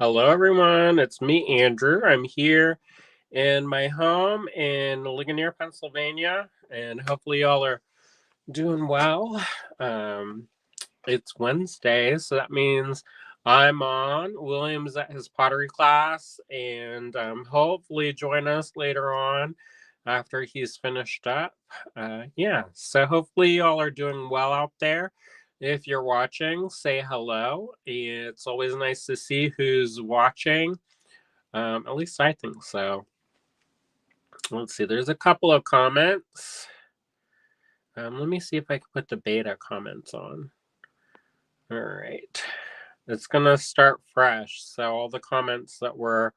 Hello, everyone. It's me, Andrew. I'm here in my home in Ligonier, Pennsylvania, and hopefully, y'all are doing well. Um, it's Wednesday, so that means I'm on. William's at his pottery class, and hopefully, join us later on after he's finished up. Yeah, so hopefully, y'all are doing well out there. If you're watching, say hello. It's always nice to see who's watching. At least I think so. Let's see. There's a couple of comments. Let me see if I can put the beta comments on. All right. It's going to start fresh. So all the comments that were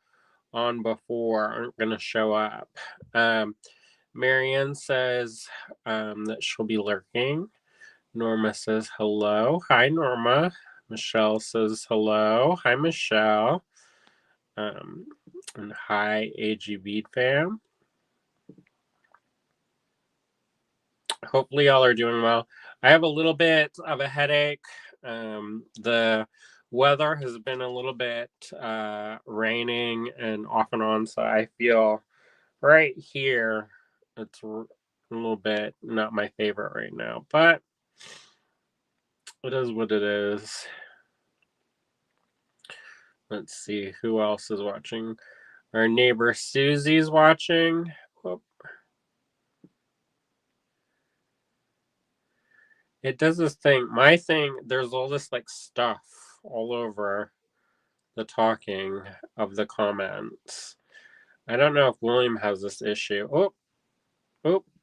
on before aren't going to show up. Marianne says that she'll be lurking. Norma says hello. Hi, Norma. Michelle says hello. Hi, Michelle. And hi, AG Bead fam. Hopefully, y'all are doing well. I have a little bit of a headache. The weather has been a little bit raining and off and on, so I feel right here it's a little bit not my favorite right now, but it is what it is. Let's see who else is watching. Our neighbor Susie's watching. Whoop. It does this thing. My thing, there's all this like stuff all over the talking of the comments. I don't know if William has this issue. Oh,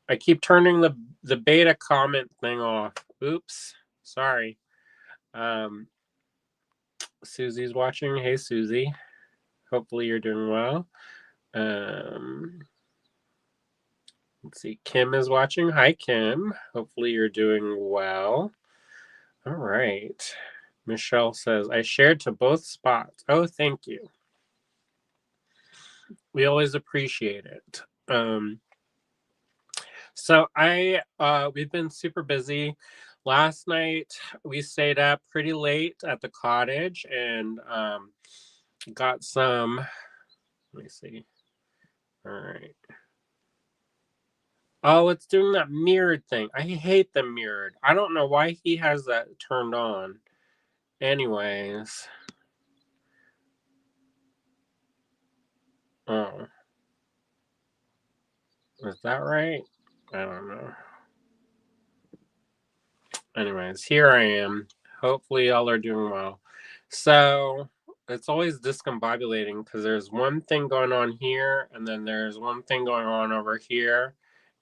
I keep turning the beta comment thing off. Oops. Sorry. Susie's watching. Hey, Susie. Hopefully you're doing well. Let's see. Kim is watching. Hi, Kim. Hopefully you're doing well. All right. Michelle says, I shared to both spots. Oh, thank you. We always appreciate it. So we've been super busy. Last night we stayed up pretty late at the cottage and got some. Let me see. All right. Oh, it's doing that mirrored thing. I hate the mirrored. I don't know why he has that turned on. Anyways. Oh. Is that right? I don't know. Anyways, here I am. Hopefully y'all are doing well. So it's always discombobulating because there's one thing going on here and then there's one thing going on over here.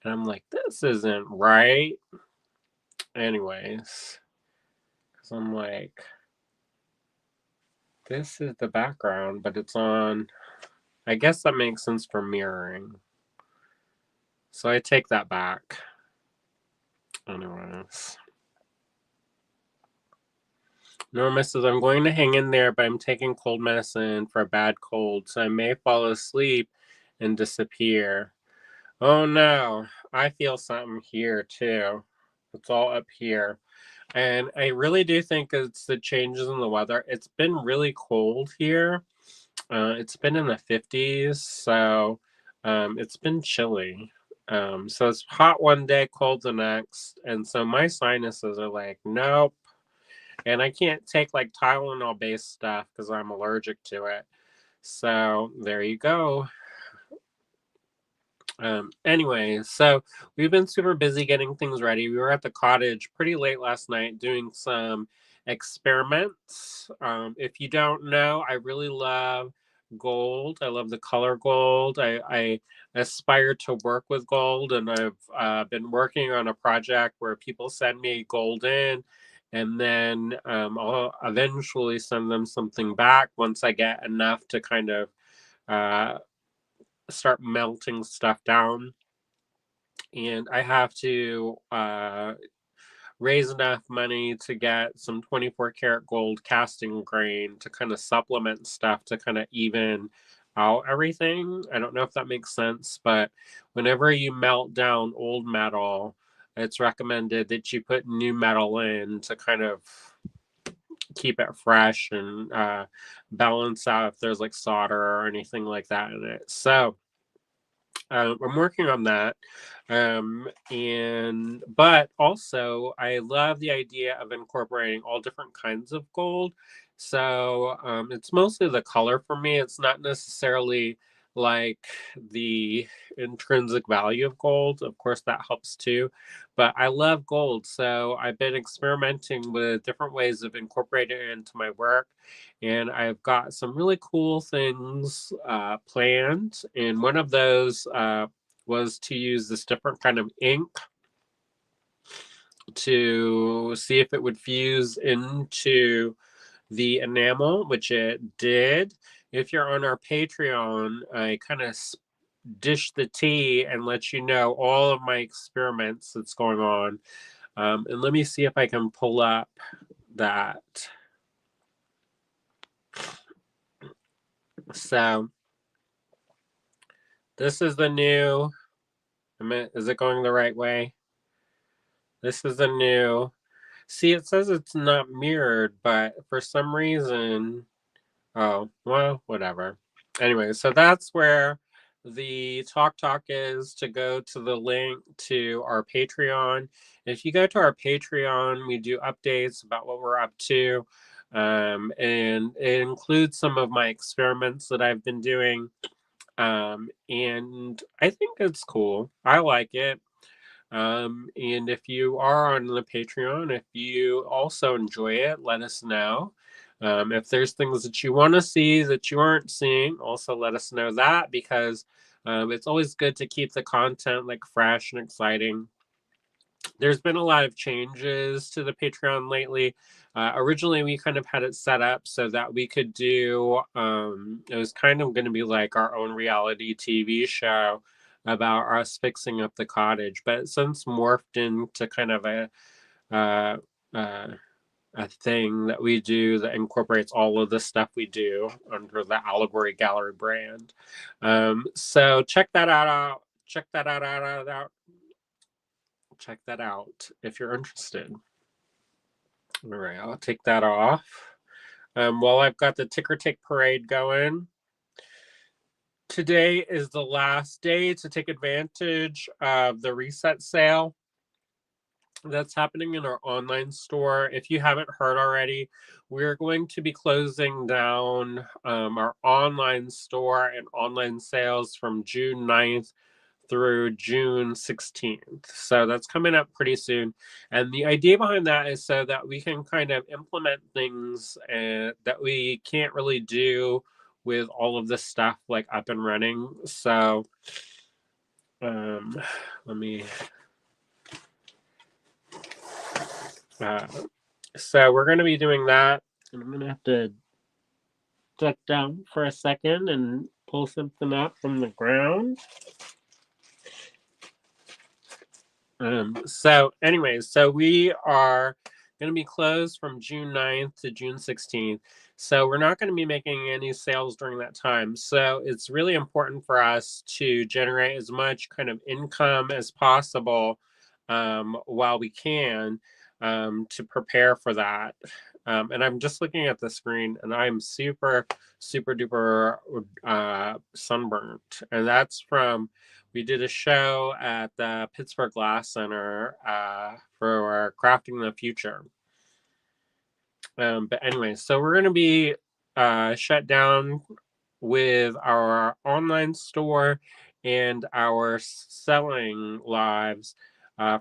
And I'm like, this isn't right. Anyways, because I'm like, this is the background, but it's on. I guess that makes sense for mirroring. So I take that back. Anyways. Norma says, I'm going to hang in there, but I'm taking cold medicine for a bad cold, so I may fall asleep and disappear. Oh no, I feel something here too. It's all up here. And I really do think it's the changes in the weather. It's been really cold here. It's been in the 50s, so it's been chilly. So it's hot one day, cold the next. And so my sinuses are like, nope. And I can't take like Tylenol based stuff because I'm allergic to it. So there you go. Anyways, so we've been super busy getting things ready. We were at the cottage pretty late last night doing some experiments. If you don't know, I really love gold. I love the color gold. I aspire to work with gold, and I've been working on a project where people send me gold in, and then I'll eventually send them something back once I get enough to kind of start melting stuff down. And I have to raise enough money to get some 24 karat gold casting grain to kind of supplement stuff to kind of even out everything. I don't know if that makes sense, but whenever you melt down old metal, it's recommended that you put new metal in to kind of keep it fresh and balance out if there's like solder or anything like that in it. So I'm working on that. But also I love the idea of incorporating all different kinds of gold. So it's mostly the color for me. It's not necessarily like the intrinsic value of gold. Of course, that helps too. But I love gold. So I've been experimenting with different ways of incorporating it into my work. And I've got some really cool things planned. And one of those was to use this different kind of ink to see if it would fuse into the enamel, which it did. If you're on our Patreon, I kind of dish the tea and let you know all of my experiments that's going on. And let me see if I can pull up that. So this is the new, is it going the right way? This is the new, see, it says it's not mirrored, but for some reason, oh, well, whatever. Anyway, so that's where the talk is, to go to the link to our Patreon. If you go to our Patreon, we do updates about what we're up to. And it includes some of my experiments that I've been doing. And I think it's cool. I like it. And if you are on the Patreon, if you also enjoy it, let us know. If there's things that you want to see that you aren't seeing, also let us know that, because it's always good to keep the content like fresh and exciting. There's been a lot of changes to the Patreon lately. Originally, we kind of had it set up so that we could do, it was kind of going to be like our own reality TV show about us fixing up the cottage, but it's since morphed into kind of uh, uh, a thing that we do that incorporates all of the stuff we do under the Allegory Gallery brand. So check that out. Check that out. Check that out if you're interested. All right, I'll take that off. While I've got the ticker tape parade going, today is the last day to take advantage of the reset sale that's happening in our online store. If you haven't heard already, we're going to be closing down our online store and online sales from June 9th through June 16th. So that's coming up pretty soon. And the idea behind that is so that we can kind of implement things that we can't really do with all of this stuff like up and running. So let me, so we're going to be doing that. And I'm going to have to duck down for a second and pull something up from the ground. So anyways, so we are going to be closed from June 9th to June 16th. So we're not going to be making any sales during that time. So it's really important for us to generate as much kind of income as possible while we can to prepare for that. And I'm just looking at the screen and I'm super duper sunburnt. And that's from, we did a show at the Pittsburgh Glass Center for Crafting the Future. But anyway, so we're going to be shut down with our online store and our selling lives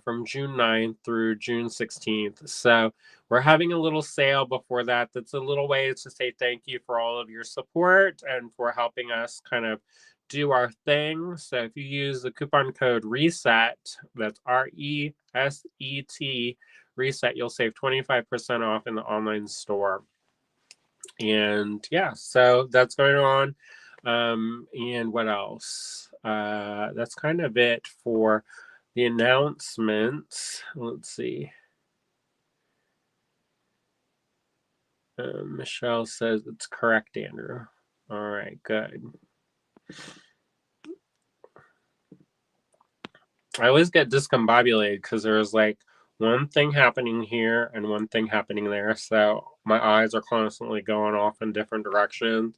from June 9th through June 16th. So we're having a little sale before that. That's a little way to say thank you for all of your support and for helping us kind of do our thing. So if you use the coupon code RESET, that's RESET, reset, you'll save 25% off in the online store. And yeah, so that's going on. And what else? That's kind of it for the announcements. Let's see. Michelle says it's correct, Andrew. All right, good. I always get discombobulated because there's like one thing happening here and one thing happening there. So my eyes are constantly going off in different directions.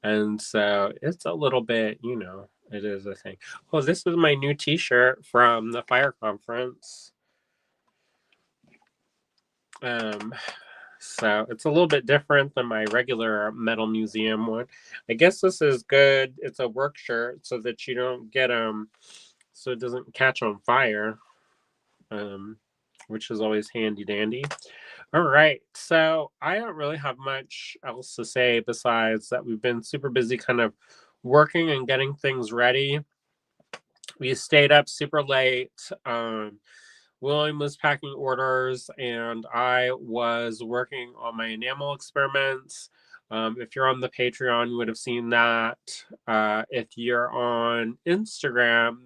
And so it's a little bit, it is a thing. Oh, this is my new t-shirt from the fire conference. So it's a little bit different than my regular metal museum one. I guess this is good. It's a work shirt so that you don't get so it doesn't catch on fire. Which is always handy dandy. All right, so I don't really have much else to say besides that we've been super busy kind of working and getting things ready. We stayed up super late. William was packing orders, and I was working on my enamel experiments. If you're on the Patreon, you would have seen that. If you're on Instagram,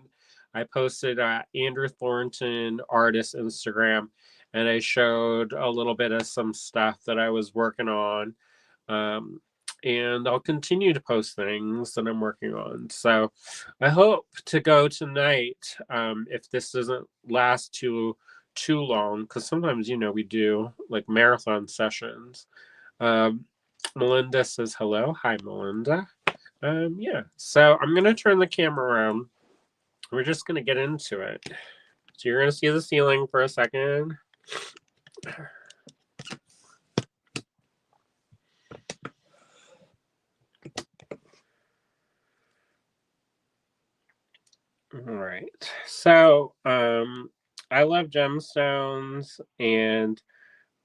I posted Andrew Thornton Artist Instagram, and I showed a little bit of some stuff that I was working on. And I'll continue to post things that I'm working on. So I hope to go tonight, if this doesn't last too long, because sometimes we do like marathon sessions. Melinda says hello. Hi, Melinda. Yeah. So I'm gonna turn the camera around. We're just gonna get into it. So you're gonna see the ceiling for a second. All right. So I love gemstones, and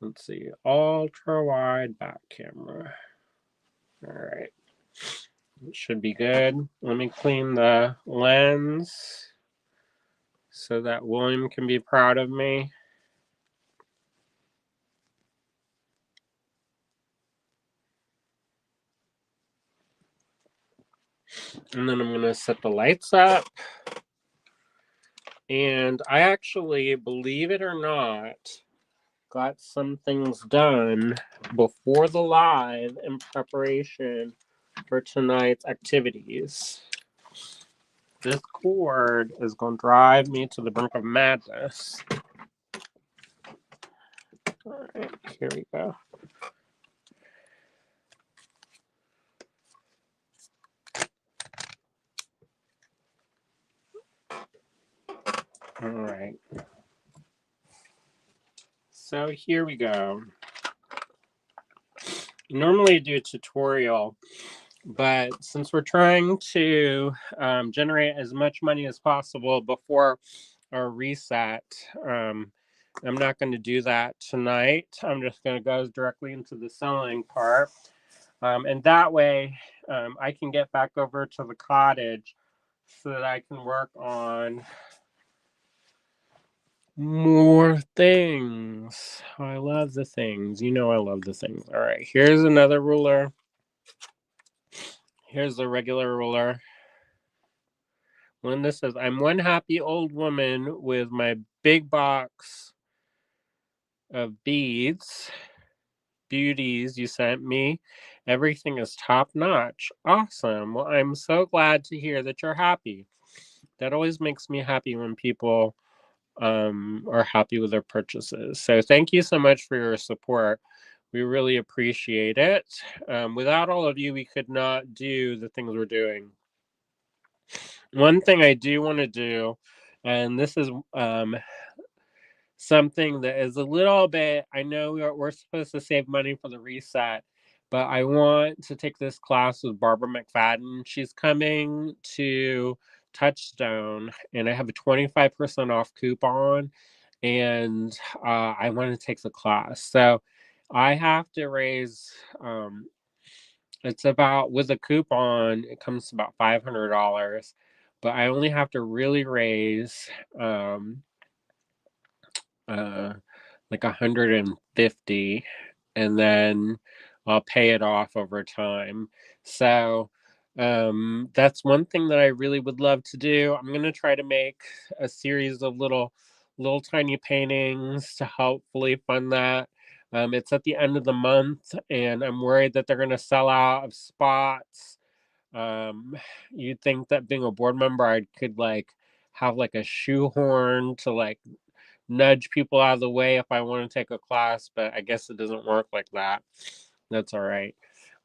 let's see, ultra wide back camera. All right. It should be good. Let me clean the lens so that William can be proud of me. And then I'm going to set the lights up. And I actually, believe it or not, got some things done before the live in preparation for tonight's activities. This cord is going to drive me to the brink of madness. All right, here we go. All right. So here we go. Normally I do a tutorial, but since we're trying to generate as much money as possible before our reset, I'm not going to do that tonight. I'm just going to go directly into the selling part. And that way I can get back over to the cottage so that I can work on more things. I love the things. I love the things. All right, here's another ruler. Here's the regular ruler. Linda says, I'm one happy old woman with my big box of beads, beauties you sent me. Everything is top notch. Awesome. Well, I'm so glad to hear that you're happy. That always makes me happy when people are happy with their purchases. So thank you so much for your support. We really appreciate it. Without all of you, we could not do the things we're doing. One thing I do want to do, and this is something that is a little bit, I know we're supposed to save money for the reset, but I want to take this class with Barbara McFadden. She's coming to Touchstone, and I have a 25% off coupon, and I want to take the class. So I have to raise, it's about, with a coupon, it comes to about $500, but I only have to really raise like 150, and then I'll pay it off over time. So that's one thing that I really would love to do. I'm going to try to make a series of little tiny paintings to hopefully fund that. It's at the end of the month, and I'm worried that they're going to sell out of spots. You'd think that being a board member, I could like have like a shoehorn to like nudge people out of the way if I want to take a class, but I guess it doesn't work like that. That's all right.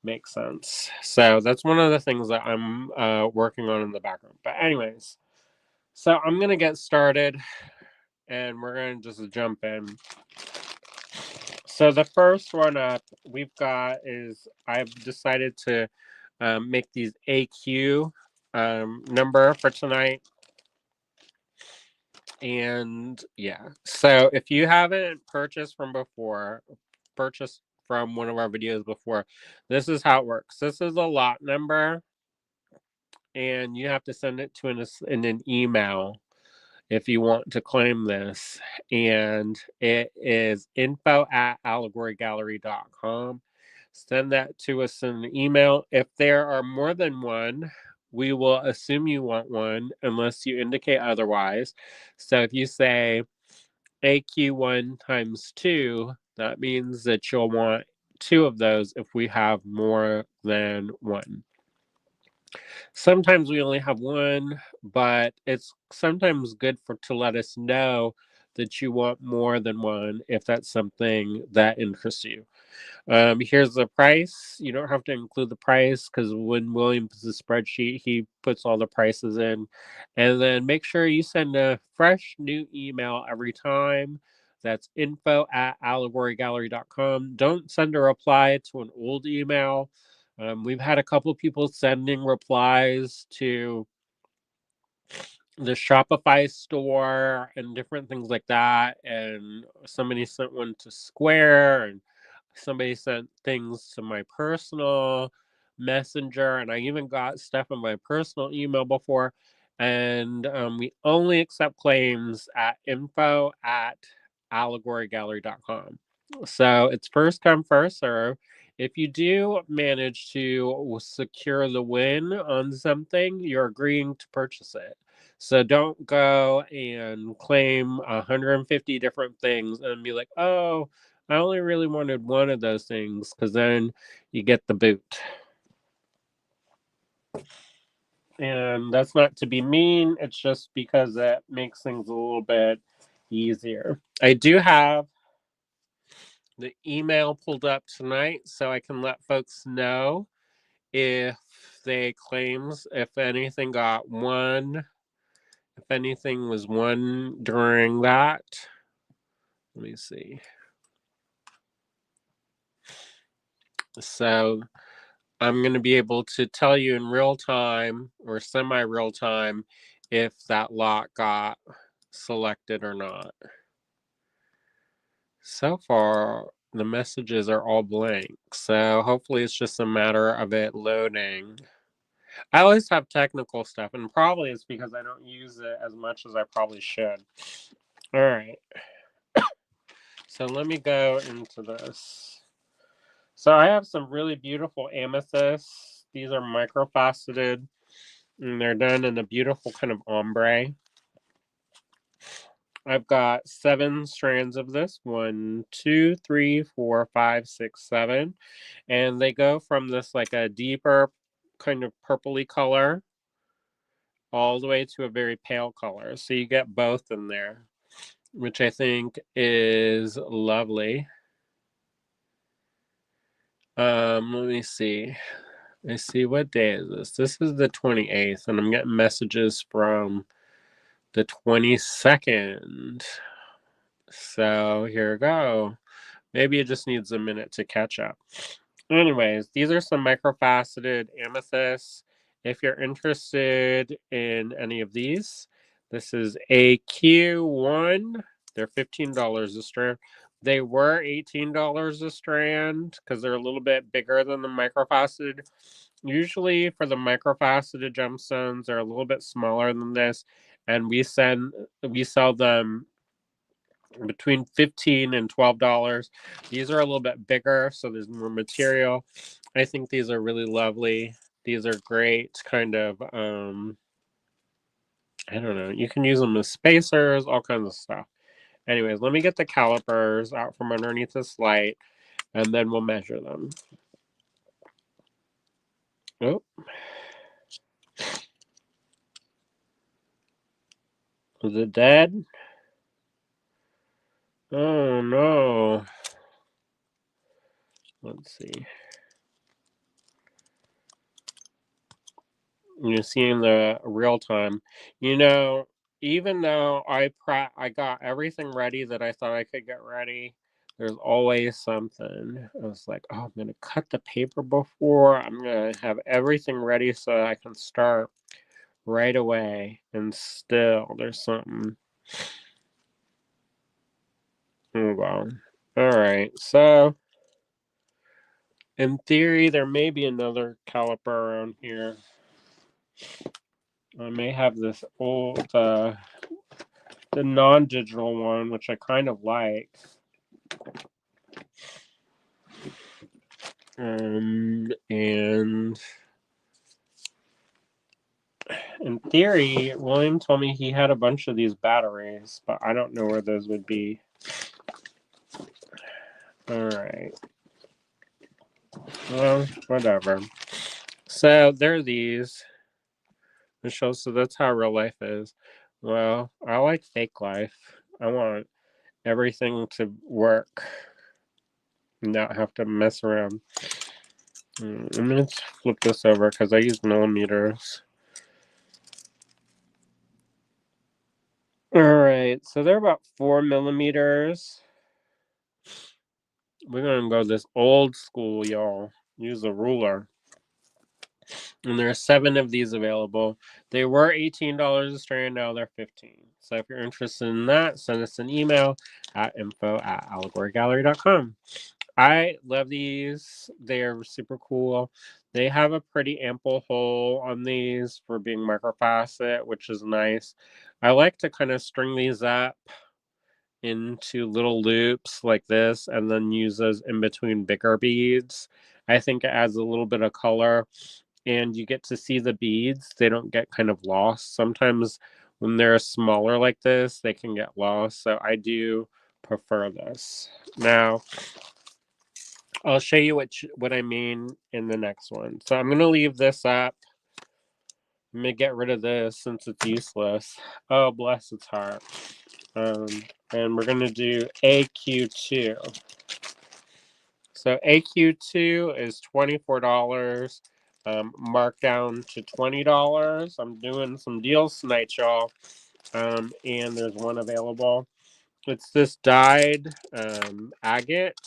Makes sense. So that's one of the things that I'm working on in the background. But anyways, so I'm going to get started and we're going to just jump in. So the first one up we've got is I've decided to make these AQ number for tonight. And yeah, so if you haven't purchased from one of our videos before, this is how it works. This is a lot number, and you have to send it to in an email if you want to claim this. And it is info@allegorygallery.com. Send that to us in an email. If there are more than one, we will assume you want one unless you indicate otherwise. So if you say AQ1 times 2, that means that you'll want 2 of those if we have more than one. Sometimes we only have one, but it's sometimes good to let us know that you want more than one if that's something that interests you. Here's the price. You don't have to include the price because when William puts the spreadsheet, he puts all the prices in. And then make sure you send a fresh new email every time. That's info@allegorygallery.com. Don't send a reply to an old email. We've had a couple people sending replies to the Shopify store and different things like that. And somebody sent one to Square, and somebody sent things to my personal messenger, and I even got stuff in my personal email before. And we only accept claims at info@allegorygallery.com. So it's first come, first serve. If you do manage to secure the win on something, you're agreeing to purchase it. So don't go and claim 150 different things and be like, oh, I only really wanted one of those things, because then you get the boot. And that's not to be mean, it's just because that makes things a little bit easier. I do have the email pulled up tonight so I can let folks know if they claims, if anything got one, if anything was won during that. Let me see. So I'm going to be able to tell you in real time or semi-real time if that lot got selected or not. So far, the messages are all blank, so hopefully it's just a matter of it loading. I always have technical stuff, and probably it's because I don't use it as much as I probably should. All right. So let me go into this. So I have some really beautiful amethysts. These are microfaceted, and they're done in a beautiful kind of ombre. I've got 7 strands of this. 1, 2, 3, 4, 5, 6, 7. And they go from this like a deeper kind of purpley color all the way to a very pale color. So you get both in there, which I think is lovely. Let me see. I see, what day is this? This is the 28th, and I'm getting messages from the 22nd. So here we go. Maybe it just needs a minute to catch up. Anyways, these are some microfaceted amethysts. If you're interested in any of these, this is AQ1. They're $15 a strand. They were $18 a strand because they're a little bit bigger than the microfaceted. Usually for the microfaceted gemstones, they're a little bit smaller than this, and we sell them between $15 and $12. These are a little bit bigger, so there's more material. I think these are really lovely. These are great kind of I don't know, you can use them as spacers, all kinds of stuff. Anyways, let me get the calipers out from underneath this light, and then we'll measure them. Oh. Is it dead? Oh no. Let's see. You're seeing the real time. You know, even though I got everything ready that I thought I could get ready, there's always something. I was like, oh, I'm gonna cut the paper before. I'm gonna have everything ready so I can start right away. And still, there's something. Oh well. All right. So, in theory, there may be another caliper around here. I may have this old, the non-digital one, which I kind of like. And in theory, William told me he had a bunch of these batteries, but I don't know where those would be. All right. Well, whatever. So there are these. Michelle, so that's how real life is. Well, I like fake life. I want everything to work and not have to mess around. Let me flip this over because I use millimeters. All right, so they're about 4 millimeters. We're gonna go this old school, y'all. Use a ruler. And there are 7 of these available. They were $18 Australian, now they're 15. So if you're interested in that, send us an email at info@allegorygallery.com. I love these. They're super cool. They have a pretty ample hole on these for being microfacet, which is nice. I like to kind of string these up into little loops like this and then use those in between bigger beads. I think it adds a little bit of color and you get to see the beads. They don't get kind of lost. Sometimes when they're smaller like this, they can get lost. So I do prefer this. Now, I'll show you what I mean in the next one. So I'm going to leave this up. I'm going to get rid of this since it's useless. Oh, bless its heart. And we're going to do AQ2. So AQ2 is $24, marked down to $20. I'm doing some deals tonight, y'all. And there's one available. It's this dyed agate.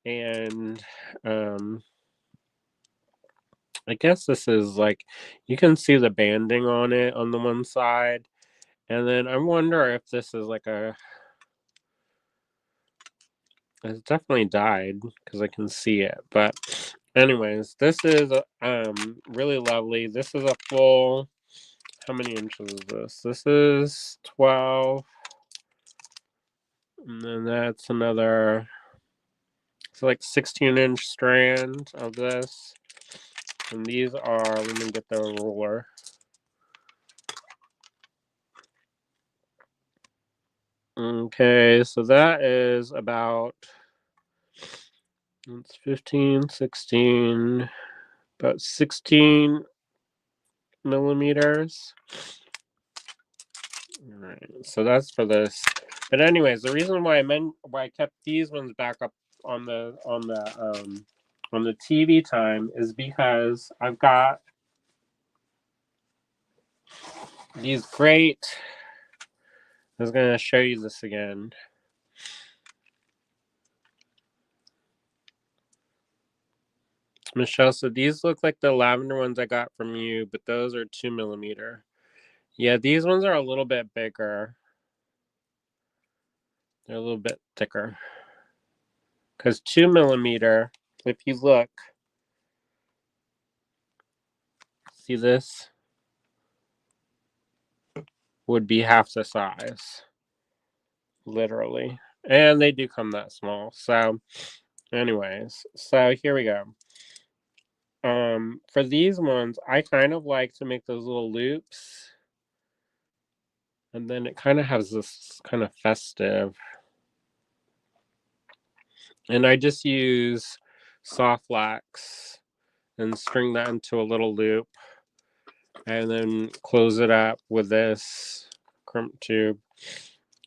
And I guess this is like, you can see the banding on it on the one side. And then I wonder if this is like it's definitely dyed because I can see it. But anyways, this is really lovely. This is a full, how many inches is this? This is 12. And then that's another, it's like 16-inch strand of this. And these are, let me get the ruler. Okay, so that is about, it's 15, 16, about 16 millimeters. All right, so that's for this. But anyways, the reason why I kept these ones back up on the TV time is because I've got these great. I was gonna show you this again. Michelle, so these look like the lavender ones I got from you, but those are 2 millimeter. Yeah, these ones are a little bit bigger. They're a little bit thicker. Because 2 millimeter, if you look, see this? Would be half the size. Literally. And they do come that small. So, anyways, so here we go. For these ones, I kind of like to make those little loops. And then it kind of has this kind of festive. And I just use soft wax and string that into a little loop. And then close it up with this crimp tube.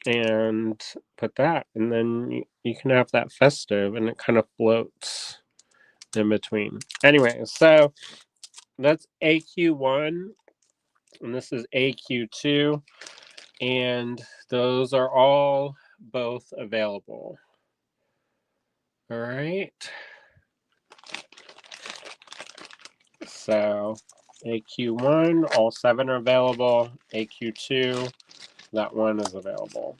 and put that, and then you can have that festive, and it kind of floats in between. Anyway, so that's AQ1, and this is AQ2, and those are all both available. All right. So AQ1, all 7 are available. AQ2, that one is available.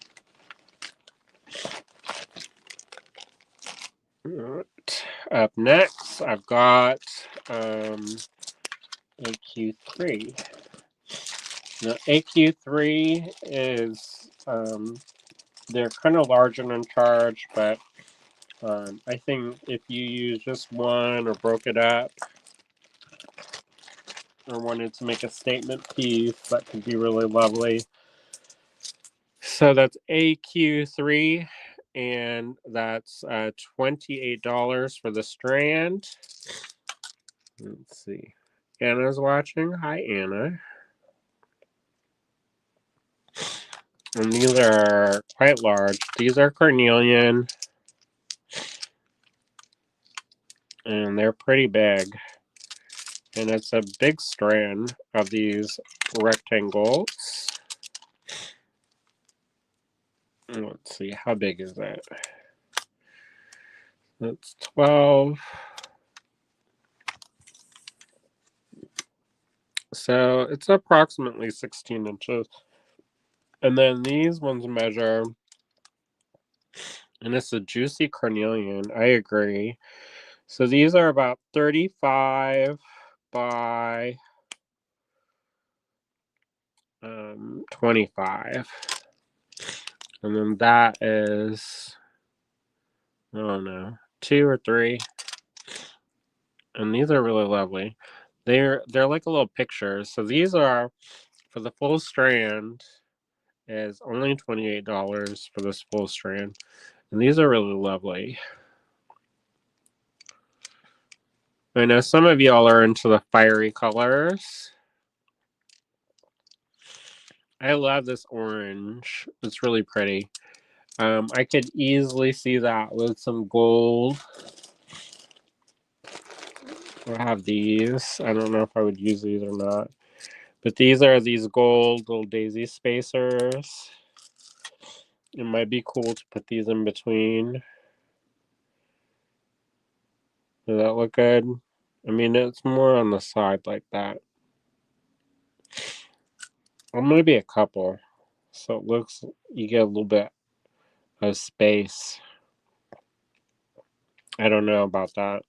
All right. Up next, I've got AQ3. Now, AQ3 is, they're kind of large and in charge, but I think if you use just one or broke it up or wanted to make a statement piece, that could be really lovely. So that's AQ3, and that's $28 for the strand. Let's see. Anna's watching. Hi, Anna. And these are quite large. These are carnelian, and they're pretty big. And it's a big strand of these rectangles. Let's see, how big is that? That's 12. So it's approximately 16 inches. And then these ones measure, and it's a juicy carnelian, I agree. So these are about 35 by 25. And then that is, I don't know, 2 or 3. And these are really lovely. They're like a little picture. So these are, for the full strand, is only $28 for this full strand. And these are really lovely. I know some of y'all are into the fiery colors. I love this orange. It's really pretty. I could easily see that with some gold. I have these. I don't know if I would use these or not. But these are these gold little daisy spacers. It might be cool to put these in between. Does that look good? I mean, it's more on the side like that. Or maybe a couple. So it looks, you get a little bit of space. I don't know about that.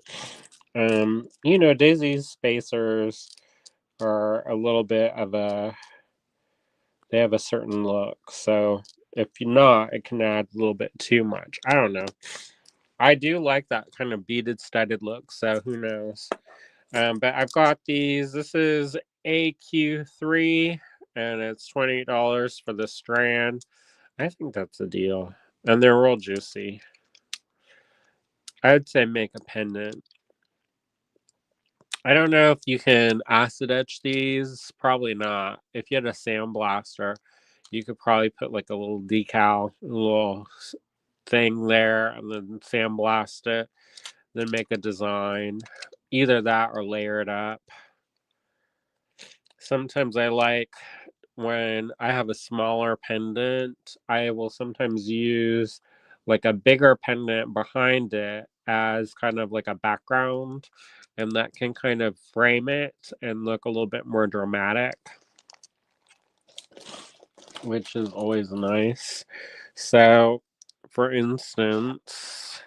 Daisy spacers are a little bit of they have a certain look. So if you're not, it can add a little bit too much. I don't know. I do like that kind of beaded studded look, so who knows. But I've got these. This is AQ3, and it's $28 for the strand. I think that's a deal. And they're real juicy. I'd say make a pendant. I don't know if you can acid etch these. Probably not. If you had a sandblaster, you could probably put like a little decal, a little thing there, and then sandblast it. Then make a design. Either that or layer it up. Sometimes I like, when I have a smaller pendant, I will sometimes use like a bigger pendant behind it as kind of like a background, and that can kind of frame it and look a little bit more dramatic, which is always nice. So, for instance,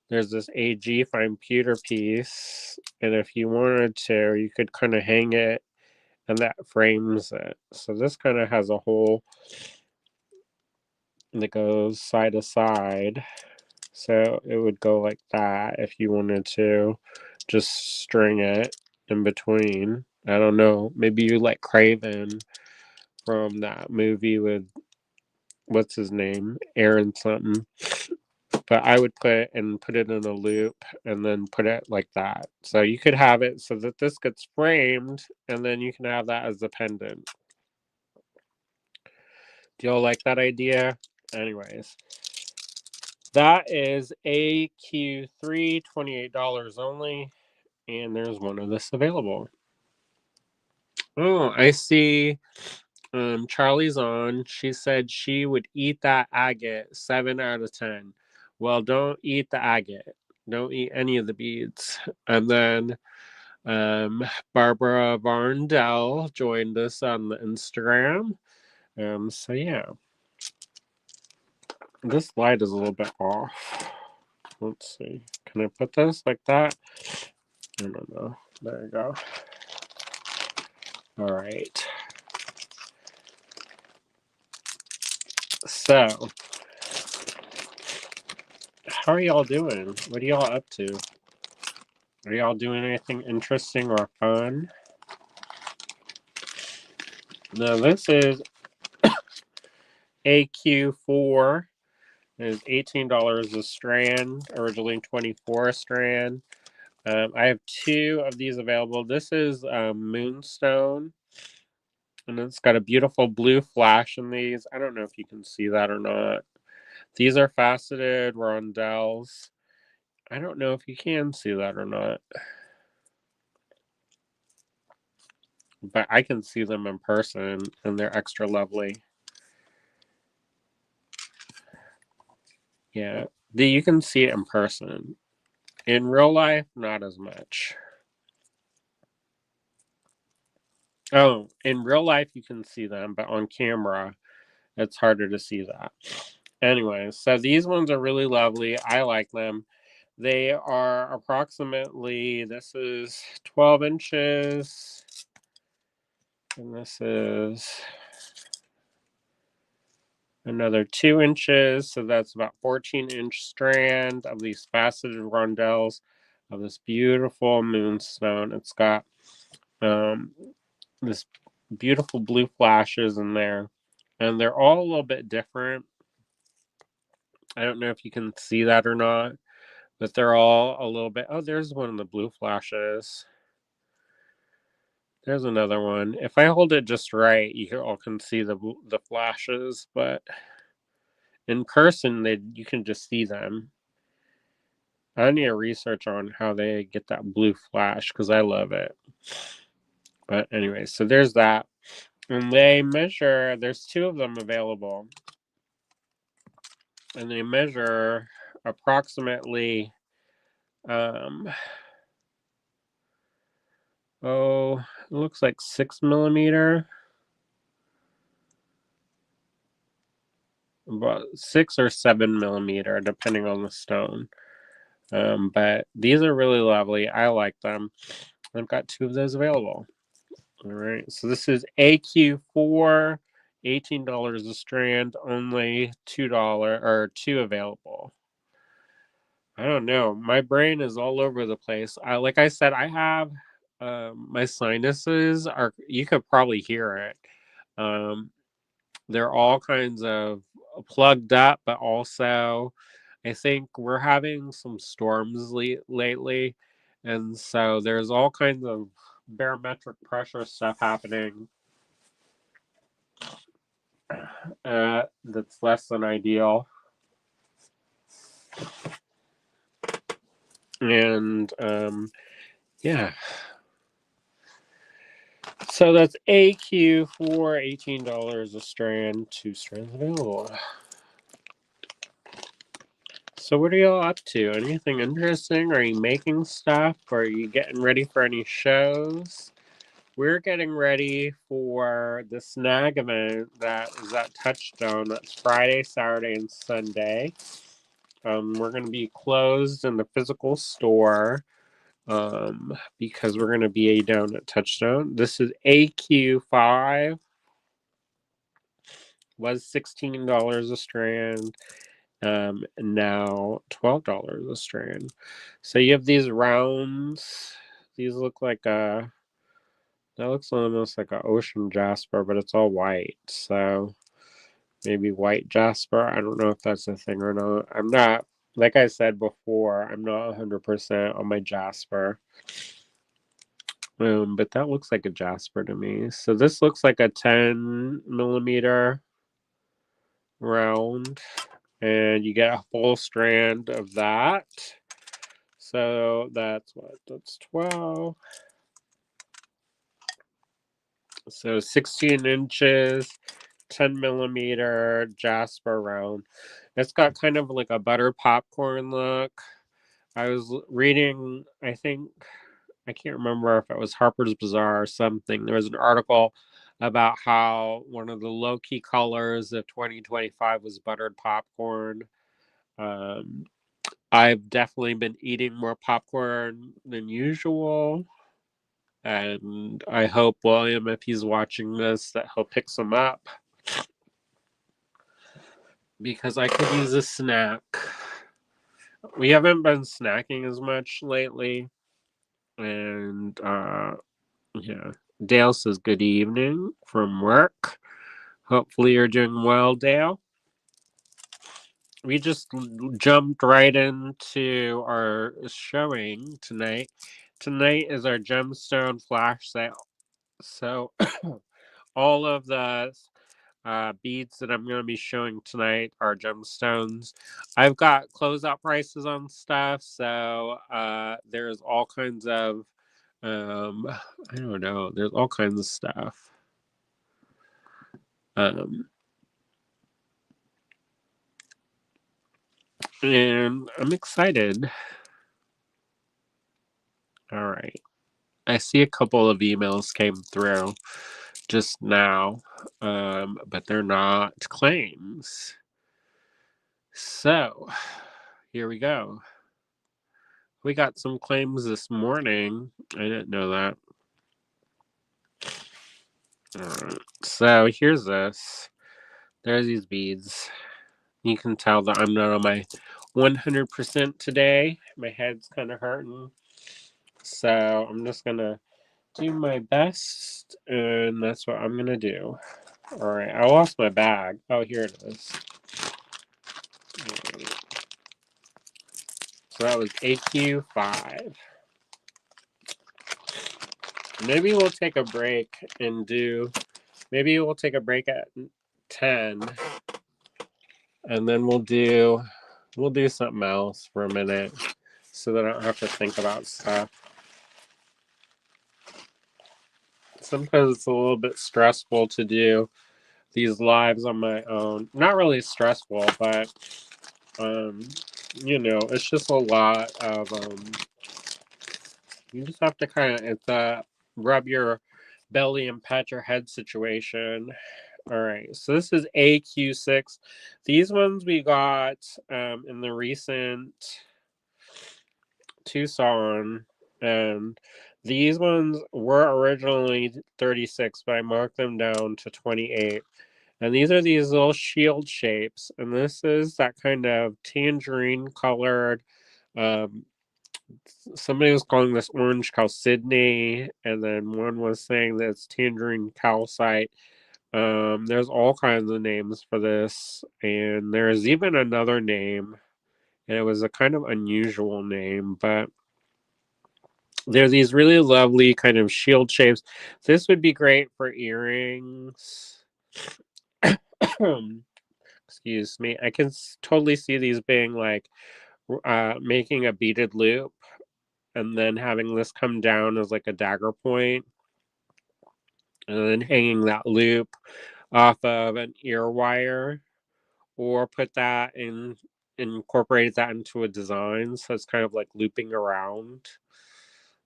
there's this AG fine pewter piece, and if you wanted to, you could kind of hang it, and that frames it. So this kind of has a hole that goes side to side. So it would go like that if you wanted to just string it in between. I don't know. Maybe you like Craven from that movie with, what's his name? Aaron something. But I would put it in a loop and then put it like that. So you could have it so that this gets framed, and then you can have that as a pendant. Do y'all like that idea? Anyways, that is AQ3, $28 only. And there's one of this available. Oh, I see. Charlie's on. She said she would eat that agate 7 out of 10. Well, don't eat the agate. Don't eat any of the beads. And then Barbara Varndell joined us on the Instagram. So yeah. This light is a little bit off. Let's see. Can I put this like that? I don't know. There you go. All right. So, how are y'all doing? What are y'all up to? Are y'all doing anything interesting or fun? Now, this is AQ4. It is $18 a strand, originally 24 a strand. I have 2 of these available. This is Moonstone, and it's got a beautiful blue flash in these. I don't know if you can see that or not. These are faceted rondelles. I don't know if you can see that or not, but I can see them in person, and they're extra lovely. Yeah, you can see it in person. In real life, not as much. Oh, in real life, you can see them, but on camera, it's harder to see that. Anyway, so these ones are really lovely. I like them. They are approximately, this is 12 inches, and this is another 2 inches. So that's about 14-inch strand of these faceted rondelles of this beautiful moonstone. It's got this beautiful blue flashes in there, and they're all a little bit different. I don't know if you can see that or not, but they're all a little bit. Oh, there's one of the blue flashes. There's another one. If I hold it just right, you all can see the flashes, but in person, you can just see them. I need to research on how they get that blue flash because I love it. But anyway, so there's that. And they measure, there's 2 of them available. And they measure approximately, it looks like 6 millimeter. About 6 or 7 millimeter, depending on the stone. But these are really lovely. I like them. I've got 2 of those available. All right, so this is AQ4, $18 a strand, only $2 or 2 available. I don't know. My brain is all over the place. Like I said, I have my sinuses are. You could probably hear it. They're all kinds of plugged up, but also I think we're having some storms lately, and so there's all kinds of barometric pressure stuff happening that's less than ideal. And yeah. So that's AQ for $18 a strand, 2 strands available. So what are y'all up to? Anything interesting? Are you making stuff? Are you getting ready for any shows? We're getting ready for the snag event that is at Touchstone. That's Friday, Saturday, and Sunday. We're going to be closed in the physical store because we're going to be down at Touchstone. This is AQ5. Was $16 a strand. Now $12 a strand. So you have these rounds. These look like that looks almost like an ocean jasper, but it's all white. So maybe white jasper. I don't know if that's a thing or not. I'm not, like I said before, I'm not 100% on my jasper. But that looks like a jasper to me. So this looks like a 10 millimeter. round, and you get a full strand of that. So that's what? That's 12. So 16 inches, 10 millimeter Jasper round. It's got kind of like a butter popcorn look. I was reading, I think, I can't remember if it was Harper's Bazaar or something. There was an article about how one of the low-key colors of 2025 was buttered popcorn. Um, I've definitely been eating more popcorn than usual. And I hope, William, if he's watching this, that he'll pick some up. Because I could use a snack. We haven't been snacking as much lately. And, yeah. Dale says good evening from work. Hopefully you're doing well, Dale. We just jumped right into our showing tonight. Tonight is our Gemstone flash sale. So all of the beads that I'm going to be showing tonight are gemstones. I've got closeout prices on stuff, so there's all kinds of I don't know, there's all kinds of stuff. And I'm excited. All right. I see a couple of emails came through just now, but they're not claims. So here we go. We got some claims this morning. I didn't know that. All right. So here's this. There's these beads. You can tell that I'm not on my 100% today. My head's kind of hurting. So I'm just going to do my best, and that's what I'm going to do. All right. I lost my bag. Oh, here it is. Right. So that was AQ5. Maybe we'll take a break and do... Maybe we'll take a break at 10, and then we'll do something else for a minute so that I don't have to think about stuff. Sometimes it's a little bit stressful to do these lives on my own. Not really stressful, but you know, it's just a lot of you just have to kind of, it's a rub your belly and pat your head situation. All right, so this is AQ6. These ones we got in the recent Tucson, and these ones were originally 36, but I marked them down to 28. And these are these little shield shapes, and this is that kind of tangerine colored. Somebody was calling this orange chalcedony, and then one was saying that it's tangerine calcite. There's all kinds of names for this, and there's even another name, and it was a kind of unusual name, but they're these really lovely kind of shield shapes. This would be great for earrings. Excuse me. I can totally see these being like making a beaded loop and then having this come down as like a dagger point, and then hanging that loop off of an ear wire, or put that in, incorporate that into a design so it's kind of like looping around.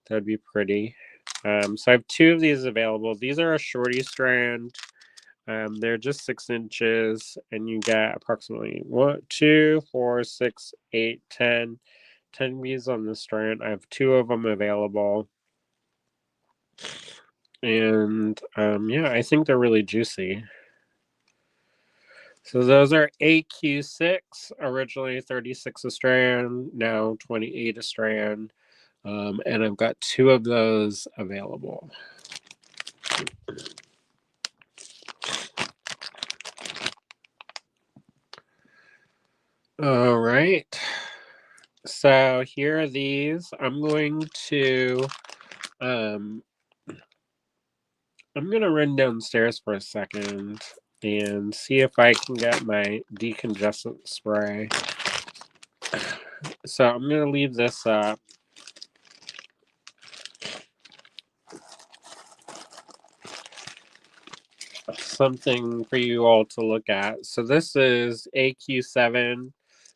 That'd be pretty. So I have two of these available. These are a shorty strand. They're just 6 inches, and you get approximately 1, 2, 4, 6, 8, 10 beads on the strand. I have two of them available. And yeah, I think they're really juicy. So those are AQ6, originally 36 a strand, now 28 a strand. And I've got two of those available. All right. So here are these. I'm going to run downstairs for a second and see if I can get my decongestant spray. So I'm going to leave this up. Something for you all to look at. So this is AQ7.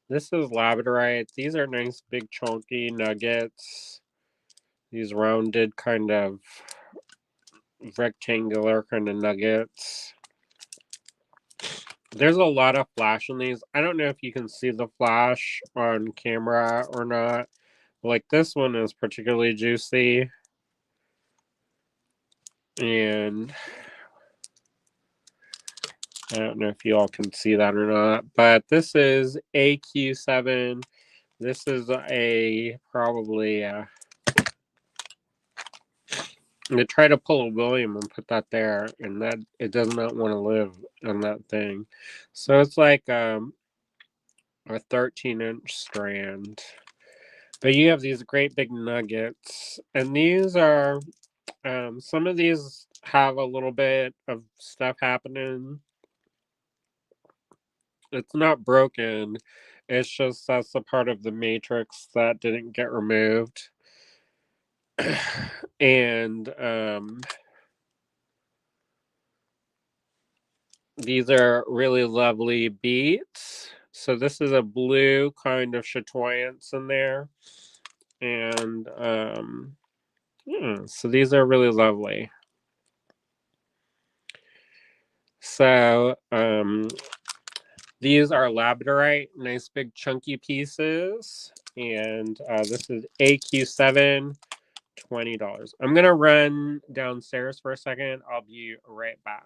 This is labradorite. These are nice big chunky nuggets. These rounded kind of rectangular kind of nuggets. There's a lot of flash in these. I don't know if you can see the flash on camera or not. Like this one is particularly juicy. And I don't know if you all can see that or not. But this is AQ7. This is probably I'm gonna try to pull a William and put that there, and that it does not want to live on that thing. So it's like a 13-inch strand. But you have these great big nuggets, and these are some of these have a little bit of stuff happening. It's not broken. It's just that's a part of the matrix that didn't get removed. And these are really lovely beads. So this is a blue kind of chatoyance in there. And so these are really lovely. So these are labradorite, nice big chunky pieces. And this is AQ7, $20. I'm going to run downstairs for a second. I'll be right back.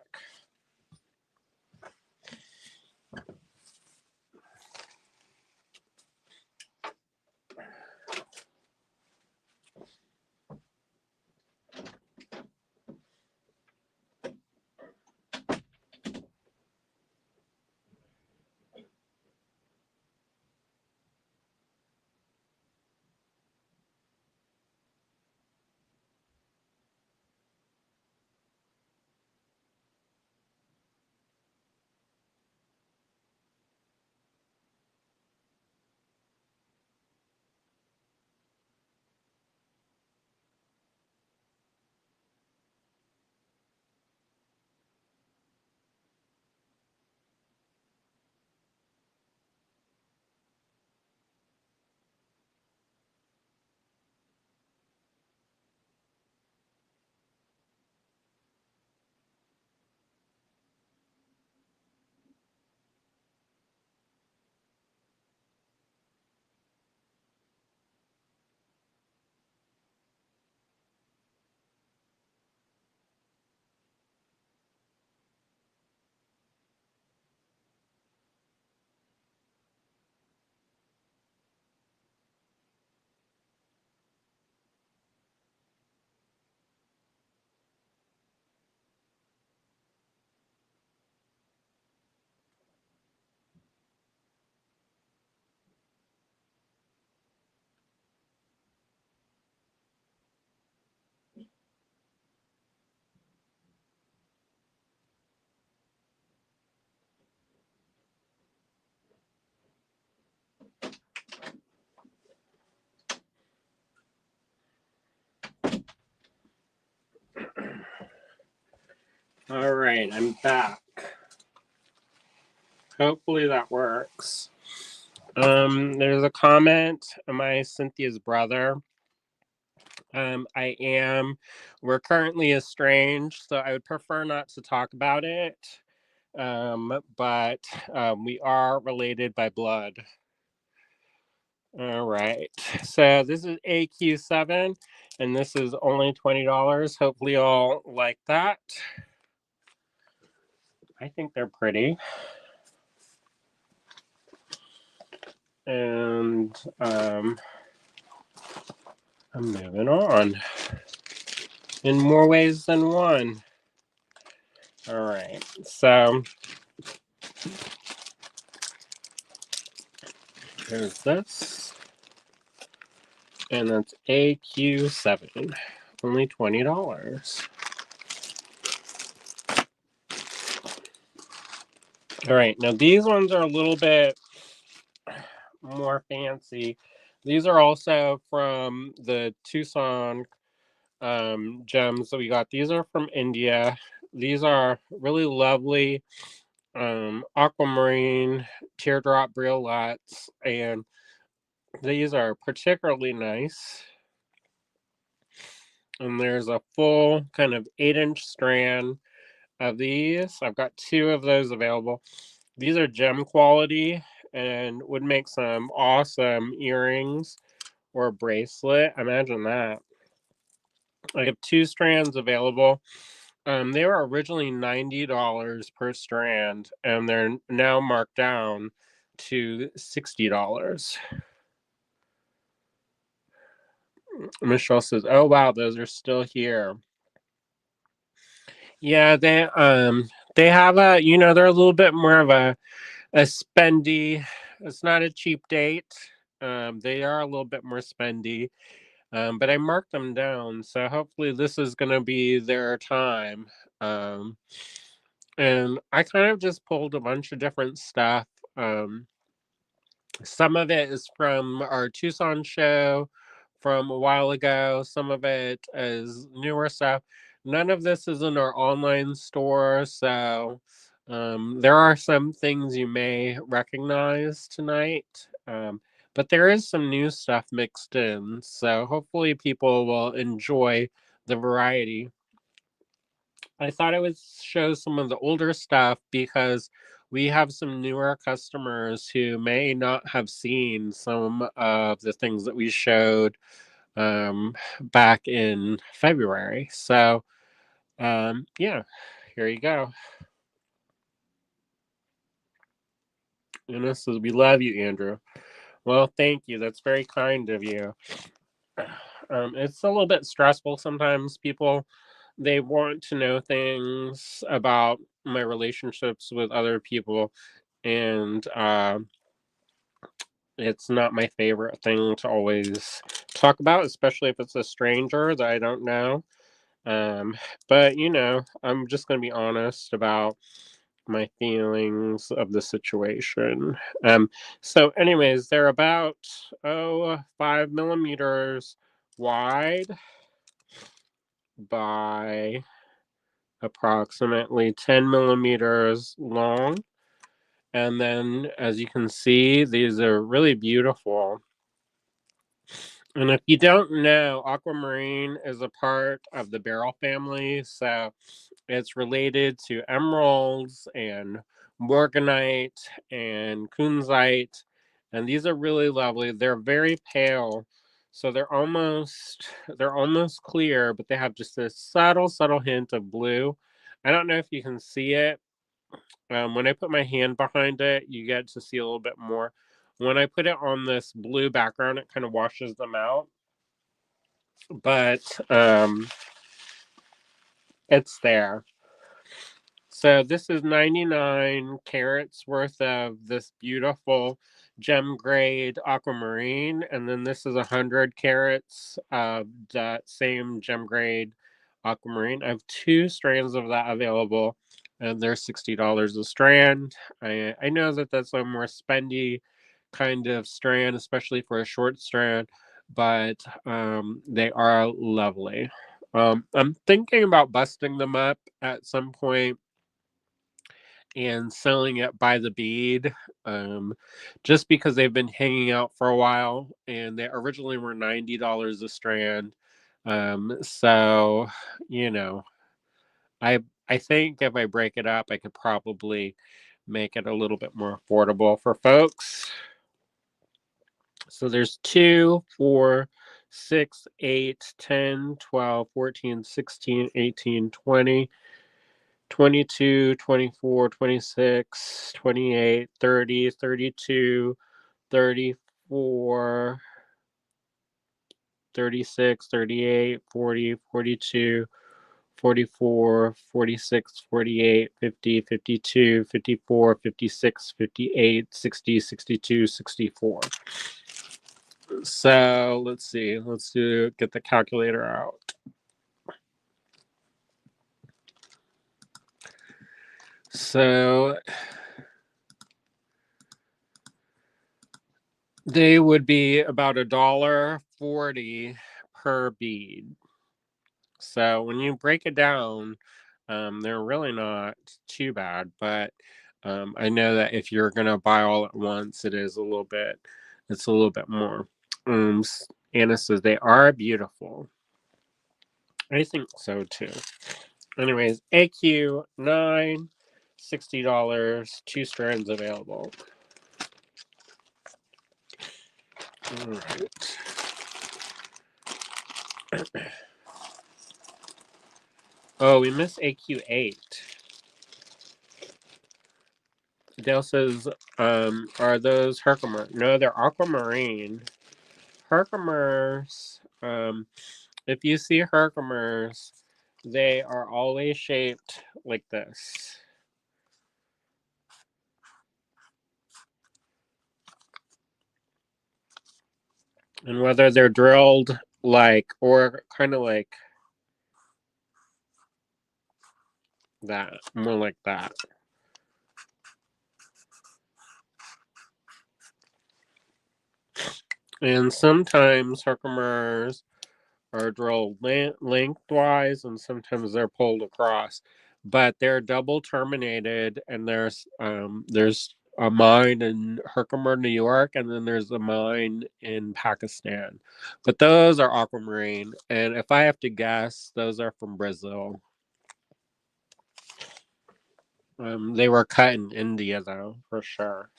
All right, I'm back. Hopefully that works. There's a comment. Am I Cynthia's brother? We're currently estranged, so I would prefer not to talk about it. But we are related by blood. All right. So this is AQ7, and this is only $20. Hopefully y'all like that. I think they're pretty. And I'm moving on in more ways than one. All right. So there's this. And that's AQ7. Only $20. All right, now these ones are a little bit more fancy. These are also from the Tucson gems that we got. These are from India. These are really lovely aquamarine teardrop briolets, and these are particularly nice. And there's a full kind of 8-inch strand of these. I've got 2 of those available. These are gem quality and would make some awesome earrings or a bracelet. Imagine that. I have 2 strands available. They were originally $90 per strand, and they're now marked down to $60. Michelle says, "Oh wow, those are still here." Yeah, they have a, they're a little bit more of a spendy. It's not a cheap date. They are a little bit more spendy. But I marked them down, so hopefully this is going to be their time. Um, and I kind of just pulled a bunch of different stuff. Some of it is from our Tucson show from a while ago. Some of it is newer stuff. None of this is in our online store, so there are some things you may recognize tonight. But there is some new stuff mixed in, so hopefully people will enjoy the variety. I thought I would show some of the older stuff because we have some newer customers who may not have seen some of the things that we showed back in February. So, yeah, here you go. And this says, "We love you, Andrew." Well, thank you. That's very kind of you. It's a little bit stressful sometimes. People, they want to know things about my relationships with other people, and it's not my favorite thing to always talk about, especially if it's a stranger that I don't know. Um, but I'm just going to be honest about my feelings of the situation. So, anyways, they're about 5 millimeters wide by approximately 10 millimeters long. And then, as you can see, these are really beautiful. And if you don't know, aquamarine is a part of the beryl family. So it's related to emeralds and morganite and kunzite. And these are really lovely. They're very pale. So they're almost clear, but they have just this subtle, subtle hint of blue. I don't know if you can see it. When I put my hand behind it, you get to see a little bit more. When I put it on this blue background, it kind of washes them out. But it's there. So this is 99 carats worth of this beautiful gem grade aquamarine, and then this is 100 carats of that same gem grade aquamarine. I have 2 strands of that available, and they're $60 a strand. I know that that's a more spendy kind of strand, especially for a short strand, but they are lovely. I'm thinking about busting them up at some point and selling it by the bead, um, just because they've been hanging out for a while, and they originally were $90 a strand. So you know, I think if I break it up, I could probably make it a little bit more affordable for folks. So there's 2, 4, 6, 8, 10, 12, 14, 16, 18, 20. 22, 24, 26, 28, 30, 32, 34, 36, 38, 40, 42, 44, 46, 48, 50, 52, 54, 56, 58, 60, 62, 64. So let's see. Get the calculator out. So they would be about $1.40 per bead. So when you break it down, they're really not too bad. But I know that if you're gonna buy all at once, it's a little bit more. Anna says they are beautiful. I think so too. Anyways, AQ9, $60, 2 strands available. All right. Oh, we missed AQ8. Dale says, are those Herkimer? No, they're aquamarine. Herkimers, if you see Herkimers, they are always shaped like this. And whether they're drilled like, or kind of like that, more like that. And sometimes Herkimers are drilled lengthwise, and sometimes they're pulled across. But they're double terminated, and there's a mine in Herkimer, New York, and then there's a mine in Pakistan. But those are aquamarine, and if I have to guess, those are from Brazil. They were cut in India, though, for sure.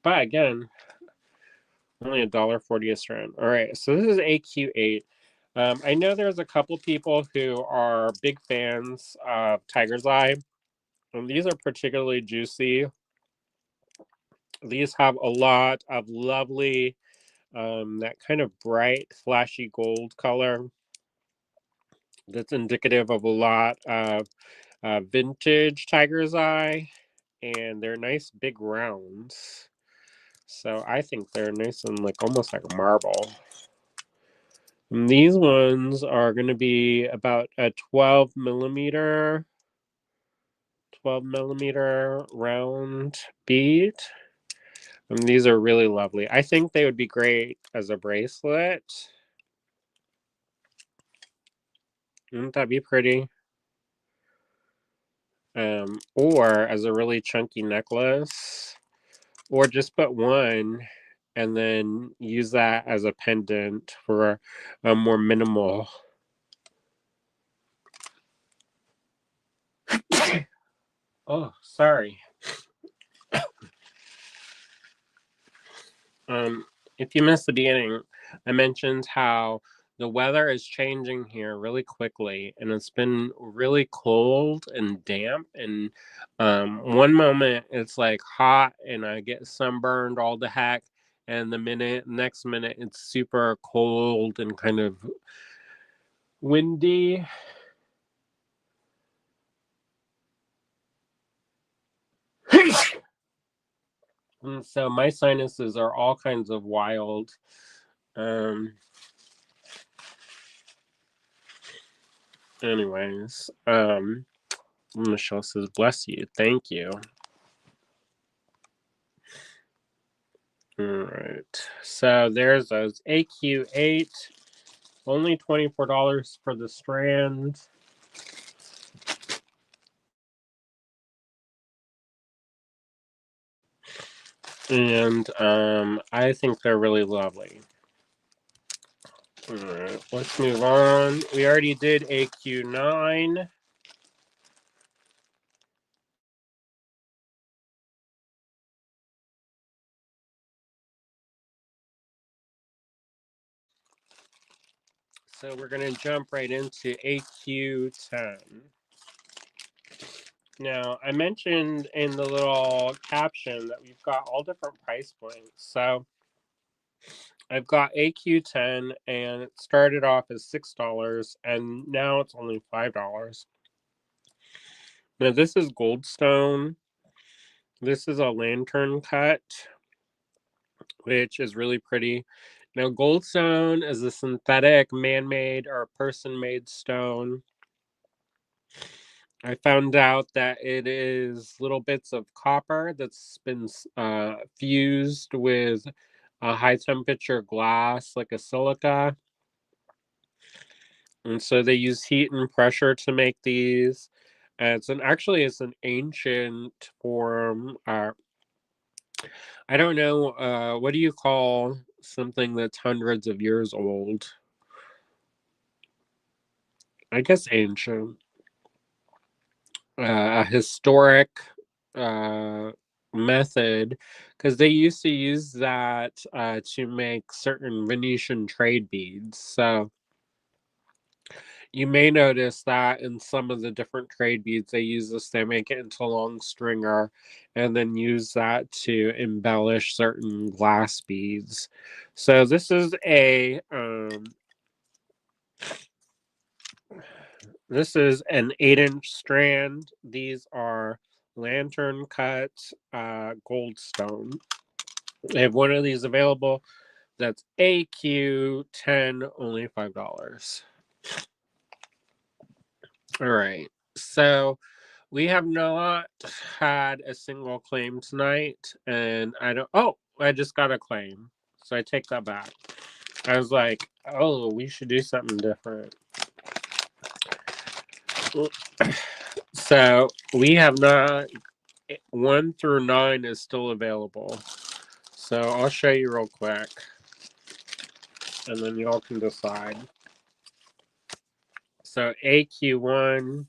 But again, only $1.40 a strand. All right, so this is AQ8. I know there's a couple people who are big fans of Tiger's Eye, and these are particularly juicy. These have a lot of lovely, that kind of bright, flashy gold color that's indicative of a lot of vintage Tiger's Eye, and they're nice big rounds. So I think they're nice and like almost like marble. And these ones are going to be about a 12 millimeter round bead. And these are really lovely. I think they would be great as a bracelet. Wouldn't that be pretty? Or as a really chunky necklace. Or just put one and then use that as a pendant for a more minimal. Oh, sorry. If you missed the beginning, I mentioned how the weather is changing here really quickly, and it's been really cold and damp. And one moment it's like hot, and I get sunburned all the heck, and next minute it's super cold and kind of windy. And so my sinuses are all kinds of wild. Anyways, Michelle says, bless you. Thank you. All right. So there's those AQ8. Only $24 for the strand. And I think they're really lovely. All right, let's move on. We already did AQ9. So we're going to jump right into AQ10. Now, I mentioned in the little caption that we've got all different price points. So I've got AQ10, and it started off as $6, and now it's only $5. Now, this is Goldstone. This is a lantern cut, which is really pretty. Now, Goldstone is a synthetic man-made or person-made stone. I found out that it is little bits of copper that's been fused with a high temperature glass, like a silica. And so they use heat and pressure to make these. It's an ancient form. I don't know. What do you call something that's hundreds of years old? I guess ancient. A historic uh, method, because they used to use that to make certain Venetian trade beads. So you may notice that in some of the different trade beads, they use this, they make it into a long stringer and then use that to embellish certain glass beads. So this is an 8-inch strand. These are lantern cut gold stone. They have one of these available. That's AQ10, only $5. All right. So we have not had a single claim tonight, and I don't. Oh, I just got a claim, so I take that back. I was like, oh, we should do something different. So we have not. 1 through 9 is still available. So I'll show you real quick, and then y'all can decide. So AQ1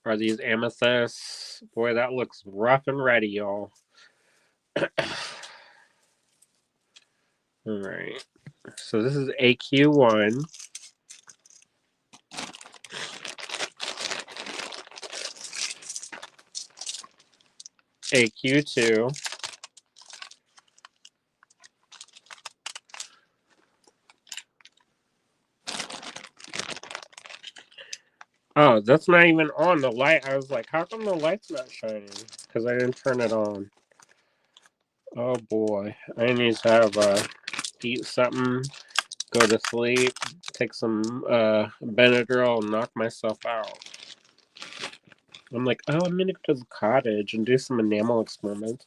are these amethysts. Boy, that looks rough and ready, y'all. All right. So this is AQ1. AQ2. Oh, that's not even on the light. I was like, how come the light's not shining? Because I didn't turn it on. Oh boy. I need to have eat something, go to sleep, take some Benadryl, and knock myself out. I'm like, oh, I'm gonna go to the cottage and do some enamel experiments.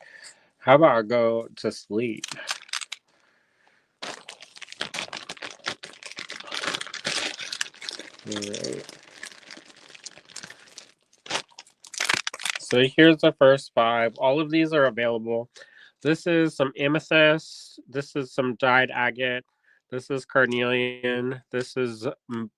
How about I go to sleep? Alright. So here's the first 5. All of these are available. This is some amethyst. This is some dyed agate. This is carnelian. This is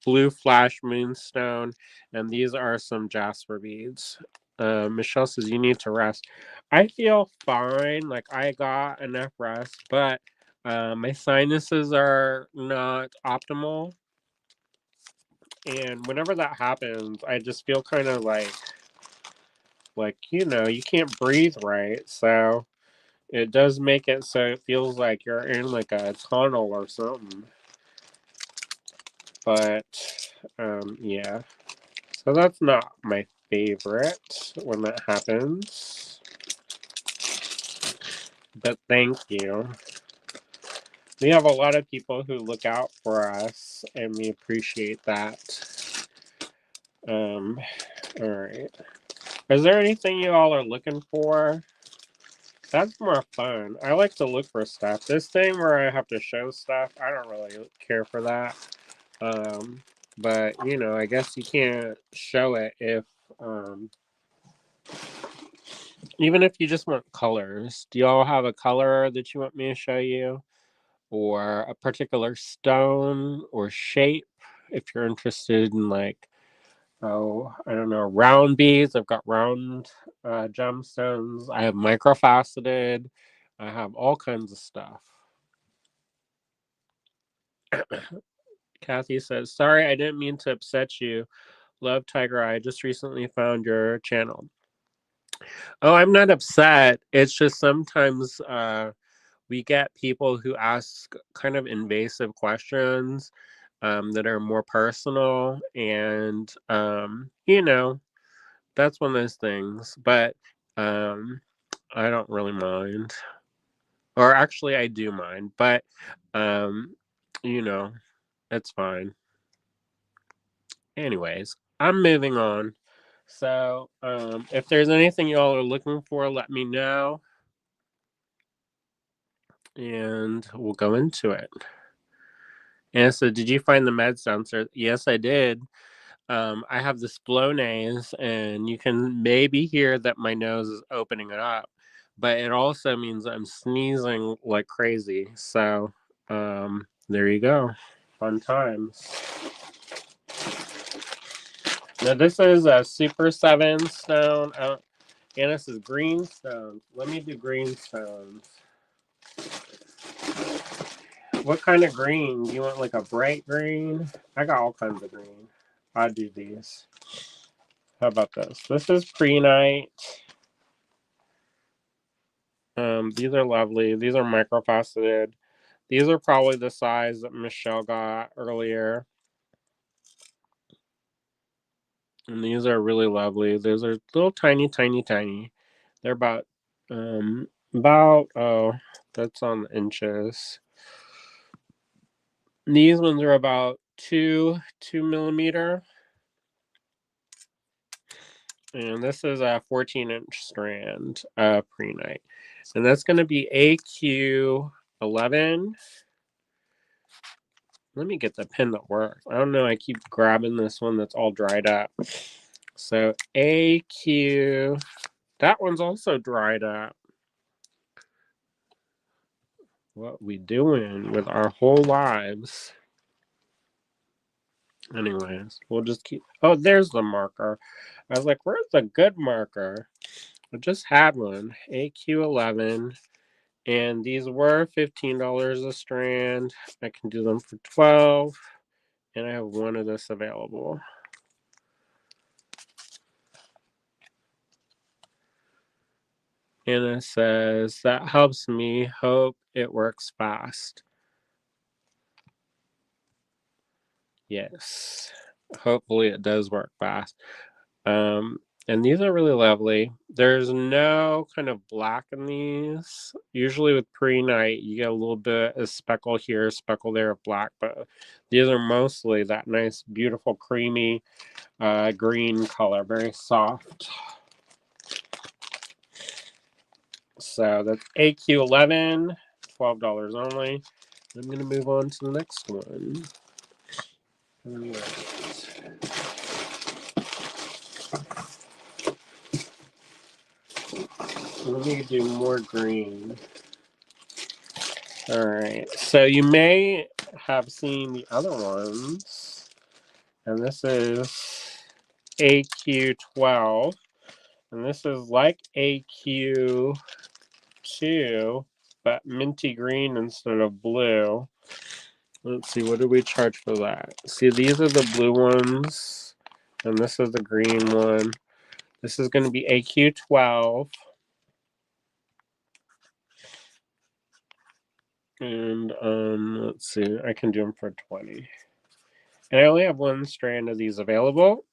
blue flash moonstone. And these are some jasper beads. Michelle says you need to rest. I feel fine. Like I got enough rest, but my sinuses are not optimal. And whenever that happens, I just feel kind of like you can't breathe right. So it does make it so it feels like you're in like a tunnel or something. But yeah. So that's not my favorite when that happens. But thank you. We have a lot of people who look out for us and we appreciate that. All right. Is there anything you all are looking for? That's more fun. I like to look for stuff. This thing where I have to show stuff, I don't really care for that. But I guess you can't show it if even if you just want colors. Do y'all have a color that you want me to show you? Or a particular stone or shape if you're interested in like I don't know, round beads. I've got round gemstones. I have microfaceted. I have all kinds of stuff. Kathy says, sorry, I didn't mean to upset you. Love Tiger Eye. Just recently found your channel. Oh, I'm not upset. It's just sometimes we get people who ask kind of invasive questions that are more personal. And, that's one of those things. But I don't really mind. Or actually, I do mind. But, you know, it's fine. Anyways, I'm moving on. So if there's anything y'all are looking for, let me know. And we'll go into it. And so, did you find the med sensor? Yes, I did. I have this blow nose, and you can maybe hear that my nose is opening it up, but it also means I'm sneezing like crazy. So, there you go. Fun times. Now, this is a Super 7 stone. And this is green stones. Let me do green stones. What kind of green? Do you want like a bright green? I got all kinds of green. I'll do these. How about this? This is pre-night. These are lovely. These are microfaceted. These are probably the size that Michelle got earlier. And these are really lovely. Those are little tiny, tiny, tiny. They're oh, that's on the inches. These ones are about 2 millimeter. And this is a 14-inch strand pre-night. And that's going to be AQ11. Let me get the pin that works. I don't know. I keep grabbing this one that's all dried up. So AQ, that one's also dried up. What we doing with our whole lives? Anyways, we'll just keep. Oh, there's the marker. I was like, where's the good marker? I just had one. AQ11. And these were $15 a strand. I can do them for $12. And I have one of this available. And it says, that helps me. Hope it works fast. Yes. Hopefully it does work fast. And these are really lovely. There's no kind of black in these. Usually with pre-night, you get a little bit of speckle here, speckle there of black, but these are mostly that nice, beautiful, creamy green color, very soft. So that's AQ11, $12 only. I'm going to move on to the next one. All right. Let me do more green. All right. So you may have seen the other ones. And this is AQ12. And this is like AQ2, but minty green instead of blue. Let's see, what do we charge for that? See, these are the blue ones. And this is the green one. This is going to be AQ12. And let's see, I can do them for 20. And I only have one strand of these available.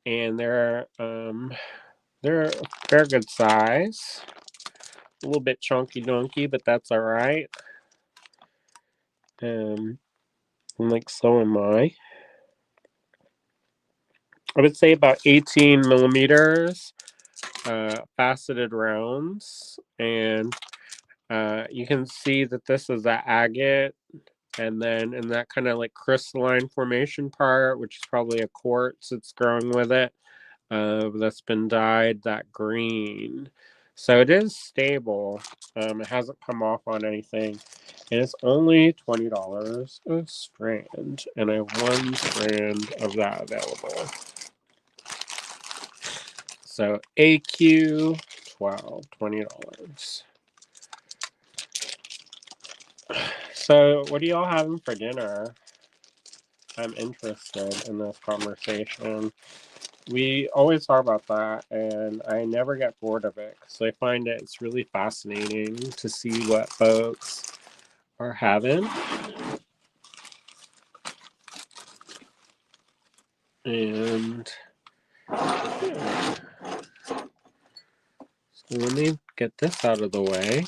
And they're a fair good size. A little bit chunky donkey, but that's alright. Like so am I. I would say about 18 millimeters, faceted rounds. And you can see that this is the agate. And then in that kind of like crystalline formation part, which is probably a quartz that's growing with it, that's been dyed that green. So it is stable. It hasn't come off on anything. And it's only $20 a strand. And I have one strand of that available. So AQ12, $20. So what are y'all having for dinner? I'm interested in this conversation. We always talk about that, and I never get bored of it because I find it's really fascinating to see what folks are having. And yeah. So let me get this out of the way.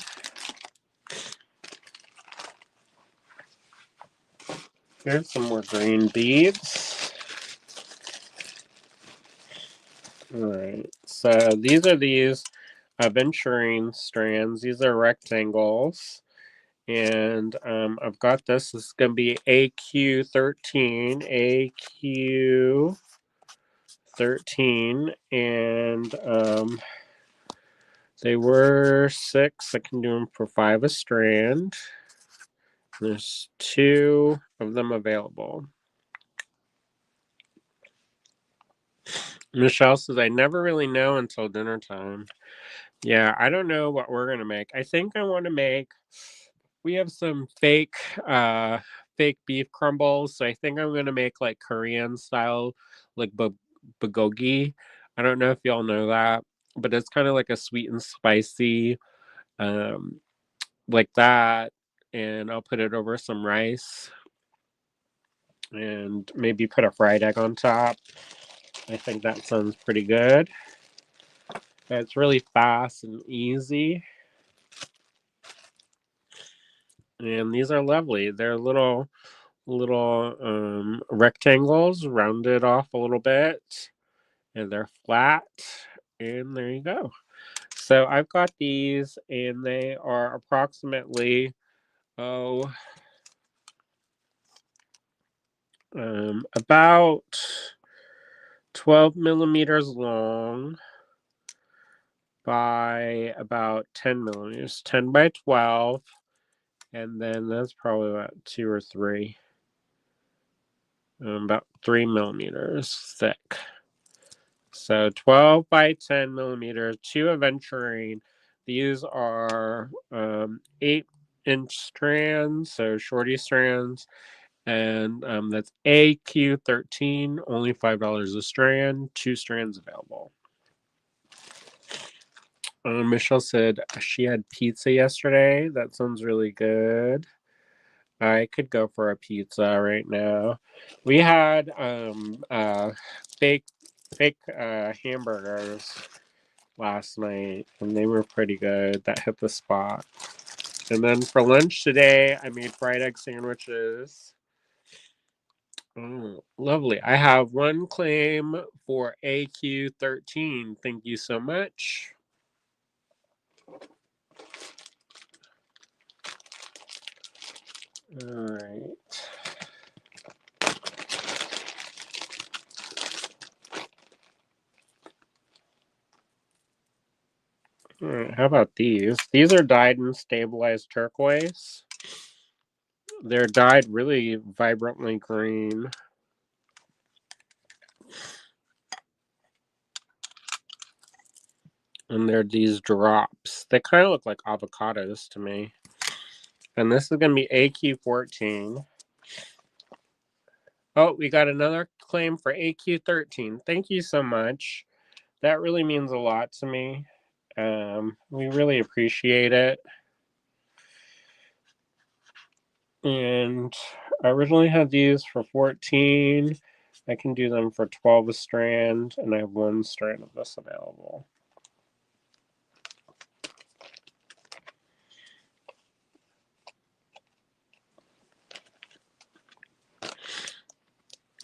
Here's some more green beads. All right. So these are aventurine strands. These are rectangles. And I've got this. This is going to be AQ13. AQ13. And they were 6. I can do them for 5 a strand. There's 2 of them available. Michelle says, I never really know until dinner time. Yeah, I don't know what we're going to make. I think I want to make, we have some fake beef crumbles. So I think I'm going to make like Korean style, like bulgogi. I don't know if y'all know that, but it's kind of like a sweet and spicy, um, like that. And I'll put it over some rice and maybe put a fried egg on top. I think that sounds pretty good. It's really fast and easy. And these are lovely. They're little rectangles, rounded off a little bit, and they're flat. And there you go. So I've got these, and they are approximately about 12 millimeters long by about 10 millimeters, 10 by 12, and then that's probably about 2 or 3, about 3 millimeters thick. So 12 by 10 millimeters, 2 aventurine. These are 8-inch strands, so shorty strands, and that's AQ13, only $5 a strand, 2 strands available. Michelle said she had pizza yesterday. That sounds really good. I could go for a pizza right now. We had fake hamburgers last night, and they were pretty good. That hit the spot. And then for lunch today, I made fried egg sandwiches. Oh, lovely. I have one claim for AQ13. Thank you so much. All right. All right. How about these? These are dyed and stabilized turquoise. They're dyed really vibrantly green. And they're these drops. They kind of look like avocados to me. And this is going to be AQ14. Oh, we got another claim for AQ13. Thank you so much. That really means a lot to me. We really appreciate it. And I originally had these for 14. I can do them for 12 a strand, and I have 1 strand of this available.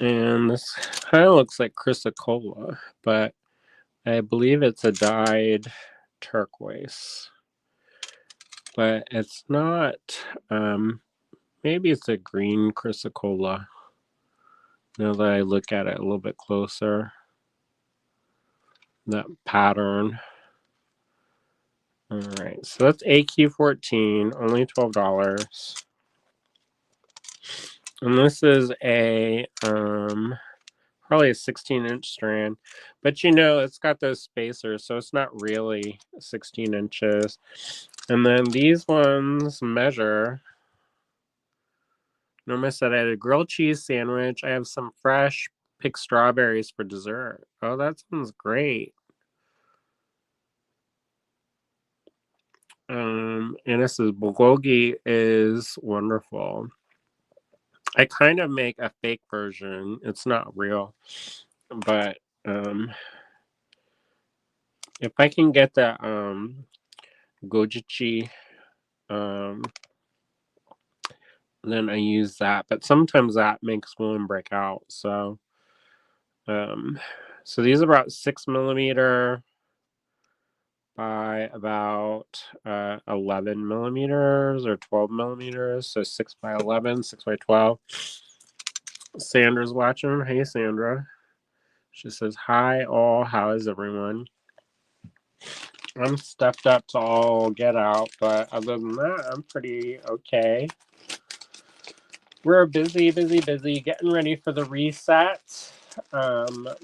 And this kind of looks like chrysocolla, but I believe it's a dyed turquoise. But it's not, maybe it's a green chrysocolla. Now that I look at it a little bit closer, that pattern. All right, so that's AQ14, only $12. And this is a probably a 16-inch strand, but it's got those spacers, so it's not really 16 inches. And then these ones measure. Norma said I had a grilled cheese sandwich. I have some fresh picked strawberries for dessert. Oh, that sounds great. And this is bulgogi is wonderful. I kind of make a fake version. It's not real, but if I can get the gojichi, then I use that. But sometimes that makes one break out. So So these are about 6mm by about 11mm or 12mm. So 6 by 11, 6 by 12. Sandra's watching. Hey, Sandra. She says, hi, all. How is everyone? I'm stuffed up to all get out, but other than that, I'm pretty okay. We're busy getting ready for the reset.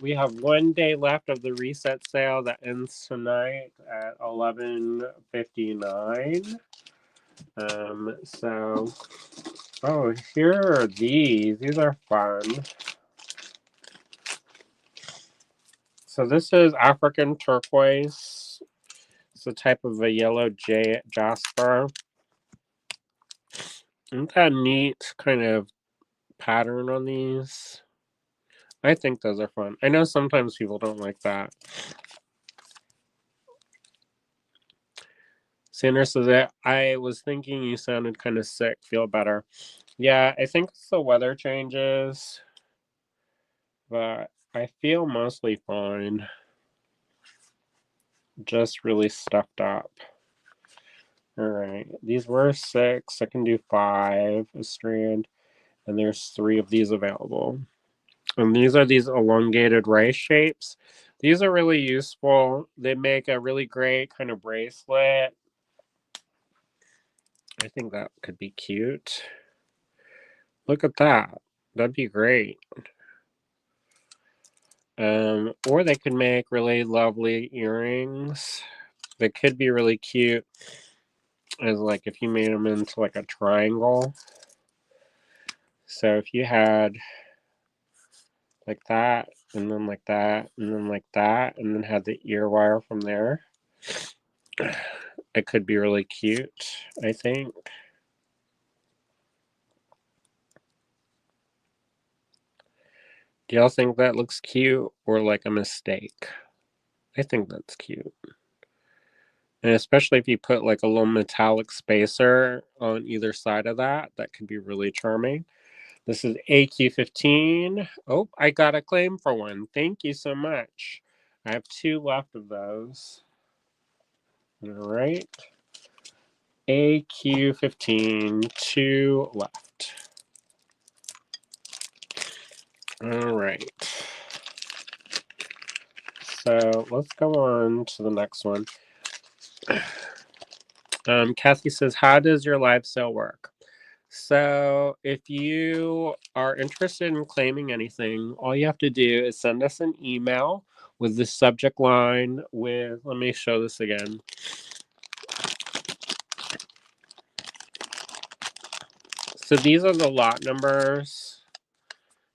We have 1 day left of the reset sale that ends tonight at 11:59. Oh, here are these. These are fun. So this is African turquoise. It's a type of a yellow jasper. Isn't that neat kind of pattern on these? I think those are fun. I know sometimes people don't like that. Sanders says that I was thinking you sounded kind of sick. Feel better. Yeah, I think it's the weather changes, but I feel mostly fine. Just really stuffed up. All right, these were 6. I can do 5 a strand, and there's 3 of these available. And these are these elongated rice shapes. These are really useful. They make a really great kind of bracelet. I think that could be cute. Look at that. That'd be great. Or they could make really lovely earrings. They could be really cute as like if you made them into like a triangle. So if you had like that, and then like that, and then like that, and then had the ear wire from there, it could be really cute, I think. Do y'all think that looks cute or like a mistake? I think that's cute. And especially if you put like a little metallic spacer on either side of that, that could be really charming. This is AQ15. Oh, I got a claim for one. Thank you so much. I have 2 left of those. All right. AQ15, 2 left. All right. So let's go on to the next one. Kathy says, how does your live sale work? So if you are interested in claiming anything, all you have to do is send us an email with the subject line with, let me show this again. So these are the lot numbers.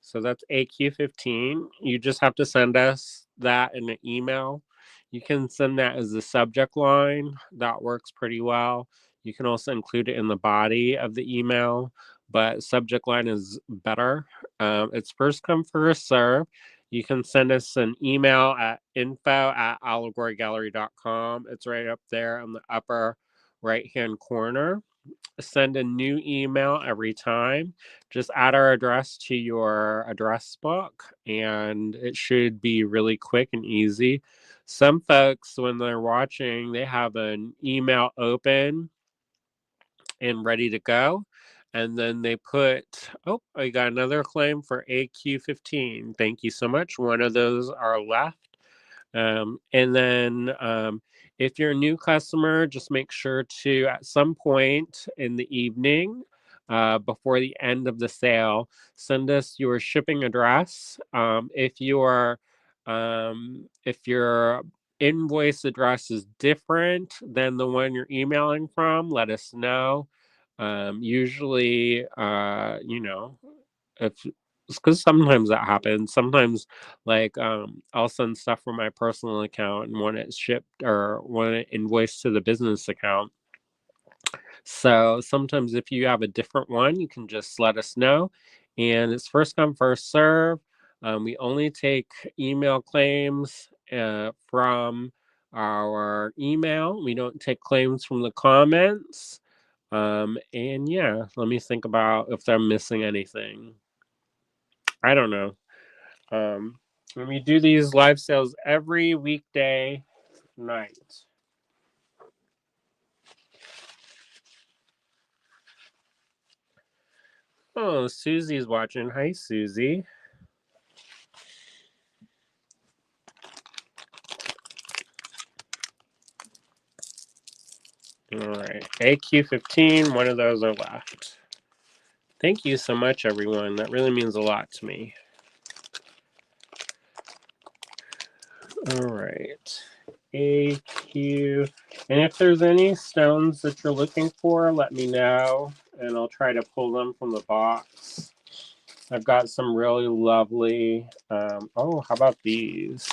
So that's AQ15. You just have to send us that in an email. You can send that as the subject line. That works pretty well. You can also include it in the body of the email, but subject line is better. It's first come, first serve. You can send us an email at info@allegorygallery.com. It's right up there on the upper right-hand corner. Send a new email every time. Just add our address to your address book, and it should be really quick and easy. Some folks, when they're watching, they have an email open and ready to go. And then they put, oh, I got another claim for AQ15. Thank you so much. One of those are left. And then if you're a new customer, just make sure to, at some point in the evening, before the end of the sale, send us your shipping address. If your invoice address is different than the one you're emailing from, let us know. Usually, if because sometimes that happens. Sometimes, like, I'll send stuff from my personal account and want it shipped or want it invoiced to the business account. So sometimes if you have a different one, you can just let us know. And it's first come, first serve. We only take email claims from our email. We don't take claims from the comments. And yeah, let me think about if they're missing anything. I don't know. And we do these live sales every weekday night. Oh, Susie's watching. Hi, Susie. All right, AQ15, one of those are left. Thank you so much, everyone. That really means a lot to me. All right, AQ. And if there's any stones that you're looking for, let me know, and I'll try to pull them from the box. I've got some really lovely, oh, how about these?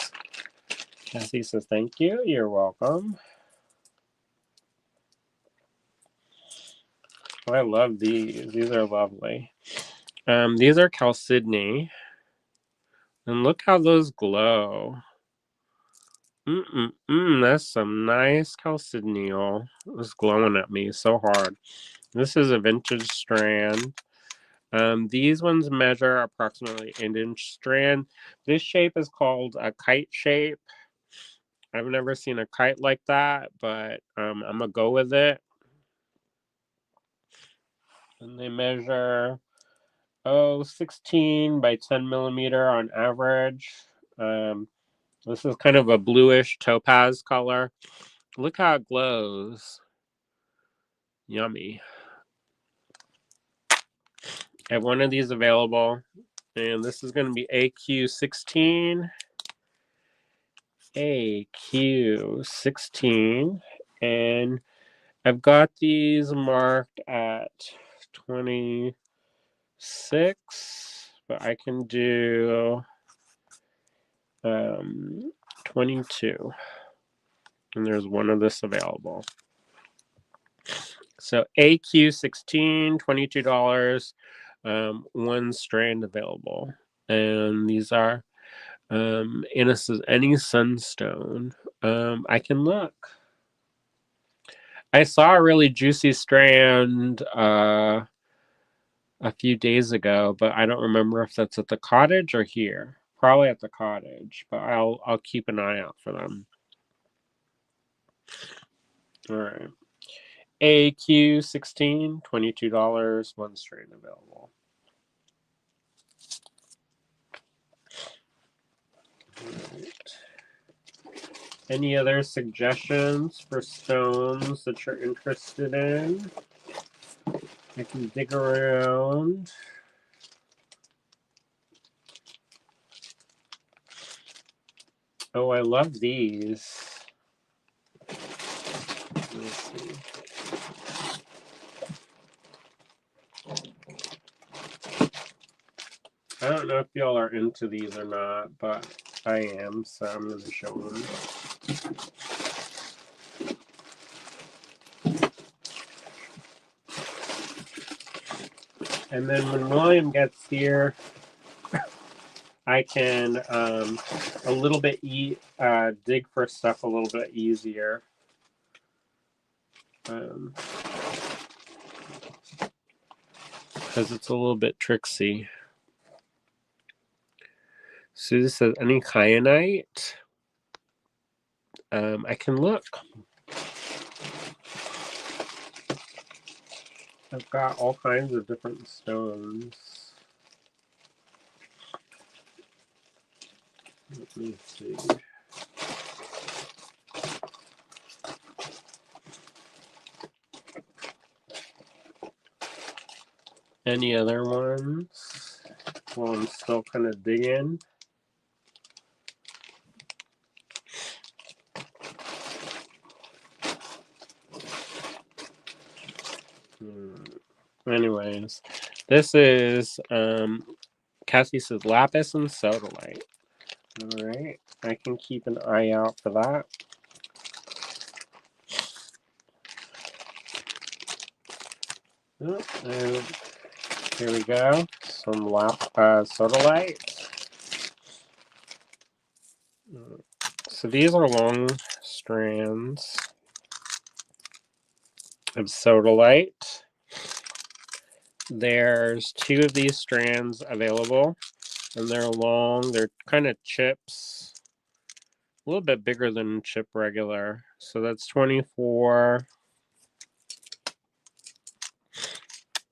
Cassie says, thank you. You're welcome. Oh, I love these. These are lovely. These are chalcedony. And look how those glow. That's some nice chalcedony. It's glowing at me so hard. This is a vintage strand. These ones measure approximately an inch strand. This shape is called a kite shape. I've never seen a kite like that, but I'm going to go with it. And they measure, 16 by 10 millimeter on average. This is kind of a bluish topaz color. Look how it glows. Yummy. I have one of these available, and this is going to be AQ16. AQ16. And I've got these marked at 26, but I can do 22. And there's one of this available. So AQ16, $22, one strand available. And these are any sunstone. I can look. I saw a really juicy strand a few days ago, but I don't remember if that's at the cottage or here. Probably at the cottage, but I'll keep an eye out for them. All right. AQ16, $22, one strand available. Right. Any other suggestions for stones that you're interested in? I can dig around. Oh, I love these. Let me see. I don't know if y'all are into these or not, but I am, so I'm going to show them. And then when William gets here, I can a little bit dig for stuff a little bit easier. Because it's a little bit tricksy. Susie says, any kyanite? I can look. I've got all kinds of different stones. Let me see. Any other ones? Well, I'm still kind of digging. Anyways, this is Cassie says lapis and sodalite. All right, I can keep an eye out for that. Oh, and here we go. Some sodalite. So these are long strands of sodalite. There's 2 of these strands available. And they're long. They're kind of chips. A little bit bigger than chip regular. So that's 24.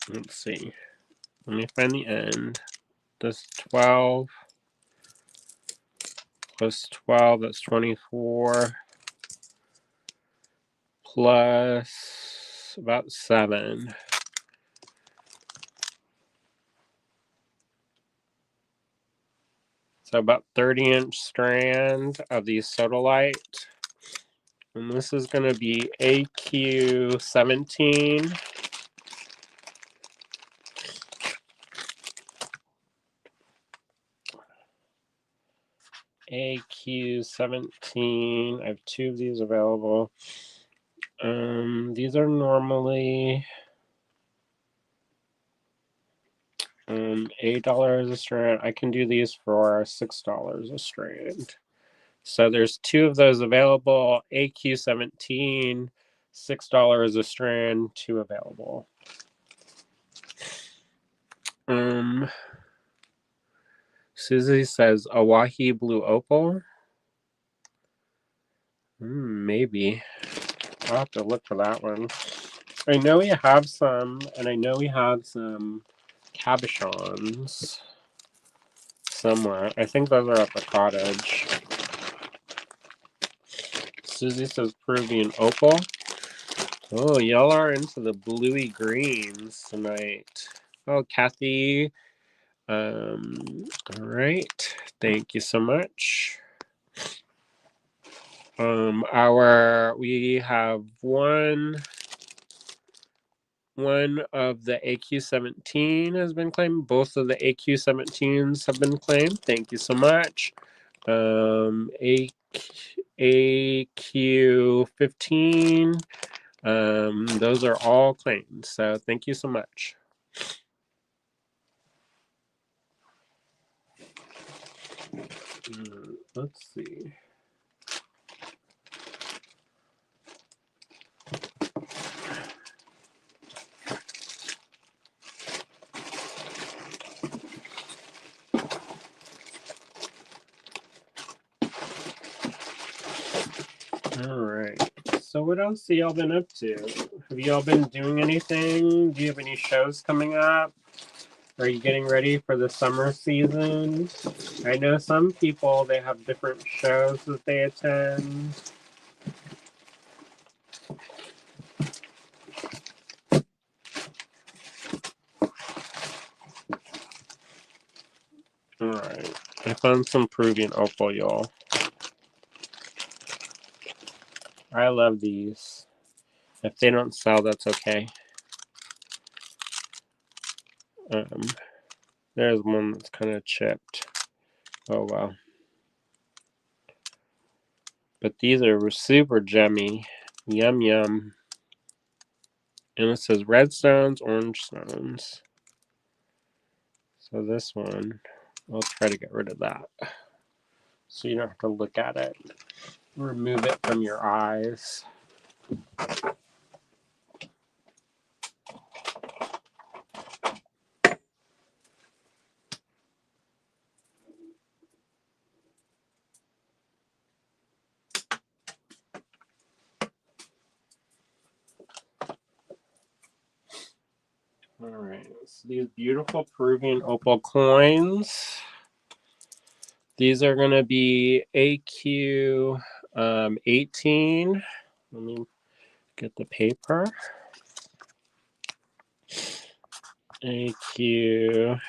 Let's see. Let me find the end. That's 12. Plus 12, that's 24. Plus about 7. So about 30-inch strand of the sodalite. And this is going to be AQ17. AQ17. I have 2 of these available. These are normally $8 a strand. I can do these for $6 a strand. So there's 2 of those available. AQ17, $6 a strand, 2 available. Susie says Awahi Blue Opal. Maybe. I'll have to look for that one. I know we have some, and I know we have some cabochons somewhere. I think those are at the cottage. Susie says Peruvian Opal. Oh, y'all are into the bluey greens tonight. Oh, Kathy. All right. Thank you so much. We have one of the AQ17 has been claimed. Both of the AQ17s have been claimed. Thank you so much. AQ15. Those are all claimed. So thank you so much. Let's see. All right. So what else have y'all been up to? Have y'all been doing anything? Do you have any shows coming up? Are you getting ready for the summer season? I know some people, they have different shows that they attend. All right. I found some Peruvian opal, y'all. I love these. If they don't sell, that's okay. There's one that's kind of chipped. Oh, wow. But these are super gemmy. Yum, yum. And it says red stones, orange stones. So this one, I'll try to get rid of that. So you don't have to look at it. Remove it from your eyes. All right, so these beautiful Peruvian opal coins. These are going to be AQ 18. Let me get the paper. AQ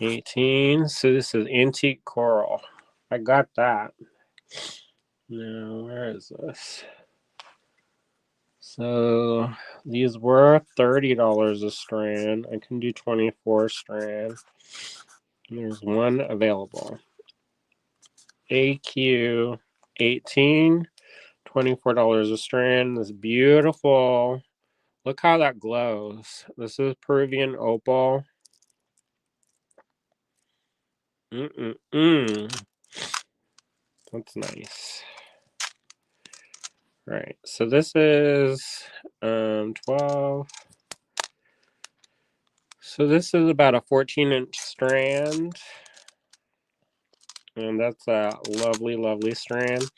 18. So this is antique coral. I got that. Now, where is this? So these were $30 a strand. I can do 24 strand. There's one available. AQ 18, $24 a strand. This beautiful. Look how that glows. This is Peruvian opal. That's nice. All right, so this is 12. So this is about a 14-inch strand. And that's a lovely, lovely strand.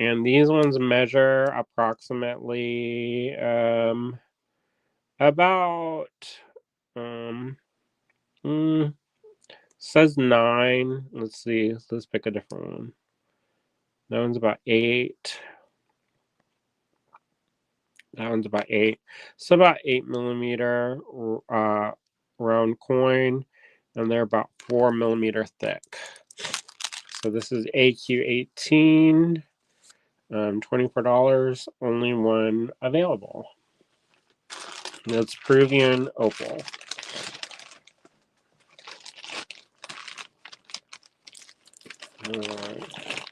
And these ones measure approximately about says 9. Let's see. Let's pick a different one. That one's about 8. That one's about 8. So about 8 millimeter round coin, and they're about 4 millimeter thick. So this is AQ18, $24, only one available. That's Peruvian opal. All right.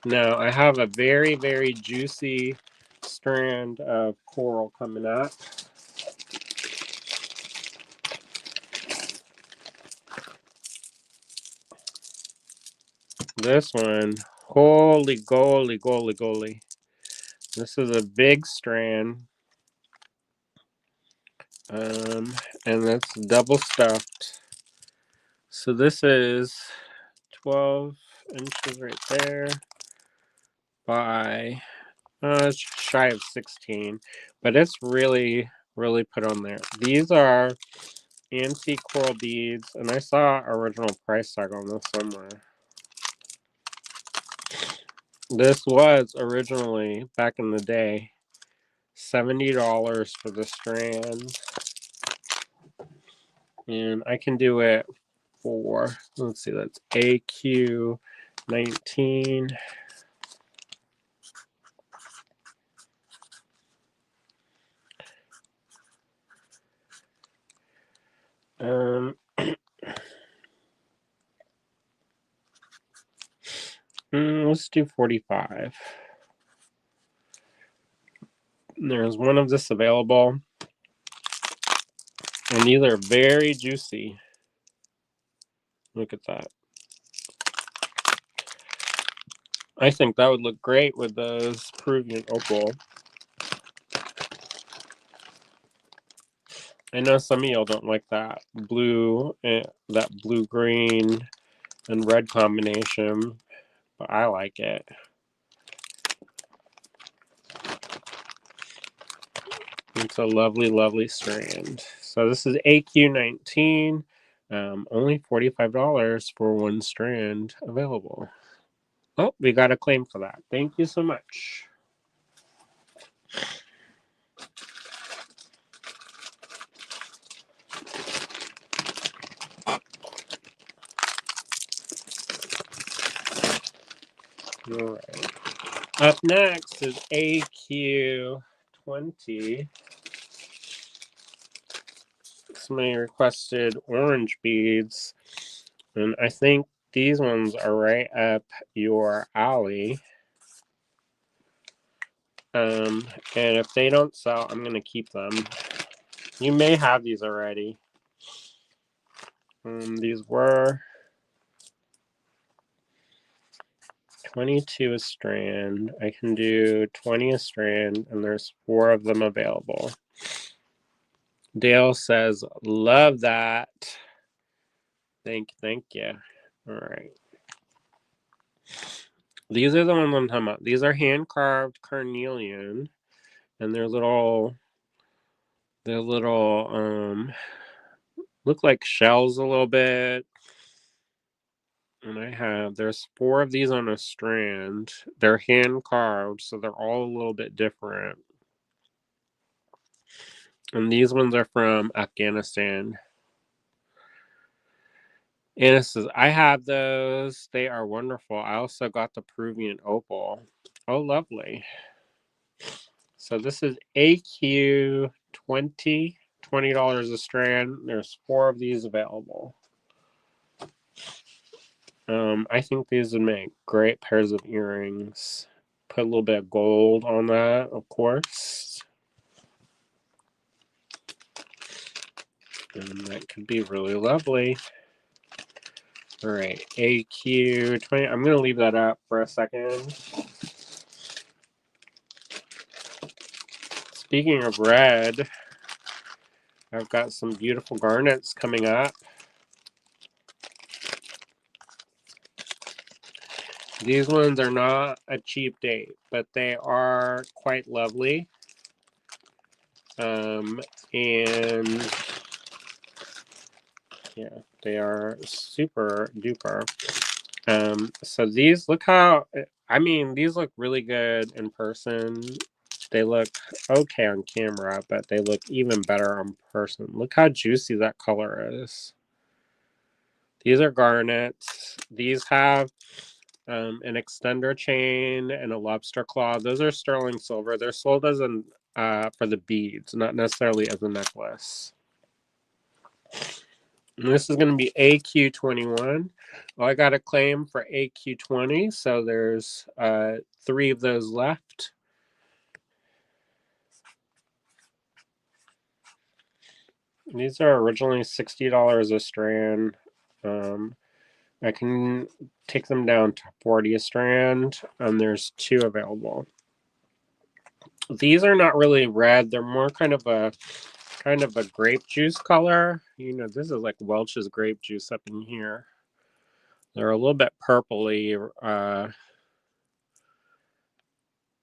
Now I have a very, very juicy strand of coral coming up. This one, holy goly, goly, goly. This is a big strand. And that's double stuffed. So this is 12 inches right there by it's shy of 16, but it's really, really put on there. These are antique coral beads, and I saw original price tag on this somewhere. This was originally, back in the day, $70 for the strand. And I can do it for, let's see, that's AQ19. Let's do 45. There's one of this available, and these are very juicy. Look at that. I think that would look great with those Peruvian opal. I know some of y'all don't like that blue green and red combination, but I like it. It's a lovely, lovely strand. So this is AQ19, only $45 for one strand available. Oh, we got a claim for that. Thank you so much. All right. Up next is AQ20. Somebody requested orange beads, and I think these ones are right up your alley. And if they don't sell, I'm going to keep them. You may have these already. These were 22 a strand. I can do 20 a strand, and there's 4 of them available. Dale says, love that. Thank you. All right. These are the ones I'm talking about. These are hand-carved carnelian, and they're little look like shells a little bit. And there's 4 of these on a strand. They're hand-carved, so they're all a little bit different. And these ones are from Afghanistan. And it says, I have those. They are wonderful. I also got the Peruvian opal. Oh, lovely. So this is AQ20, $20 a strand. There's 4 of these available. I think these would make great pairs of earrings. Put a little bit of gold on that, of course. And that could be really lovely. All right, AQ20. I'm going to leave that up for a second. Speaking of red, I've got some beautiful garnets coming up. These ones are not a cheap date, but they are quite lovely. And yeah, they are super duper. So these, look how, I mean, these look really good in person. They look okay on camera, but they look even better on person. Look how juicy that color is. These are garnets. These have an extender chain and a lobster claw. Those are sterling silver. They're sold as an for the beads, not necessarily as a necklace. And this is going to be AQ21. Well, I got a claim for AQ20, so there's 3 of those left. These are originally $60 a strand. I can take them down to 40 a strand, and there's 2 available. These are not really red. They're more kind of a grape juice color. You know, this is like Welch's grape juice up in here. They're a little bit purpley,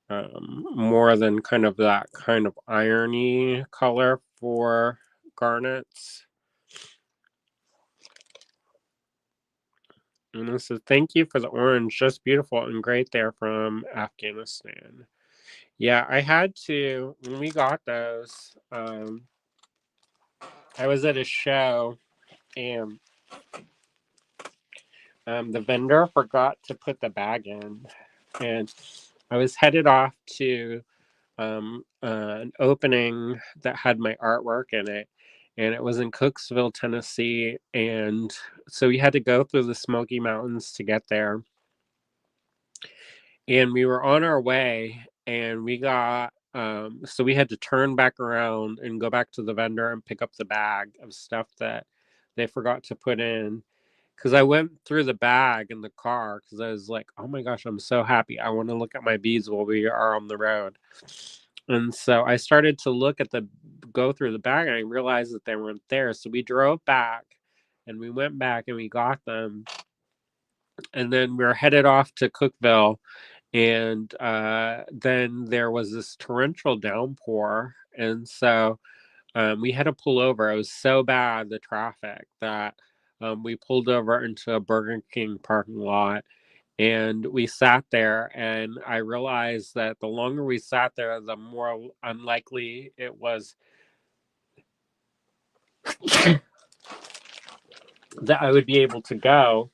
more than kind of that kind of irony color for garnets. And this is thank you for the orange, just beautiful and great there from Afghanistan. Yeah, I had to, when we got those, I was at a show and the vendor forgot to put the bag in. And I was headed off to an opening that had my artwork in it. And it was in Cooksville, Tennessee. And so we had to go through the Smoky Mountains to get there. And we were on our way and we got, so we had to turn back around and go back to the vendor and pick up the bag of stuff that they forgot to put in. Because I went through the bag in the car because I was like, oh my gosh, I'm so happy. I want to look at my beads while we are on the road. And so I started to go through the bag and I realized that they weren't there. So we drove back and we went back and we got them. And then we were headed off to Cookville. And then there was this torrential downpour. And so we had to pull over. It was so bad, the traffic, that we pulled over into a Burger King parking lot and we sat there. And I realized that the longer we sat there, the more unlikely it was that I would be able to go.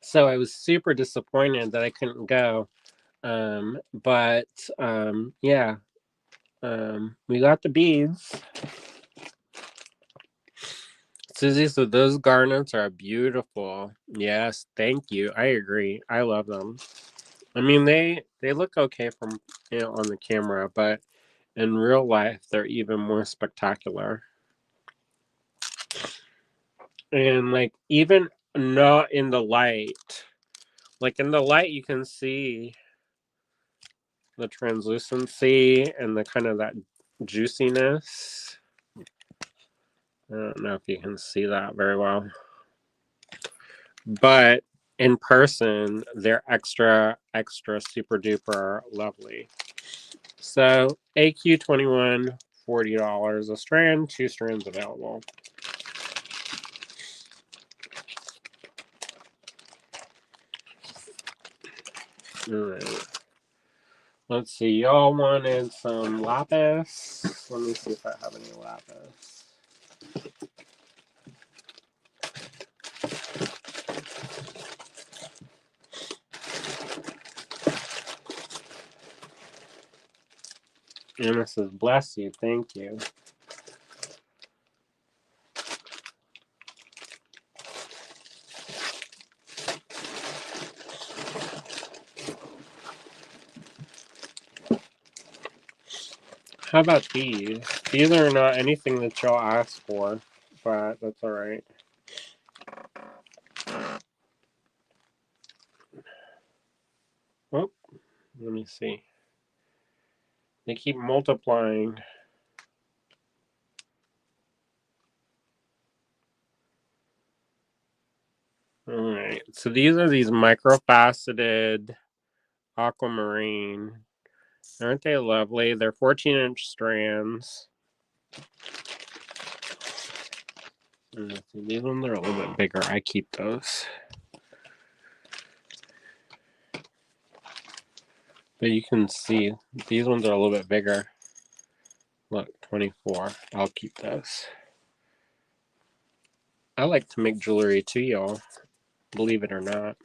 So I was super disappointed that I couldn't go. But yeah, we got the beads. Susie, so those garnets are beautiful. Yes, thank you. I agree. I love them. I mean, they look okay from, you know, on the camera, but in real life, they're even more spectacular. And like even not in the light, like in the light, you can see the translucency and the kind of that juiciness. I don't know if you can see that very well. But in person, they're extra super duper lovely. So AQ21, $40 a strand, 2 strands available. All right. Let's see. Y'all wanted some lapis. Let me see if I have any lapis. And this is bless you. Thank you. How about these? These are not anything that y'all asked for, but that's all right. Oh, let me see. They keep multiplying. All right, so these are these microfaceted aquamarine. Aren't they lovely? They're 14-inch strands. These ones are a little bit bigger. I keep those. But you can see these ones are a little bit bigger. Look, 24. I'll keep those. I like to make jewelry too, y'all. Believe it or not.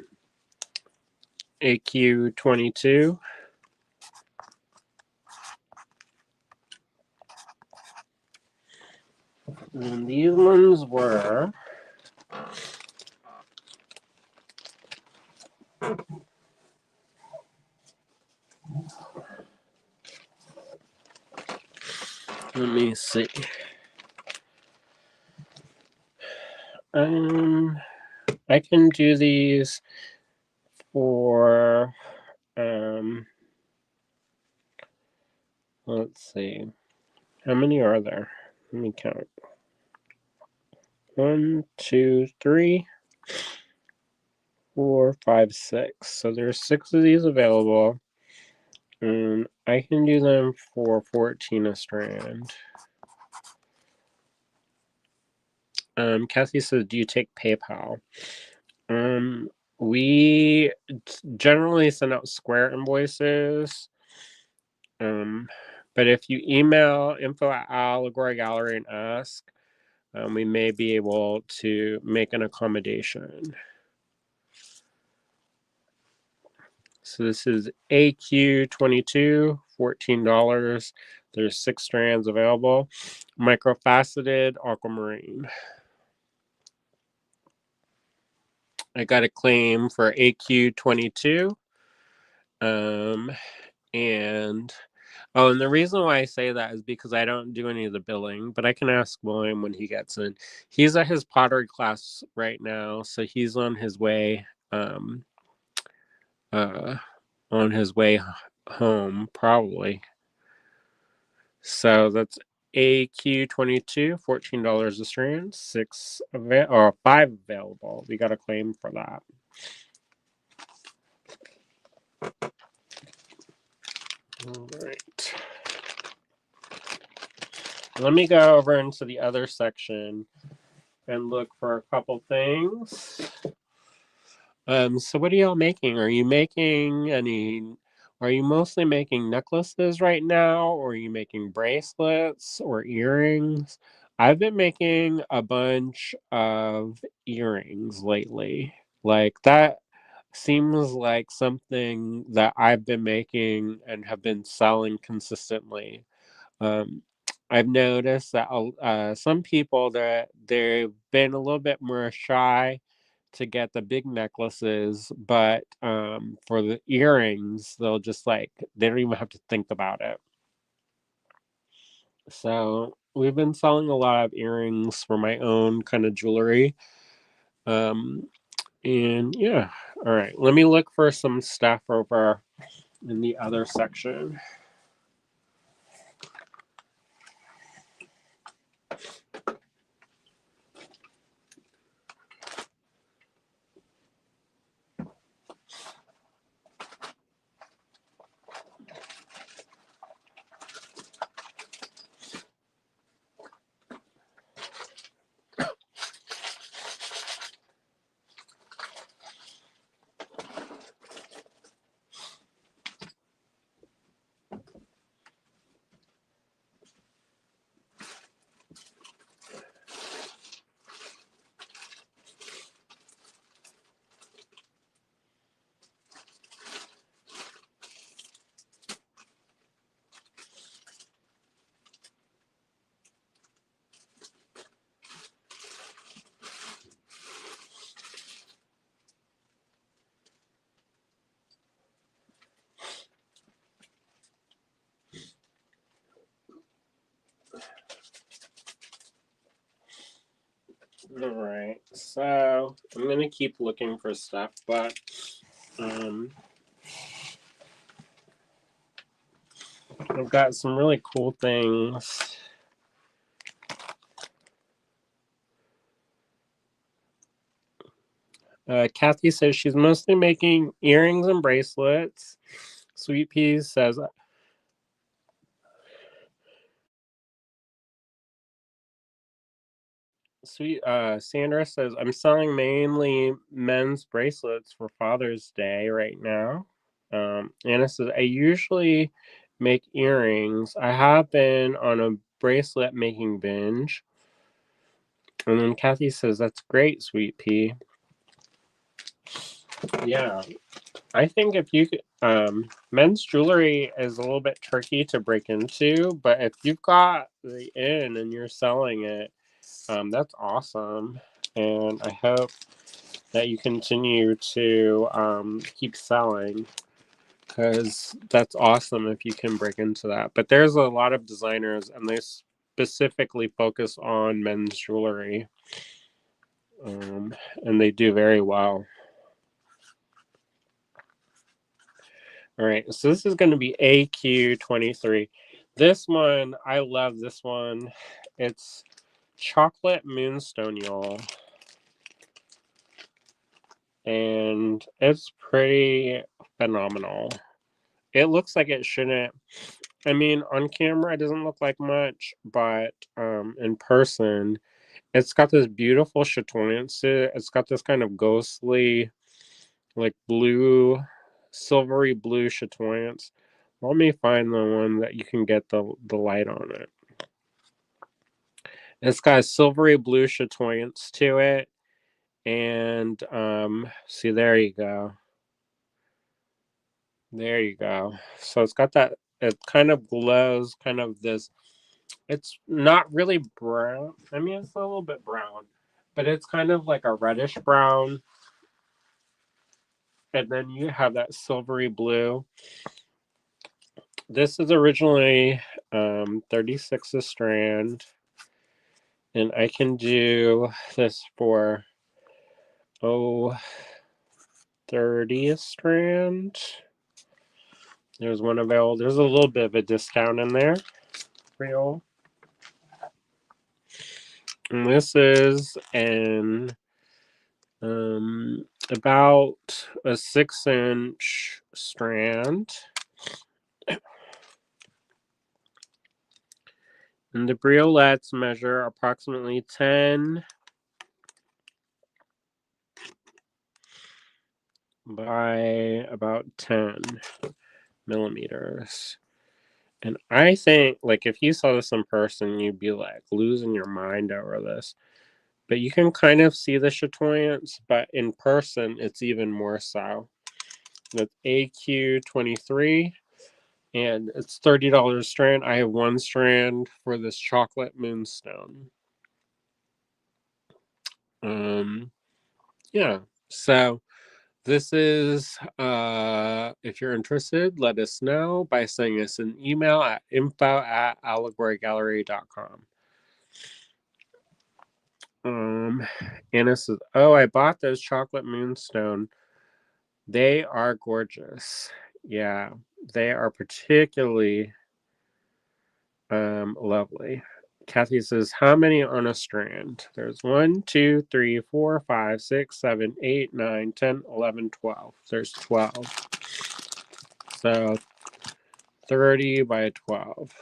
AQ22. And these ones were... Let me see. I can do these for... let's see. How many are there? Let me count. 1, 2, 3, 4, 5, 6. So there's 6 of these available. And I can do them for 14 a strand. Kathy says, do you take PayPal? We generally send out square invoices. But if you email info@Allegory Gallery and ask, we may be able to make an accommodation. So this is AQ22, $14. There's 6 strands available. Microfaceted aquamarine. I got a claim for AQ22. And the reason why I say that is because I don't do any of the billing, but I can ask William when he gets in. He's at his pottery class right now, so he's on his way home probably. So that's AQ22, $14 a strand, 5 available. We got a claim for that. All right. Let me go over into the other section and look for a couple things. So what are y'all making? Are you mostly making necklaces right now, or are you making bracelets or earrings? I've been making a bunch of earrings lately. Like that seems like something that I've been making and have been selling consistently. I've noticed that some people that they've been a little bit more shy to get the big necklaces, but for the earrings, they'll just they don't even have to think about it. So we've been selling a lot of earrings for my own kind of jewelry. And yeah, all right, let me look for some stuff over in the other section. All right, so I'm gonna keep looking for stuff, but I've got some really cool things. Kathy says she's mostly making earrings and bracelets. Sweet Pea says Sandra says, I'm selling mainly men's bracelets for Father's Day right now. Anna says, I usually make earrings. I have been on a bracelet making binge. And then Kathy says, that's great, Sweet Pea. Yeah, I think if you could, men's jewelry is a little bit tricky to break into, but if you've got the in and you're selling it, that's awesome. And I hope that you continue to keep selling, because that's awesome if you can break into that. But there's a lot of designers and they specifically focus on men's jewelry, and they do very well. All right, so this is going to be AQ23. This one, I love this one. It's chocolate moonstone, y'all. And it's pretty phenomenal. It looks like it shouldn't. I mean, on camera, it doesn't look like much, but in person, it's got this beautiful chatoyance. It's got this kind of ghostly, like blue, silvery blue chatoyance. Let me find the one that you can get the light on it. It's got a silvery blue chatoyance to it. And see, there you go. There you go. So it's got that, it kind of glows, kind of this, it's not really brown. I mean, it's a little bit brown, but it's kind of like a reddish brown. And then you have that silvery blue. This is originally 36 a strand. And I can do this for, 30 a strand. There's one available. There's a little bit of a discount in there for you. And this is an about a 6-inch strand. And the briolets measure approximately 10 by about 10 millimeters. And I think, like, if you saw this in person, you'd be like losing your mind over this. But you can kind of see the chatoyance, but in person, it's even more so. That's AQ23, and it's $30 a strand. I have one strand for this chocolate moonstone. Yeah. So this is, if you're interested, let us know by sending us an email at info@allegorygallery.com. Anna says, oh, I bought those chocolate moonstone. They are gorgeous. Yeah, they are particularly lovely. Kathy says, how many on a strand? There's 1, 2, 3, 4, 5, 6, 7, 8, 9, 10, 11, 12. There's 12. So 30 by 12.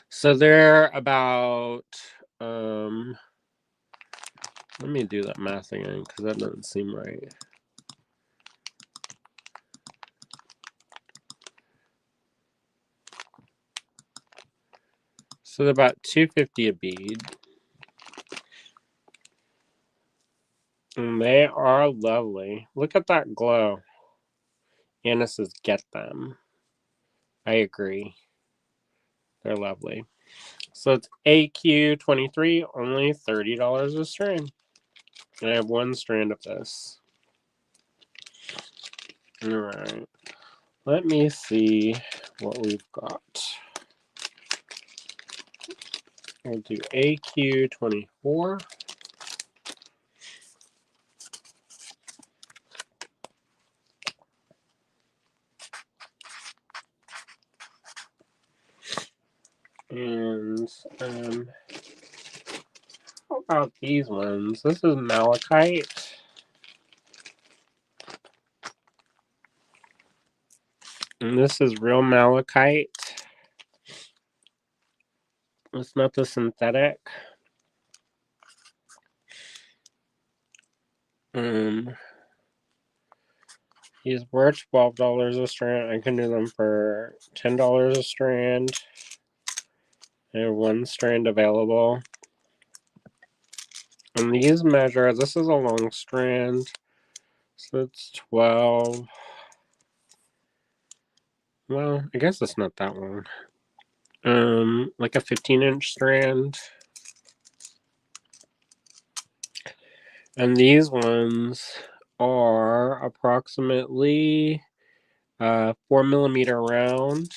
So they're about, let me do that math again because that doesn't seem right. So they're about $2.50 a bead. And they are lovely. Look at that glow. Anna says, get them. I agree. They're lovely. So it's AQ23, only $30 a strand. And I have one strand of this. All right. Let me see what we've got. We'll do AQ24. And how about these ones? This is malachite. And this is real malachite. It's not the synthetic. These were $12 a strand. I can do them for $10 a strand. I have one strand available. And these measure, this is a long strand. So it's 12. Well, I guess it's not that long. Like a 15-inch strand. And these ones are approximately 4mm round.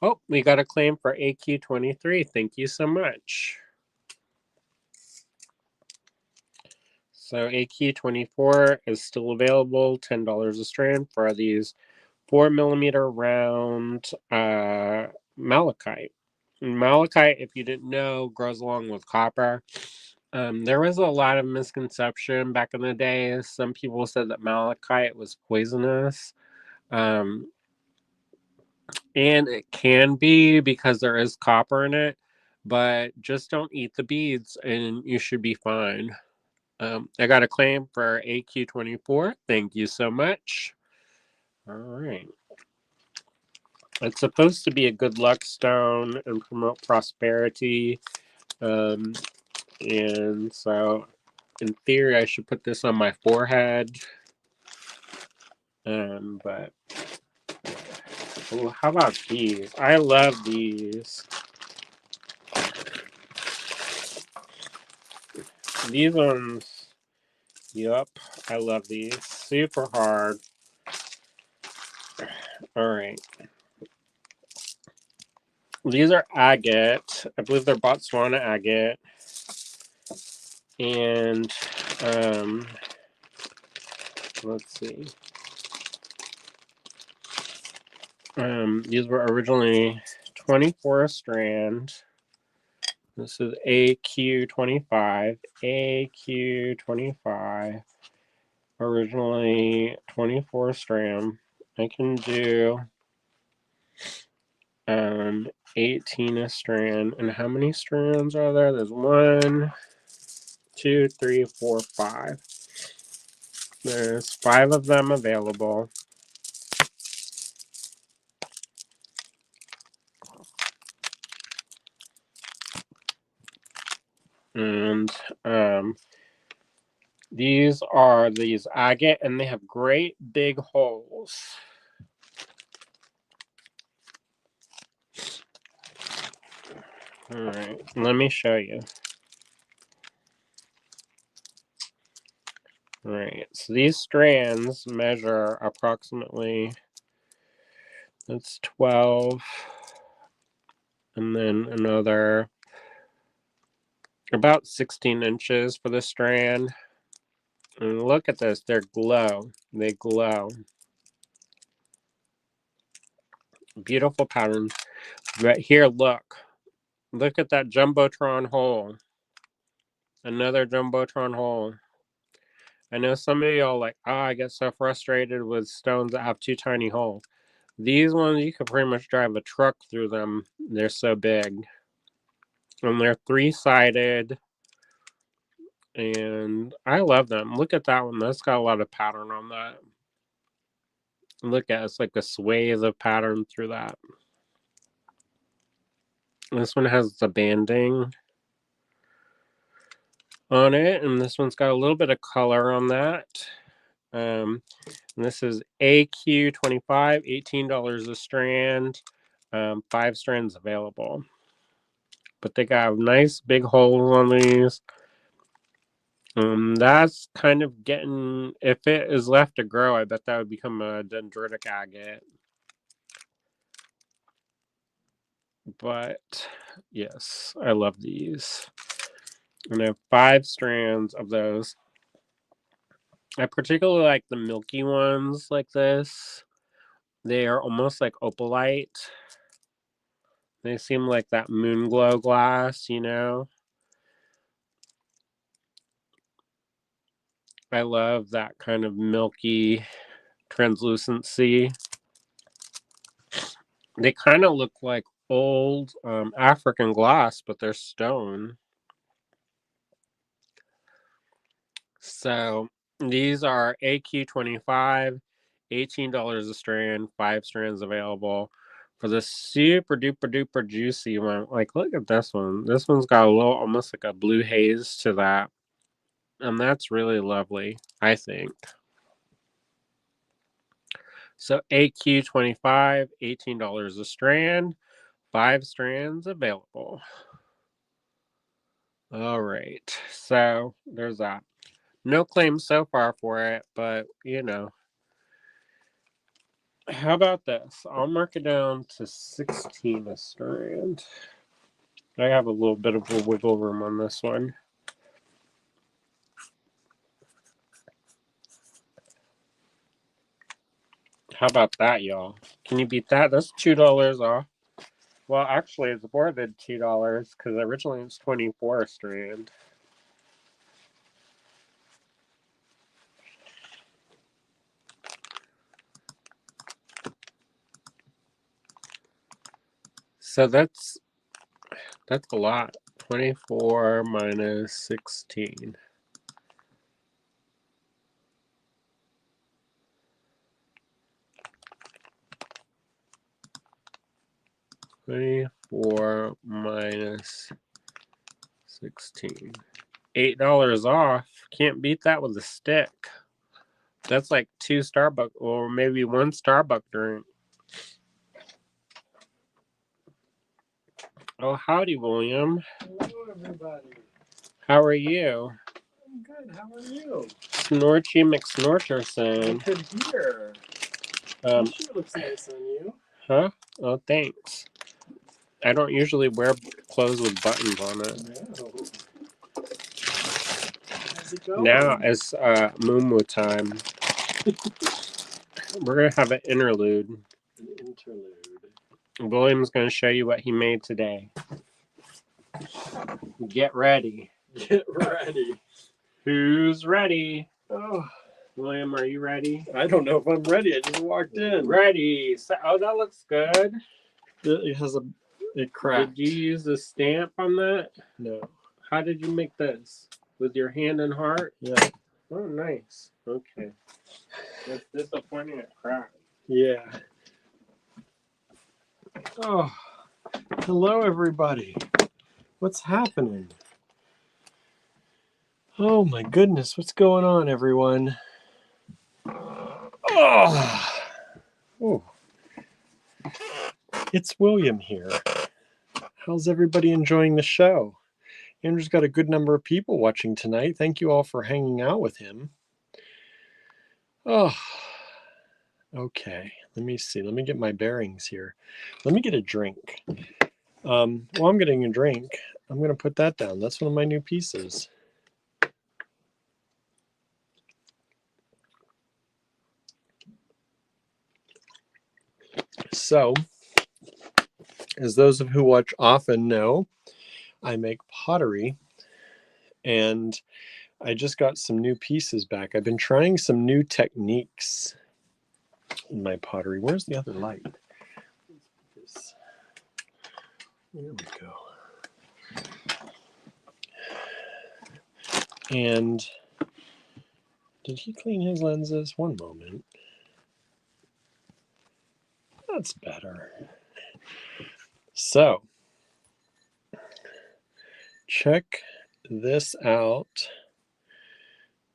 Oh, we got a claim for AQ23. Thank you so much. So AQ24 is still available, $10 a strand for these 4mm round malachite. Malachite, if you didn't know, grows along with copper. There was a lot of misconception back in the day. Some people said that malachite was poisonous. And it can be because there is copper in it, but just don't eat the beads and you should be fine. I got a claim for AQ24. Thank you so much. All right. It's supposed to be a good luck stone and promote prosperity. And so, in theory, I should put this on my forehead. But how about these? I love these. These ones, yep, I love these. Super hard. All right. These are agate. I believe they're Botswana agate. And let's see. These were originally 24 a strand. This is AQ25. AQ25. Originally 24 strand. I can do 18 a strand. And how many strands are there? There's 1, 2, 3, 4, 5. There's 5 of them available. And these are these agate, and they have great big holes. All right, let me show you. All right, so these strands measure approximately, that's 12, and then another about 16 inches for the strand. And look at this, they glow. They glow. Beautiful pattern. Right here, look. Look at that Jumbotron hole. Another Jumbotron hole. I know some of y'all like, I get so frustrated with stones that have too tiny holes. These ones, you could pretty much drive a truck through them. They're so big. And they're 3-sided. And I love them. Look at that one. That's got a lot of pattern on that. Look at it. It's like a swathe of pattern through that. This one has the banding on it. And this one's got a little bit of color on that. And this is AQ25, $18 a strand. 5 strands available. But they got nice big holes on these. That's kind of getting, if it is left to grow, I bet that would become a dendritic agate. But yes, I love these. And I have 5 strands of those. I particularly like the milky ones like this. They are almost like opalite. They seem like that moon glow glass, you know. I love that kind of milky translucency. They kind of look like old African glass, but they're stone. So these are AQ25, $18 a strand, 5 strands available. For the super duper duper juicy one, like look at this one. This one's got a little, almost like a blue haze to that. And that's really lovely, I think. So AQ25, $18 a strand, 5 strands available. All right, so there's that. No claims so far for it, but you know. How about this? I'll mark it down to 16 a strand. I have a little bit of a wiggle room on this one. How about that, y'all? Can you beat that? That's $2 off. Well, actually, it's more than $2 because originally it's 24 a strand. So that's a lot. 24 minus 16. $24 minus 16. $8 off. Can't beat that with a stick. That's like 2 Starbucks or maybe 1 Starbucks drink. Oh, howdy, William. Hello, everybody. How are you? I'm good. How are you? Snorchy McSnorterson. I could hear. Your shirt looks nice on you. Huh? Oh, thanks. I don't usually wear clothes with buttons on it. No. How's it going? Now it's Moo time. We're gonna have an interlude. An interlude. William's gonna show you what he made today. Get ready. Get ready. Who's ready? Oh, William, are you ready? I don't know if I'm ready. I just walked in. Ready. Oh, that looks good. It has it cracked. Did you use the stamp on that? No. How did you make this? With your hand and heart? Yeah. Oh, nice. Okay. That's disappointing it cracked. Yeah. Oh, hello, everybody. What's happening? Oh, my goodness. What's going on, everyone? Oh. Oh. It's William here. How's everybody enjoying the show? Andrew's got a good number of people watching tonight. Thank you all for hanging out with him. Oh, okay. Let me see. Let me get my bearings here. Let me get a drink. While I'm getting a drink, I'm going to put that down. That's one of my new pieces. So, as those of who watch often know, I make pottery, and I just got some new pieces back. I've been trying some new techniques in my pottery. Where's the other light? There we go. And did he clean his lenses? One moment. That's better. So, check this out.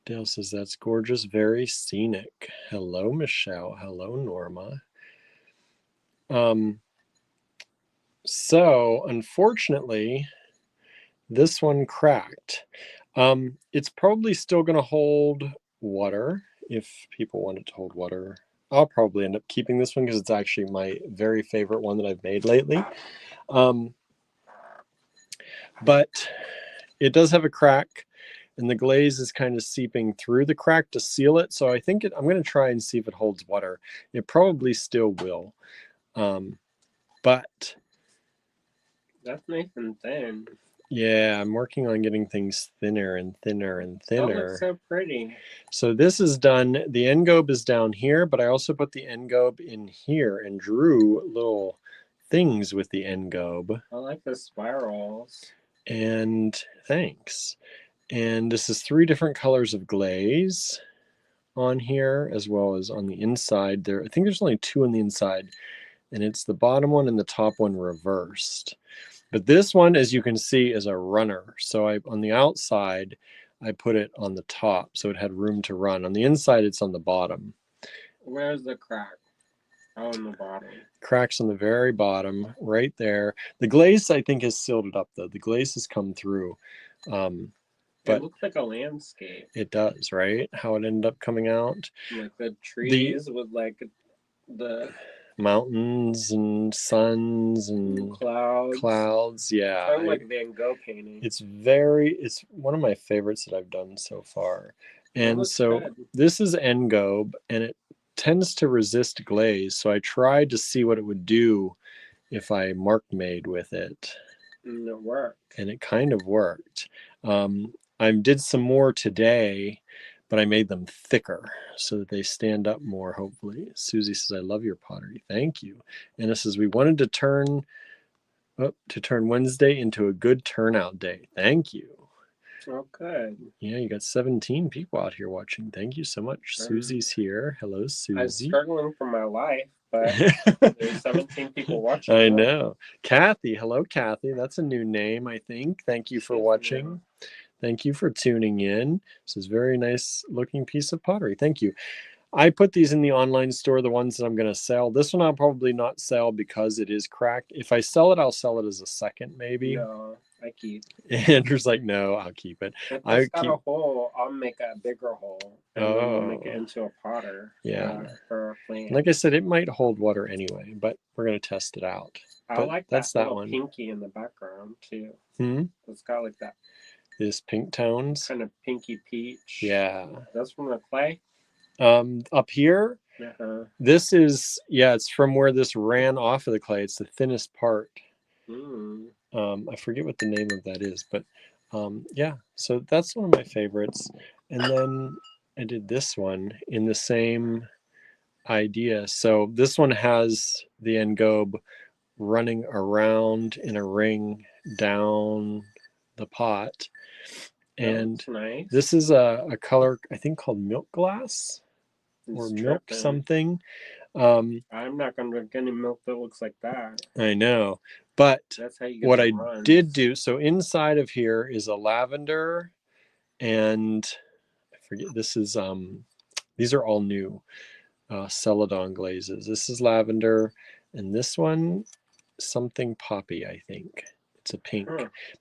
Dale says, that's gorgeous, very scenic. Hello, Michelle. Hello, Norma. So, unfortunately, this one cracked. It's probably still going to hold water if people want it to hold water. I'll probably end up keeping this one because it's actually my very favorite one that I've made lately. But it does have a crack, and the glaze is kind of seeping through the crack to seal it. So I think I'm going to try and see if it holds water. It probably still will. But That's nice and thin. Yeah, I'm working on getting things thinner and thinner and That looks thinner. so pretty. So this is done. The end gobe is down here, but I also put the end gobe in here and drew little things with the end gobe. I like the spirals. And thanks. And this is 3 different colors of glaze on here, as well as on the inside. I think there's only 2 on the inside, and it's the bottom one and the top one reversed. But this one, as you can see, is a runner. So on the outside, I put it on the top, so it had room to run. On the inside, it's on the bottom. Where's the crack? Oh, on the bottom. Cracks on the very bottom, right there. The glaze, I think, has sealed it up, though. The glaze has come through. But it looks like a landscape. It does, right? How it ended up coming out. Like the trees with like the mountains and suns and clouds. Yeah. Kind of like Van Gogh painting. It's one of my favorites that I've done so far. And so good. This is end gobe, and it tends to resist glaze. So I tried to see what it would do if I mark made with it. And it worked. And it kind of worked. I did some more today, but I made them thicker so that they stand up more, hopefully. Susie says, I love your pottery. Thank you. And this says, we wanted to turn Wednesday into a good turnout day. Thank you. Oh, good. Yeah, you got 17 people out here watching. Thank you so much. Susie's here. Hello, Susie. I'm struggling for my life, but there's 17 people watching. I know. Kathy. Hello, Kathy. That's a new name, I think. Thank you for watching. New. Thank you for tuning in. This is a very nice looking piece of pottery. Thank you. I put these in the online store, the ones that I'm going to sell. This one I'll probably not sell because it is cracked. If I sell it, I'll sell it as a second, maybe. No, I keep. Andrew's like, no, I'll keep it. If it's got a hole, I'll make a bigger hole. And then we'll make it into a potter. Yeah. For a plant. Like I said, it might hold water anyway, but we're going to test it out. I like that one. Pinky in the background, too. It's got like that. This pink tones. Kind of pinky peach. Yeah. That's from the clay? Up here, this is, it's from where this ran off of the clay. It's the thinnest part. I forget what the name of that is, but yeah, so that's one of my favorites. And then I did this one in the same idea. So this one has the end gobe running around in a ring down the pot. And nice. This is a color, I think, called milk glass or milk something. I'm not going to get any milk that looks like that. I know. But that's how you get what I did do, so inside of here is a lavender, and I forget, this is, these are all new Celadon glazes. This is lavender, and this one, something poppy, I think. It's a pink.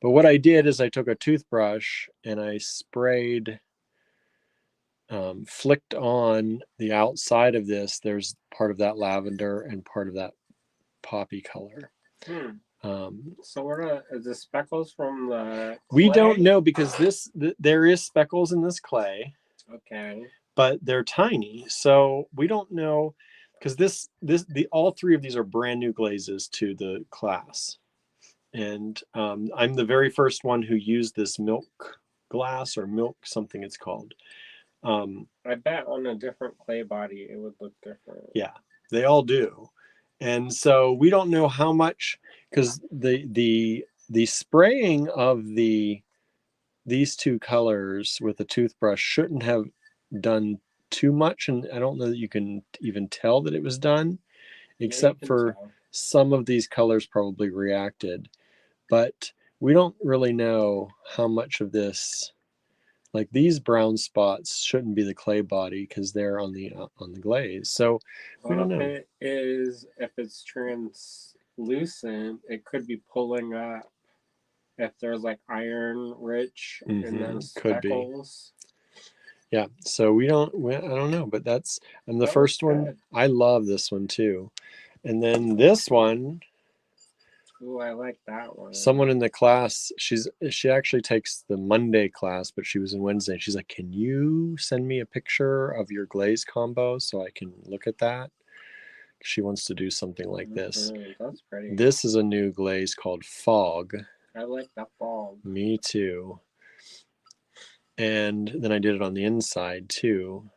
But what I did is I took a toothbrush and I sprayed, flicked on the outside of this. There's part of that lavender and part of that poppy color. So what are the speckles from the clay? We don't know, because there is speckles in this clay. Okay. But they're tiny, so we don't know, because all 3 of these are brand new glazes to the class. And I'm the very first one who used this milk glass, or milk something it's called. I bet on a different clay body it would look different. Yeah, they all do. And so we don't know how much, because the spraying of these 2 colors with a toothbrush shouldn't have done too much, and I don't know that you can even tell that it was done, except for some of these colors probably reacted. But we don't really know how much of this, like these brown spots shouldn't be the clay body because they're on the glaze. So we don't know. If it's translucent, it could be pulling up. If there's like iron rich and then speckles. Yeah, so I don't know, but I'm the first one. I love this one too. And then this one. Ooh, I like that one. Someone in the class, she actually takes the Monday class, but she was in Wednesday. She's like, can you send me a picture of your glaze combo so I can look at that? She wants to do something like this. That's pretty. This is a new glaze called Fog. I like that fog. Me too. And then I did it on the inside too.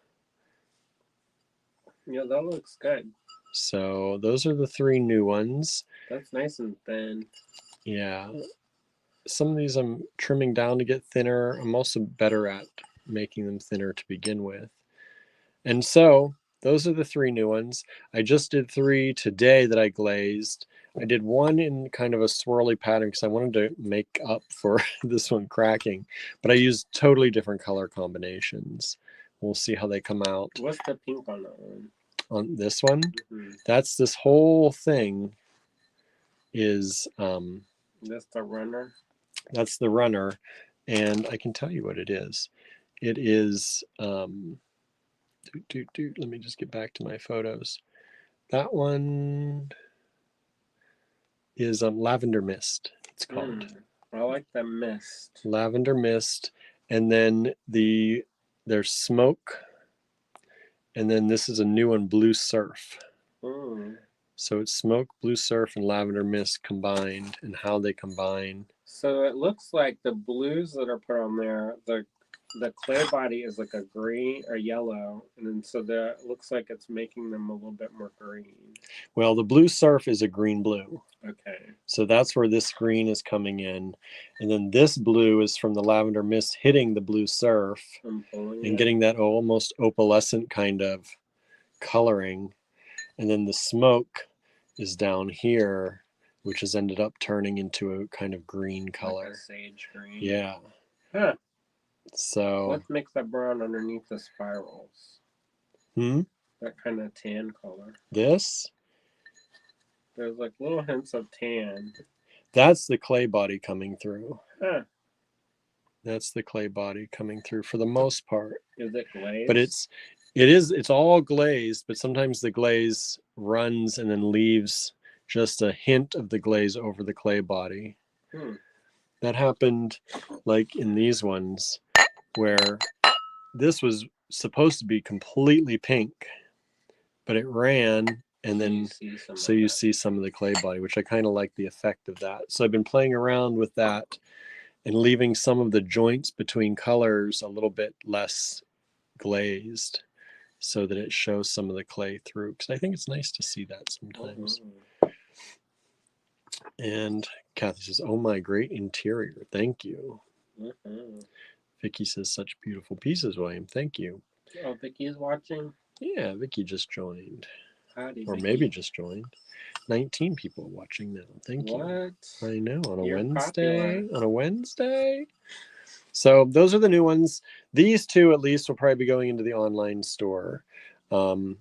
Yeah, that looks good. So those are the 3 new ones. That's nice and thin. Yeah. Some of these I'm trimming down to get thinner. I'm also better at making them thinner to begin with. And so those are the 3 new ones. I just did 3 today that I glazed. I did one in kind of a swirly pattern because I wanted to make up for this one cracking, but I used totally different color combinations. We'll see how they come out. What's the pink on that one? On this one, that's this whole thing is that's the runner. That's the runner, and I can tell you what it is. It is let me just get back to my photos. That one is Lavender Mist, it's called. I like the mist. Lavender Mist, and then there's Smoke, and then this is a new one, Blue Surf. So it's Smoke, Blue Surf, and Lavender Mist combined, and how they combine. So it looks like the blues that are put on there, the clay body is like a green or yellow, and then so it looks like it's making them a little bit more green. Well, the Blue Surf is a green-blue. Okay. So that's where this green is coming in. And then this blue is from the Lavender Mist hitting the Blue Surf and getting that almost opalescent kind of coloring. And then the Smoke is down here, which has ended up turning into a kind of green color. Like a sage green. Yeah. Huh. So let's mix that brown underneath the spirals. That kind of tan color. This? There's like little hints of tan. That's the clay body coming through. Huh. That's the clay body coming through for the most part. Is it glazed? But it's all glazed, but sometimes the glaze runs and then leaves just a hint of the glaze over the clay body. That happened like in these ones where this was supposed to be completely pink, but it ran, and then so you see some of the clay body, which I kind of like the effect of that. So I've been playing around with that and leaving some of the joints between colors a little bit less glazed so that it shows some of the clay through, because I think it's nice to see that sometimes. And Kathy says, oh my, great interior, thank you. Vicky says, such beautiful pieces, William, thank you. Oh, Vicky is watching? Yeah, Vicky just joined. Howdy, or Vicky. Maybe just joined. 19 people watching now, thank you. I know, on a Wednesday. Popular. On a Wednesday. So those are the new ones. These 2 at least will probably be going into the online store after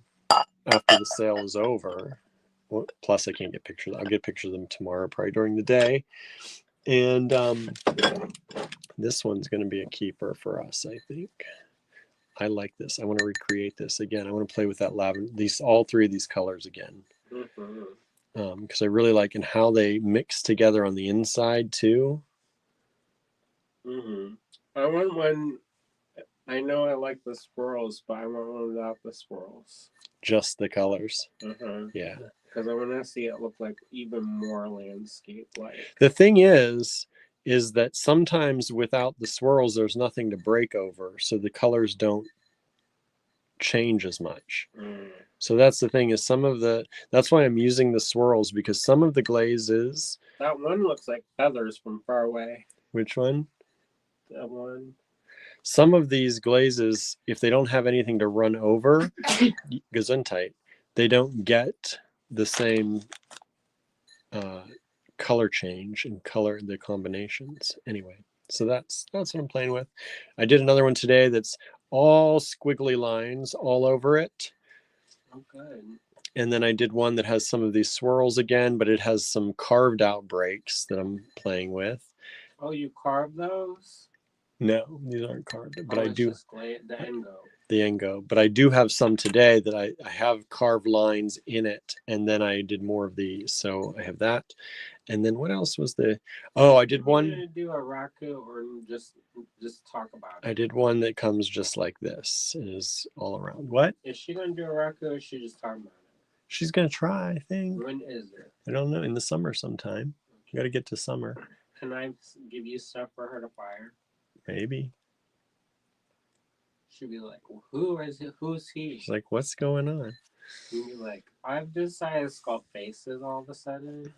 the sale is over. Well, plus I can't get pictures. I'll get pictures of them tomorrow, probably during the day. And this one's going to be a keeper for us, I think. I like this. I want to recreate this again. I want to play with that lavender, all 3 of these colors again. Because I really like and how they mix together on the inside too. I want one. I know I like the swirls, but I want one without the swirls. Just the colors. Yeah. Because I want to see it look like even more landscape-like. The thing is that sometimes without the swirls, there's nothing to break over, so the colors don't change as much. So that's the thing, is that's why I'm using the swirls, because some of the glazes. That one looks like feathers from far away. Which one? That one. Some of these glazes, if they don't have anything to run over, Gesundheit, they don't get the same color change and the combinations. Anyway, so that's what I'm playing with. I did another one today that's all squiggly lines all over it. Oh, good. And then I did one that has some of these swirls again, but it has some carved out breaks that I'm playing with. Oh, you carved those? No, these aren't carved, but I do. Just the Engo. The Engo, but I do have some today that I have carved lines in it, and then I did more of these. So I have that, and then what else was the? Oh, I did one. Gonna do a raku or just talk about it? I did one that comes just like this. It is all around. What? Is she gonna do a raku or is she just talking about it? She's gonna try, I think. When is it? I don't know. In the summer sometime. You got to get to summer. Can I give you stuff for her to fire? Maybe. She'd be like, "Who is it? Who's he?" She's like, "What's going on?" You'd be like, "I've decided to sculpt faces all of a sudden."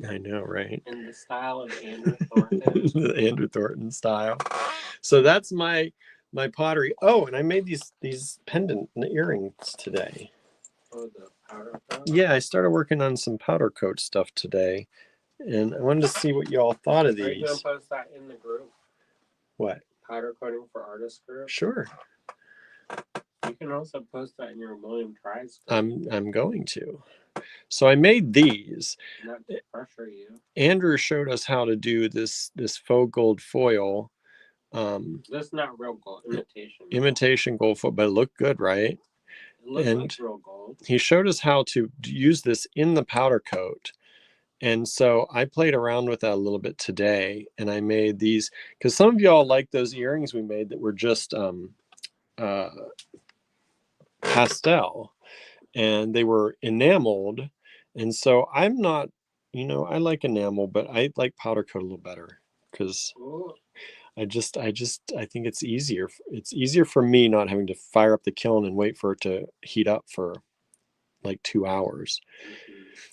I know, right? In the style of Andrew Thornton. The Andrew Thornton style. So that's my pottery. Oh, and I made these pendant earrings today. Oh, the powder coat? Yeah, I started working on some powder coat stuff today, and I wanted to see what y'all thought of these. Are you gonna post that in the group? What? Powder coating for artist group? Sure. You can also post that in your William Tries group. I'm going to. So I made these. Not to pressure you. Andrew showed us how to do this faux gold foil. That's not real gold, imitation. Imitation gold foil, but it looked good, right? It looks like real gold. He showed us how to use this in the powder coat. And so I played around with that a little bit today, and I made these because some of y'all like those earrings we made that were just pastel, and they were enameled. And so I'm not, I like enamel, but I like powder coat a little better because I think it's easier. It's easier for me not having to fire up the kiln and wait for it to heat up for like 2 hours.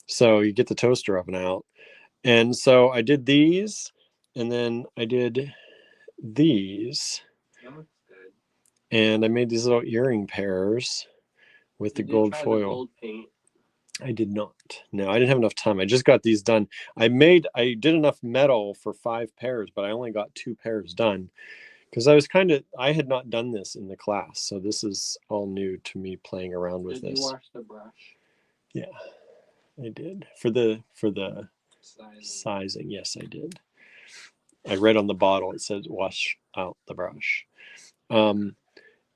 So you get the toaster oven out. And so I did these, and then I did these. That looks good. And I made these little earring pairs with the gold foil. The gold paint? I did not. No, I didn't have enough time. I just got these done. I did enough metal for 5 pairs, but I only got 2 pairs done because I had not done this in the class. So this is all new to me playing around with this. Did you wash the brush? Yeah, I did. For the sizing. Yes, I did. I read on the bottle, it says wash out the brush. And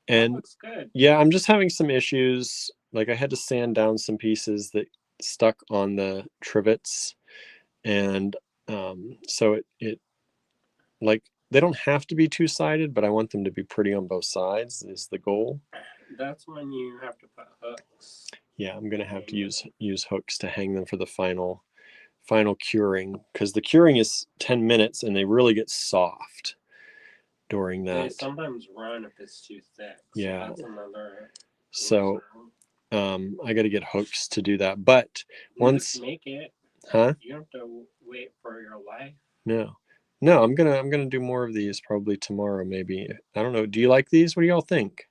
that looks good. Yeah, I'm just having some issues. Like I had to sand down some pieces that stuck on the trivets. And so it like they don't have to be two-sided, but I want them to be pretty on both sides is the goal. That's when you have to put hooks. Yeah, I'm gonna have to use hooks to hang them for the final curing, because the curing is 10 minutes and they really get soft during that. They sometimes run if it's too thick. Yeah. That's another. So I got to get hooks to do that. But once make it, huh? You have to wait for your life. No, I'm gonna do more of these probably tomorrow, maybe. I don't know. Do you like these? What do y'all think?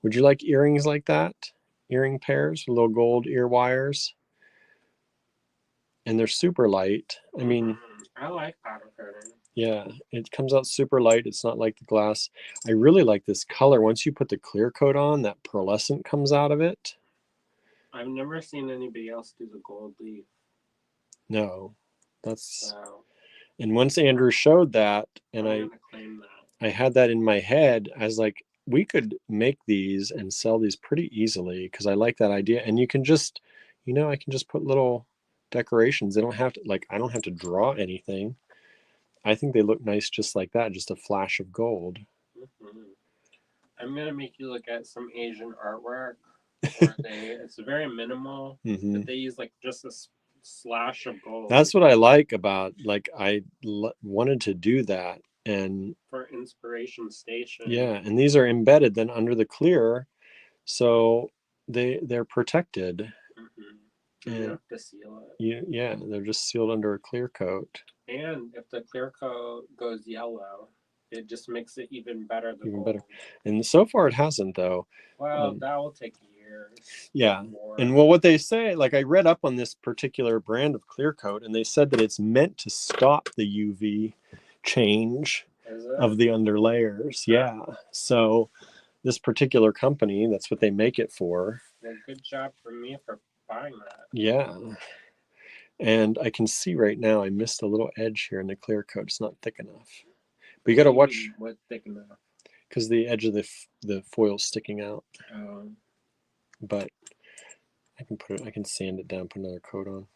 Would you like earrings like that? Earring pairs, little gold ear wires. And they're super light. I mean, I like powder coating. Yeah, it comes out super light. It's not like the glass. I really like this color. Once you put the clear coat on, that pearlescent comes out of it. I've never seen anybody else do the gold leaf. No, that's. And once Andrew showed that, and I had that in my head, I was like, we could make these and sell these pretty easily because I like that idea. And you can just, I can just put little decorations. They don't have to, I don't have to draw anything. I think they look nice just like that, just a flash of gold. I'm going to make you look at some Asian artwork where it's very minimal, but they use just a slash of gold. That's what I like about, I wanted to do that. And for Inspiration Station. Yeah, and these are embedded then under the clear, so they're protected. And you have to seal it. Yeah, they're just sealed under a clear coat. And if the clear coat goes yellow, it just makes it even better. Better. And so far it hasn't, though. Well, that will take years. Yeah. And what they say, I read up on this particular brand of clear coat, and they said that it's meant to stop the UV change of the underlayers. Yeah. So this particular company, that's what they make it for. Well, good job for me for buying that. Yeah. And I can see right now I missed a little edge here in the clear coat. It's not thick enough. But you got to watch. What thick enough? Because the edge of the foil's sticking out. But I can sand it down, put another coat on.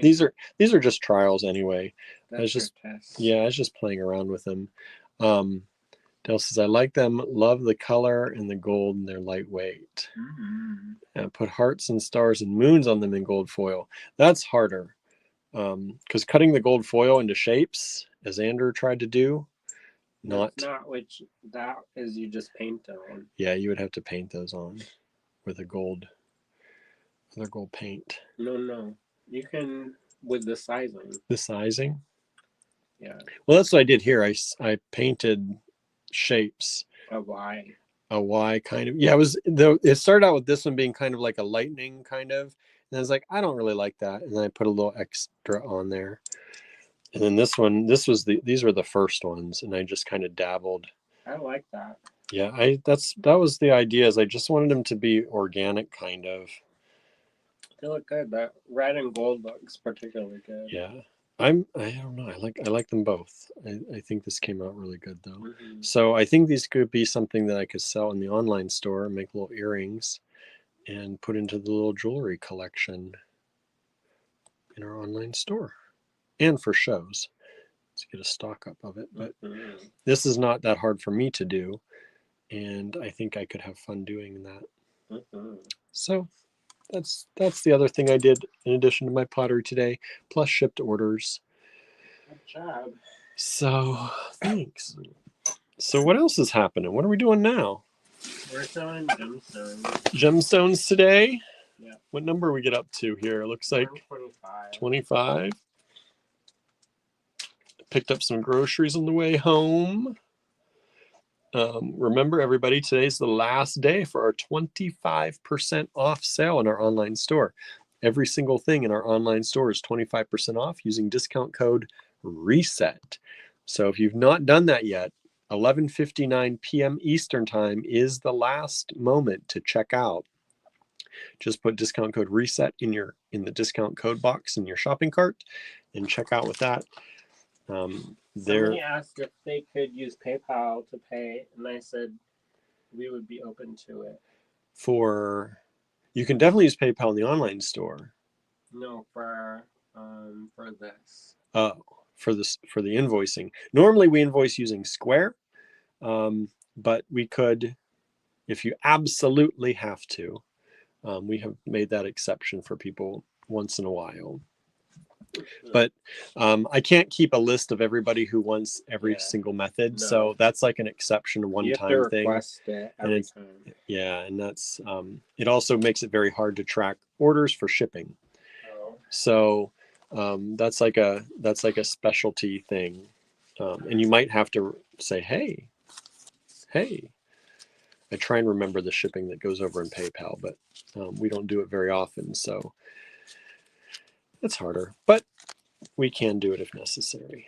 These are just trials anyway. I was just playing around with them. Dell says, I like them, love the color and the gold, and they're lightweight. and put hearts and stars and moons on them in gold foil. That's harder because cutting the gold foil into shapes, as Andrew tried to do, not which that is you just paint on. Yeah, you would have to paint those on with a gold paint. No, you can with the sizing. The sizing. Yeah. Well, that's what I did here. I painted shapes. A Y. A Y kind of. Yeah, it started out with this one being kind of like a lightning kind of, and I was like, I don't really like that, and then I put a little extra on there. And then this one, these were the first ones, and I just kind of dabbled. I like that. Yeah, that was the idea. Is I just wanted them to be organic, kind of. They look good. That red and gold looks particularly good. Yeah, I don't know. I like them both. I think this came out really good though. Mm-hmm. So I think these could be something that I could sell in the online store, make little earrings, and put into the little jewelry collection in our online store, and for shows to get a stock up of it. But this is not that hard for me to do, and I think I could have fun doing that. So that's the other thing I did in addition to my pottery today, plus shipped orders. Good job. So thanks. So what else is happening? What are we doing now? We're selling gemstones. Gemstones today? Yeah. What number we get up to here? It looks like 25. Picked up some groceries on the way home. Remember, everybody, today's the last day for our 25% off sale in our online store. Every single thing in our online store is 25% off using discount code RESET. So if you've not done that yet, 11:59 p.m. Eastern time is the last moment to check out. Just put discount code RESET in the discount code box in your shopping cart and check out with that. Somebody asked if they could use PayPal to pay, and I said we would be open to it. You can definitely use PayPal in the online store. No, for this. Oh, for the invoicing. Normally we invoice using Square, but we could, if you absolutely have to. We have made that exception for people once in a while. But I can't keep a list of everybody who wants every single method. No. So that's like an exception, one-time thing. Request it every time. Yeah, and that's it also makes it very hard to track orders for shipping. Oh. So that's like a specialty thing. And you might have to say, hey. I try and remember the shipping that goes over in PayPal, but we don't do it very often, so it's harder, but we can do it if necessary.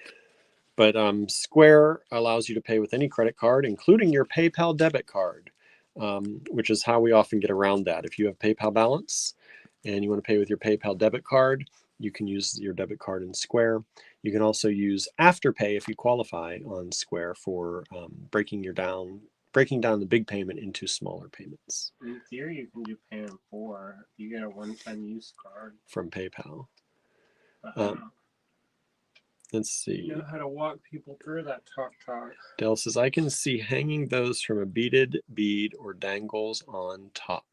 But Square allows you to pay with any credit card, including your PayPal debit card, which is how we often get around that. If you have PayPal balance and you want to pay with your PayPal debit card, you can use your debit card in Square. You can also use Afterpay if you qualify on Square for breaking down the big payment into smaller payments. In theory, you can do pay in 4. You get a one-time use card from PayPal. Let's see. You know how to walk people through that talk. Dale says, I can see hanging those from a beaded bead or dangles on top.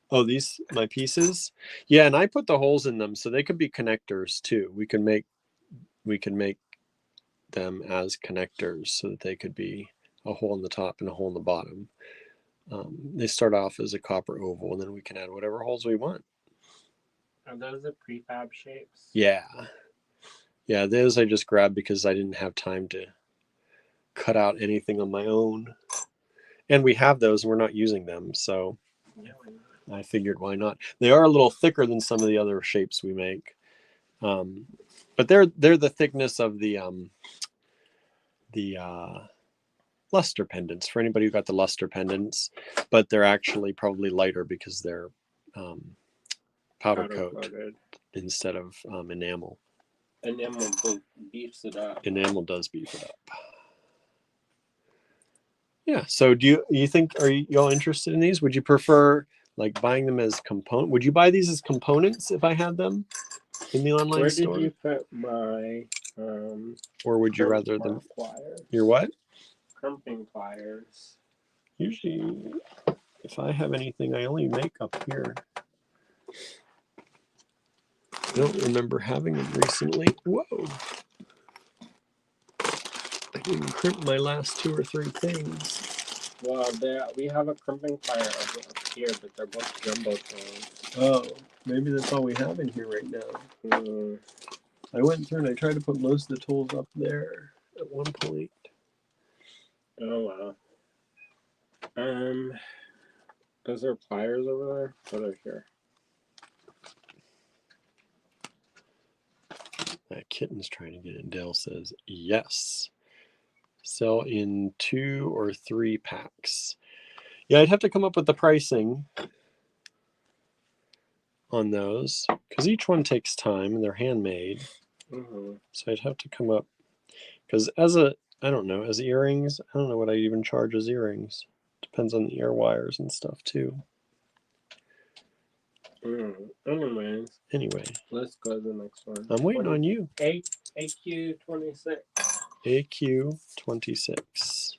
Oh, these, my pieces? Yeah, and I put the holes in them so they could be connectors too. We can make them as connectors so that they could be a hole in the top and a hole in the bottom. They start off as a copper oval, and then we can add whatever holes we want. Are those the prefab shapes? Yeah. Yeah, those I just grabbed because I didn't have time to cut out anything on my own. And we have those and we're not using them, so I figured why not. They are a little thicker than some of the other shapes we make. But they're the thickness of the luster pendants, for anybody who got the luster pendants, but they're actually probably lighter because they're powder coat instead of enamel. Enamel beefs it up. Enamel does beef it up. Yeah. So do you think, are you all interested in these? Would you prefer like buying them as component? Would you buy these as components if I had them in the online store? Where did you put my or would you rather them pliers? Your what? Crimping pliers. Usually If I have anything, I only make up here. I don't remember having them recently. Whoa. I didn't crimp my last 2 or 3 things. Well, we have a crimping fire up here, but they're both Gemstones. Oh, maybe that's all we have in here right now. I went through and I tried to put most of the tools up there at one point. Oh, wow. Is there pliers over there? What are here? That kitten's trying to get in. Dale says, yes. Sell in 2 or 3 packs. Yeah, I'd have to come up with the pricing on those because each one takes time and they're handmade. So I'd have to come up because I don't know, as earrings, I don't know what I even charge as earrings. Depends on the ear wires and stuff too. Anyway, let's go to the next one. I'm waiting on you. AQ26. AQ26.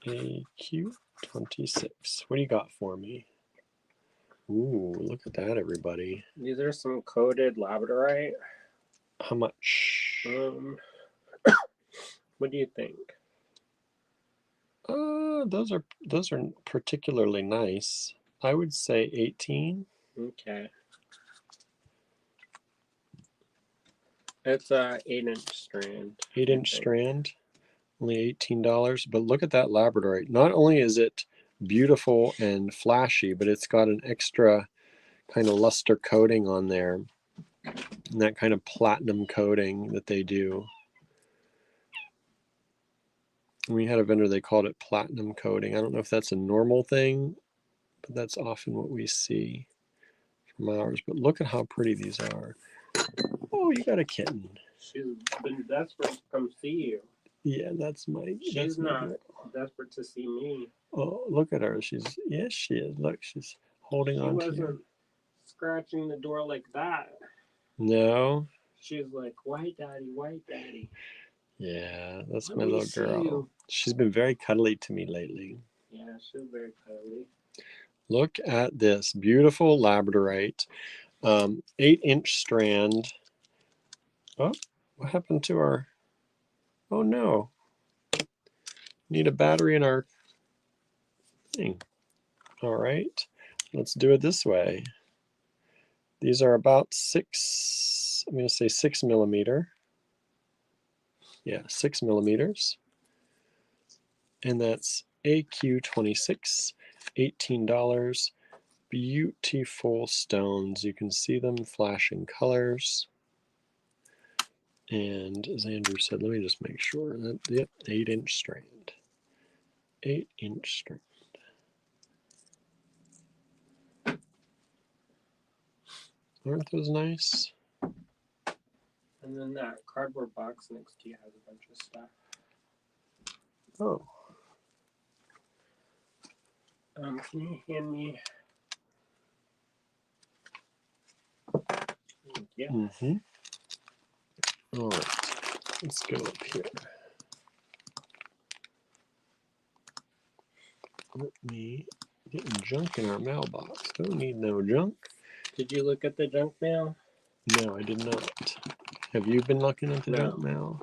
AQ26. What do you got for me? Ooh, look at that, everybody. These are some coated labradorite. How much? What do you think? Those are particularly nice. I would say 18. Okay. It's a 8-inch strand. 8-inch strand, only $18. But look at that labradorite. Not only is it beautiful and flashy, but it's got an extra kind of luster coating on there. And that kind of platinum coating that they do. We had a vendor, they called it platinum coating. I don't know if that's a normal thing, but that's often what we see from ours. But look at how pretty these are. Oh, you got a kitten. She's been desperate to come see you. Yeah, that's my. She's not desperate to see me. Oh, look at her. Yes, she is. Look, she's holding on to you. She wasn't scratching the door like that. No. She's like, white daddy, white daddy. Yeah, that's my little girl. She's been very cuddly to me lately. Yeah, she's very cuddly. Look at this beautiful labradorite, 8-inch strand. Oh, what happened to our? Oh no! Need a battery in our thing. All right, let's do it this way. These are about 6. I'm going to say 6 millimeter. Yeah, 6 millimeters. And that's AQ26, $18. Beautiful stones. You can see them flashing colors. And as Andrew said, let me just make sure that, yep, 8-inch strand. 8-inch strand. Aren't those nice? And then that cardboard box next to you has a bunch of stuff. Oh. Can you hand me? Yeah. Mm-hmm. All right. Let's go up here. Let me get junk in our mailbox. Don't need no junk. Did you look at the junk mail? No, I did not. Have you been looking at the junk mail?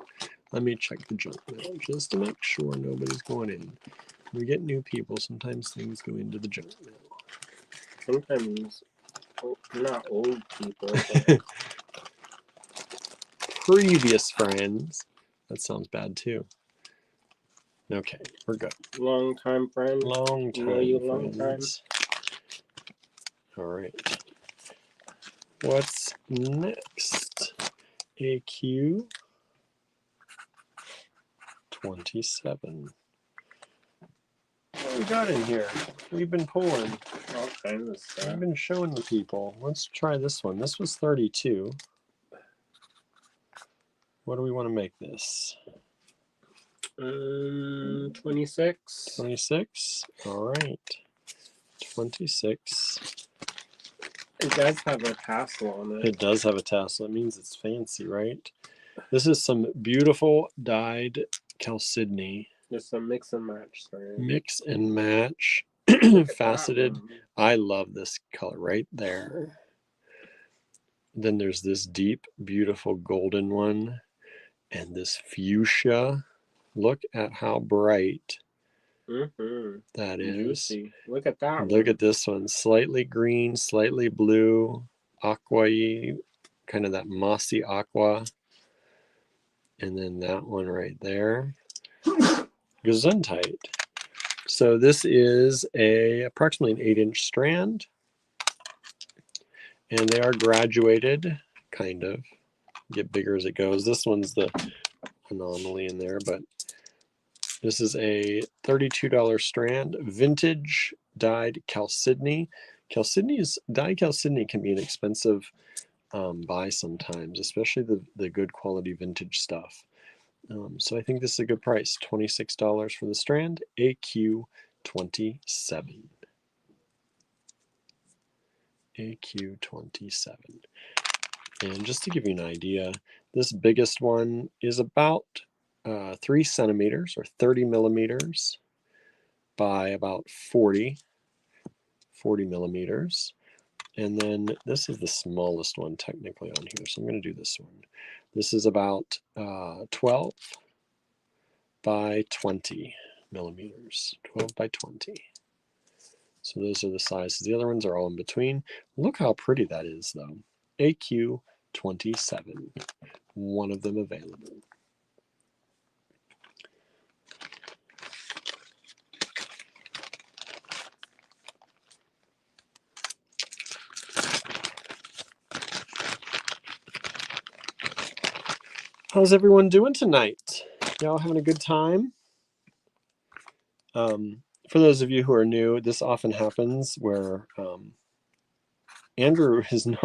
Let me check the junk mail just to make sure nobody's going in. We get new people, sometimes things go into the junk mail. Sometimes, not old people, but previous friends. That sounds bad too. Okay, we're good. Long time friend. Long time. Know you long time. All right. What's next? AQ 27. What we got in here? We've been pulling all kinds of stuff. We've been showing the people. Let's try this one. This was 32. What do we want to make this? 26. 26. All right. 26. It does have a tassel on it. It does have a tassel. It means it's fancy, right? This is some beautiful dyed chalcedony. Just a mix and match. Sorry. Mix and match. Faceted. I love this color right there. Then there's this deep, beautiful golden one, and this fuchsia. Look at how bright that is. Juicy. Look at that. Look at this one. Slightly green, slightly blue, aqua-y, kind of that mossy aqua. And then that one right there. Gesundheit. So this is approximately an 8-inch strand. And they are graduated, kind of. Get bigger as it goes. This one's the anomaly in there, but this is a $32 strand, vintage dyed chalcedony. Dyed chalcedony can be an expensive buy sometimes, especially the good quality vintage stuff. So I think this is a good price, $26 for the strand, AQ27. AQ27. And just to give you an idea, this biggest one is about 3 centimeters or 30 millimeters by about 40 millimeters. And then this is the smallest one technically on here. So I'm going to do this one. This is about 12 by 20 millimeters. 12 by 20. So those are the sizes. The other ones are all in between. Look how pretty that is, though. AQ27. One of them available. How's everyone doing tonight? Y'all having a good time? For those of you who are new, this often happens where Andrew doesn't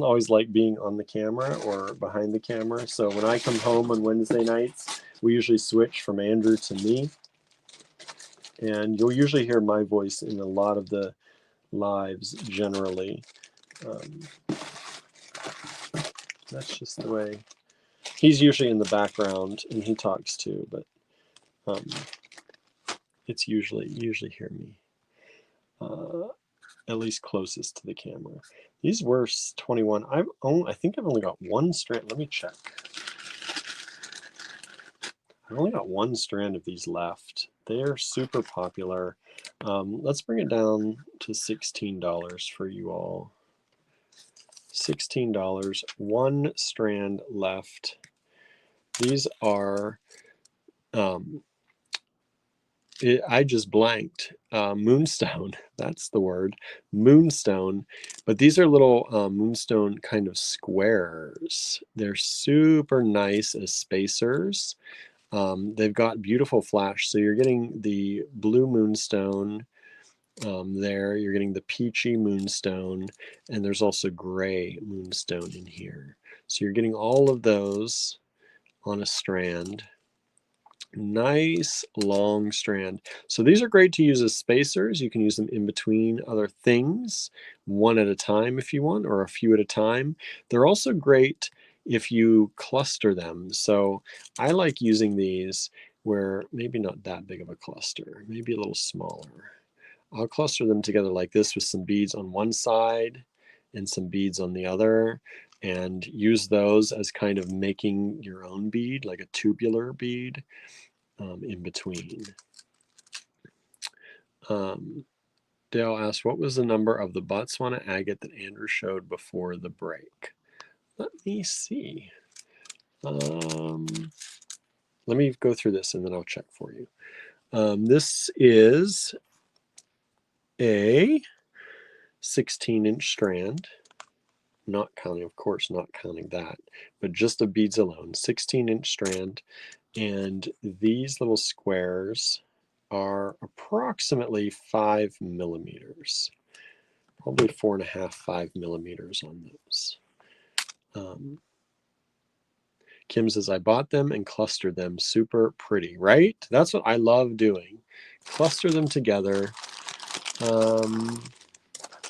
always like being on the camera or behind the camera. So when I come home on Wednesday nights, we usually switch from Andrew to me. And you'll usually hear my voice in a lot of the lives generally. That's just the way. He's usually in the background and he talks too, but it's usually hear me. At least closest to the camera. These were 21. I think I've only got one strand. Let me check. I've only got one strand of these left. They're super popular. Let's bring it down to $16 for you all. $16, one strand left. These are, I just blanked. Moonstone, that's the word, moonstone. But these are little moonstone kind of squares. They're super nice as spacers. They've got beautiful flash. So you're getting the blue moonstone there. You're getting the peachy moonstone. And there's also gray moonstone in here. So you're getting all of those on a strand. Nice long strand. So these are great to use as spacers. You can use them in between other things, one at a time if you want, or a few at a time. They're also great if you cluster them. So I like using these where maybe not that big of a cluster, maybe a little smaller. I'll cluster them together like this with some beads on one side and some beads on the other, and use those as kind of making your own bead, like a tubular bead. In between. Dale asked, what was the number of the Botswana agate that Andrew showed before the break? Let me see. Let me go through this and then I'll check for you. This is a 16-inch strand. Not counting, of course, not counting that, but just the beads alone. 16-inch strand. And these little squares are approximately 5 millimeters, probably 4.5, 5 millimeters on those. Kim says, I bought them and clustered them. Super pretty, right? That's what I love doing. Cluster them together.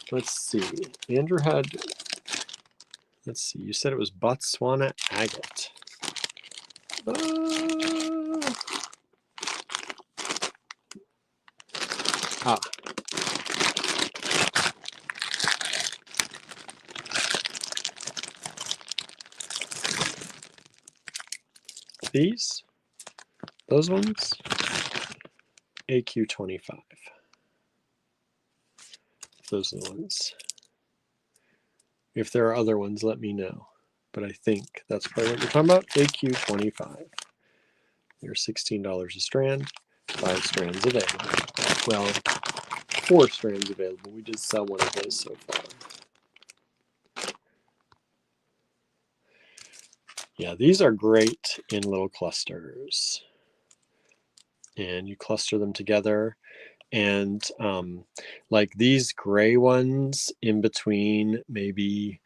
Let's see. Andrew had, let's see, you said it was Botswana agate. Ah. These, those ones, AQ25. Those are the ones. If there are other ones, let me know. But I think that's probably what you're talking about. AQ25. They're $16 a strand, 5 strands available. Well, 4 strands available. We did sell one of those so far. Yeah, these are great in little clusters. And you cluster them together. And like these gray ones in between, maybe,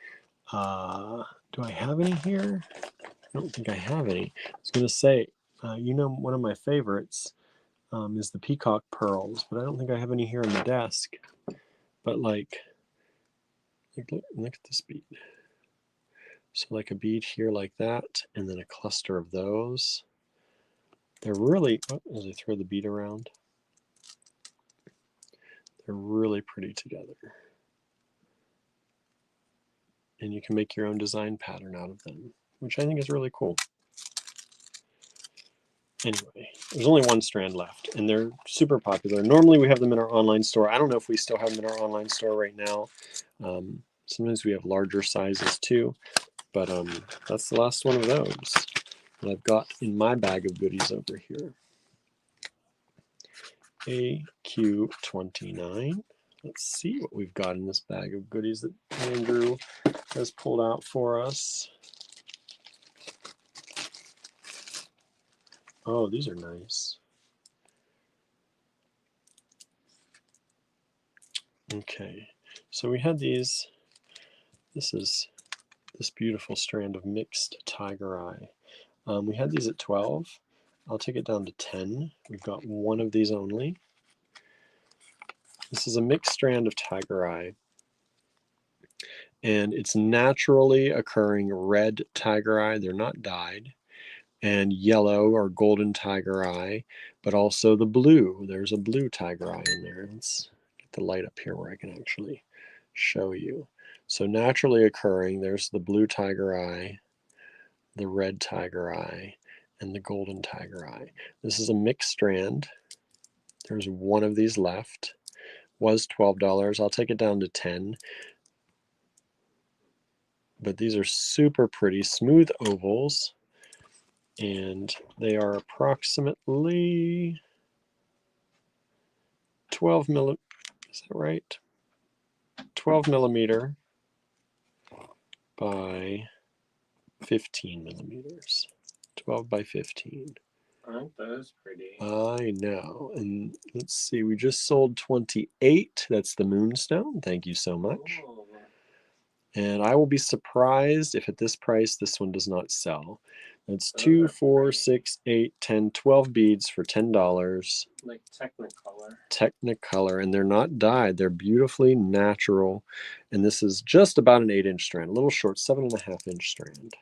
do I have any here? I don't think I have any. I was going to say, you know, one of my favorites is the peacock pearls, but I don't think I have any here on the desk. But like look at this bead. So like a bead here like that, and then a cluster of those. They're really, as I throw the bead around, they're really pretty together. And you can make your own design pattern out of them, which I think is really cool. Anyway, there's only 1 strand left, and they're super popular. Normally we have them in our online store. I don't know if we still have them in our online store right now. Sometimes we have larger sizes too, but that's the last one of those that I've got in my bag of goodies over here. AQ29. Let's see what we've got in this bag of goodies that Andrew has pulled out for us. Oh, these are nice. Okay, so we had these. This is this beautiful strand of mixed tiger eye. We had these at 12. I'll take it down to 10. We've got 1 of these only. This is a mixed strand of tiger eye, and it's naturally occurring red tiger eye. They're not dyed. And yellow or golden tiger eye, but also the blue. There's a blue tiger eye in there. Let's get the light up here where I can actually show you. So naturally occurring, there's the blue tiger eye, the red tiger eye, and the golden tiger eye. This is a mixed strand. There's 1 of these left. Was $12. I'll take it down to 10. But these are super pretty, smooth ovals. And they are approximately 12 millimeter, is that right? 12 millimeter by 15 millimeters. 12 by 15. Aren't those pretty? I know. And let's see, we just sold 28. That's the moonstone. Thank you so much. Ooh. And I will be surprised if at this price this one does not sell. That's Those 2, are 4, pretty. 6, 8, 10, 12 beads for $10. Like Technicolor. Technicolor, and they're not dyed. They're beautifully natural. And this is just about an 8-inch strand, a little short, 7.5-inch strand.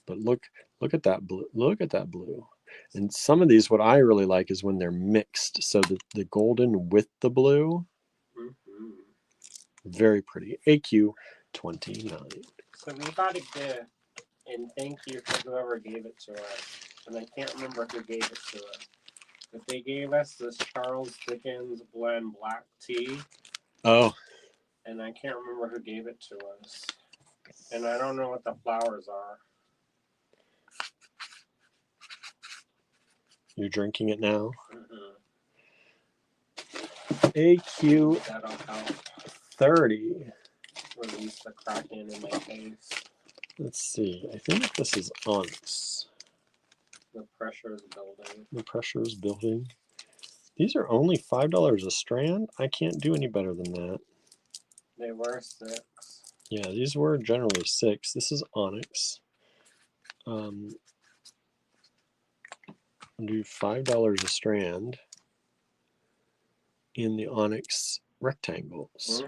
But look at that blue. Look at that blue. And some of these, what I really like is when they're mixed. So the golden with the blue, very pretty. AQ29. So we got a gift, and thank you for whoever gave it to us. And I can't remember who gave it to us. But they gave us this Charles Dickens blend black tea. Oh. And I can't remember who gave it to us. And I don't know what the flowers are. You're drinking it now? That'll help AQ30. release the Kraken in my face. Let's see. I think this is onyx. The pressure is building. The pressure is building. These are only $5 a strand. I can't do any better than that. They were 6. Yeah, these were generally 6. This is onyx. I'll do $5 a strand in the onyx rectangles.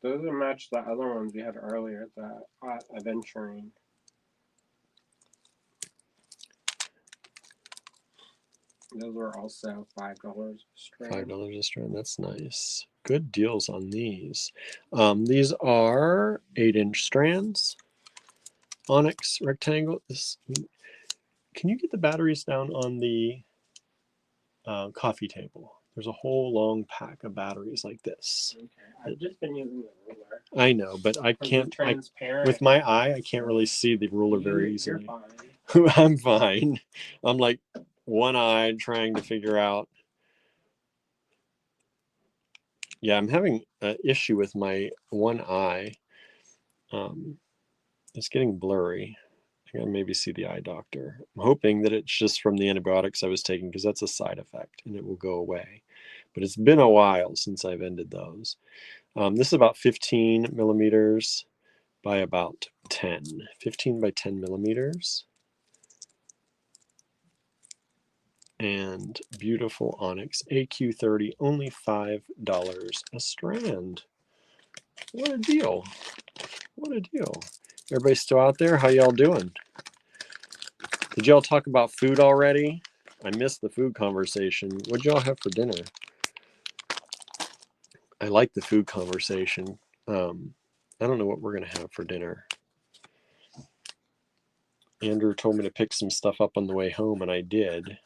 Those would match the other ones we had earlier, the aventurine. Those were also $5 a strand. $5 a strand. That's nice. Good deals on these. These are 8-inch strands. Onyx rectangle. Can you get the batteries down on the coffee table? There's a whole long pack of batteries like this. Okay, I've just been using the ruler. I know, but I can't. With my eye, I can't really see the ruler very easily. You're fine. I'm fine. I'm like one-eyed trying to figure out. Yeah, I'm having an issue with my one eye. It's getting blurry. I gotta maybe see the eye doctor. I'm hoping that it's just from the antibiotics I was taking, because that's a side effect and it will go away. But it's been a while since I've ended those. This is about 15 millimeters by about 10. 15 by 10 millimeters. And beautiful onyx AQ30, only $5 a strand. What a deal. What a deal. Everybody still out there? How y'all doing? Did y'all talk about food already? I missed the food conversation. What'd y'all have for dinner? I like the food conversation. I don't know what we're going to have for dinner. Andrew told me to pick some stuff up on the way home, and I did.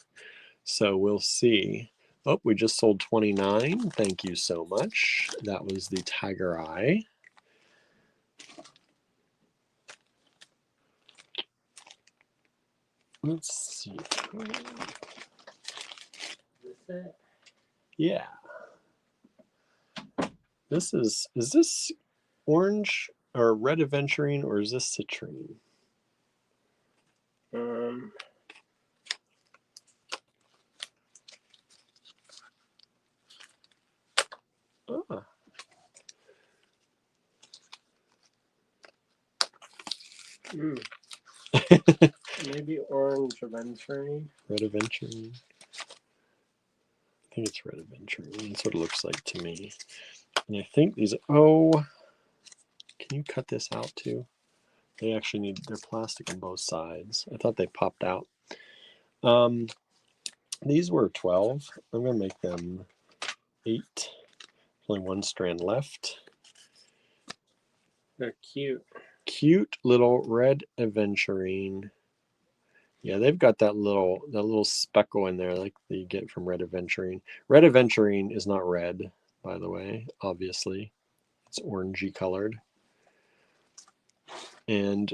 So we'll see. Oh, we just sold 29. Thank you so much. That was the tiger eye. Let's see. Yeah. This is this orange or red aventurine, or is this citrine? Ah. Maybe orange aventurine. Red aventurine. I think it's red aventurine. That's what it looks like to me. And I think these. Oh, can you cut this out too? They actually need. They're plastic on both sides. I thought they popped out. These were 12. I'm gonna make them 8. Only one strand left. They're cute. Cute little red aventurine. Yeah, they've got that little speckle in there like you get from red aventurine. Red aventurine is not red, by the way, obviously. It's orangey colored. And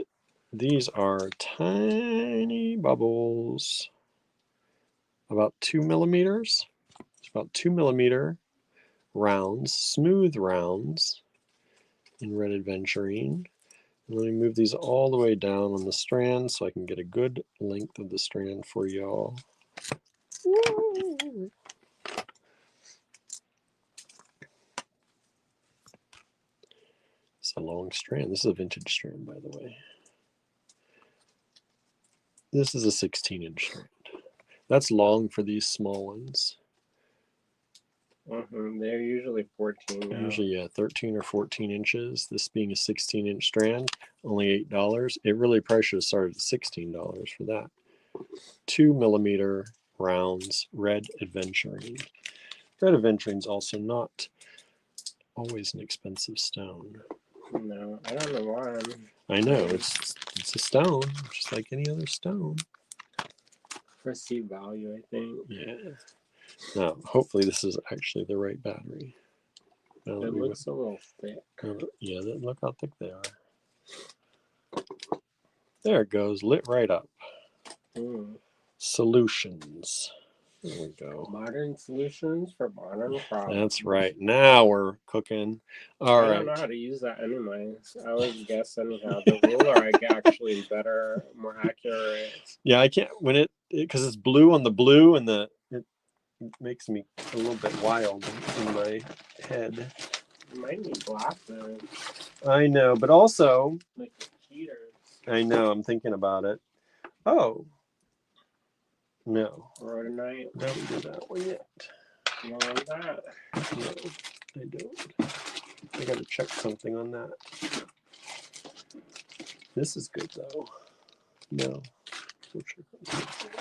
these are tiny bubbles. About 2 millimeters. It's about 2 millimeter rounds, smooth rounds in red aventurine. And let me move these all the way down on the strand so I can get a good length of the strand for y'all. It's a long strand. This is a vintage strand, by the way. This is a 16-inch strand. That's long for these small ones. They're usually 14 now. Usually, yeah, 13 or 14 inches. This being a 16-inch strand, only $8. It really probably should have started at $16 for that. 2 millimeter rounds, red aventurine. Red aventurine is also not always an expensive stone. No, I don't know why. I know, it's a stone, just like any other stone. Perceived value, I think. Yeah. Now, hopefully this is actually the right battery. It looks a little thick. Yeah, look how thick they are. There it goes, lit right up. Solutions. There we go. Modern solutions for modern problems. That's right. Now we're cooking. All right. I don't know how to use that anyways. I always guess anyhow. The ruler I get actually better, more accurate. Yeah, I can't when because it's blue on the blue, and it makes me a little bit wild in my head. You might need glasses. I know, but also like cheaters. I know. I'm thinking about it. Oh. No. Rhodonite. Don't do that one yet. You don't want that? No, I don't. I gotta check something on that. This is good though. No. We'll check on something.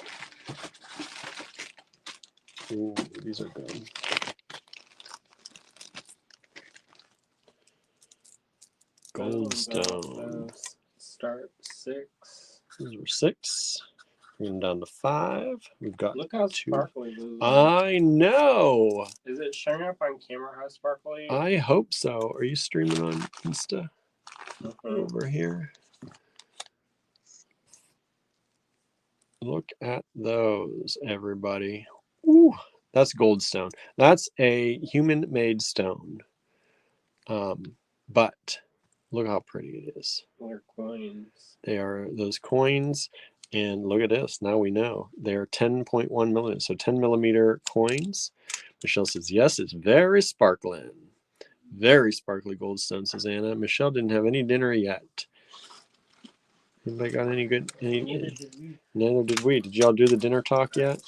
Ooh, these are good. Goldstone. Start 6. Those were 6. Bring them down to 5. We've got Look how 2. sparkly this is. I know. Is it showing up on camera how sparkly? I hope so. Are you streaming on Insta? Over here. Look at those, everybody. Ooh, that's goldstone. That's a human-made stone. But look how pretty it is. They're coins. They are those coins. And look at this. Now we know. They're 10.1 million. So 10 millimeter coins. Michelle says, yes, it's very sparkling. Very sparkly goldstone, says Anna. Michelle didn't have any dinner yet. Anybody got any good? Neither did we. Neither did we. Did y'all do the dinner talk yet?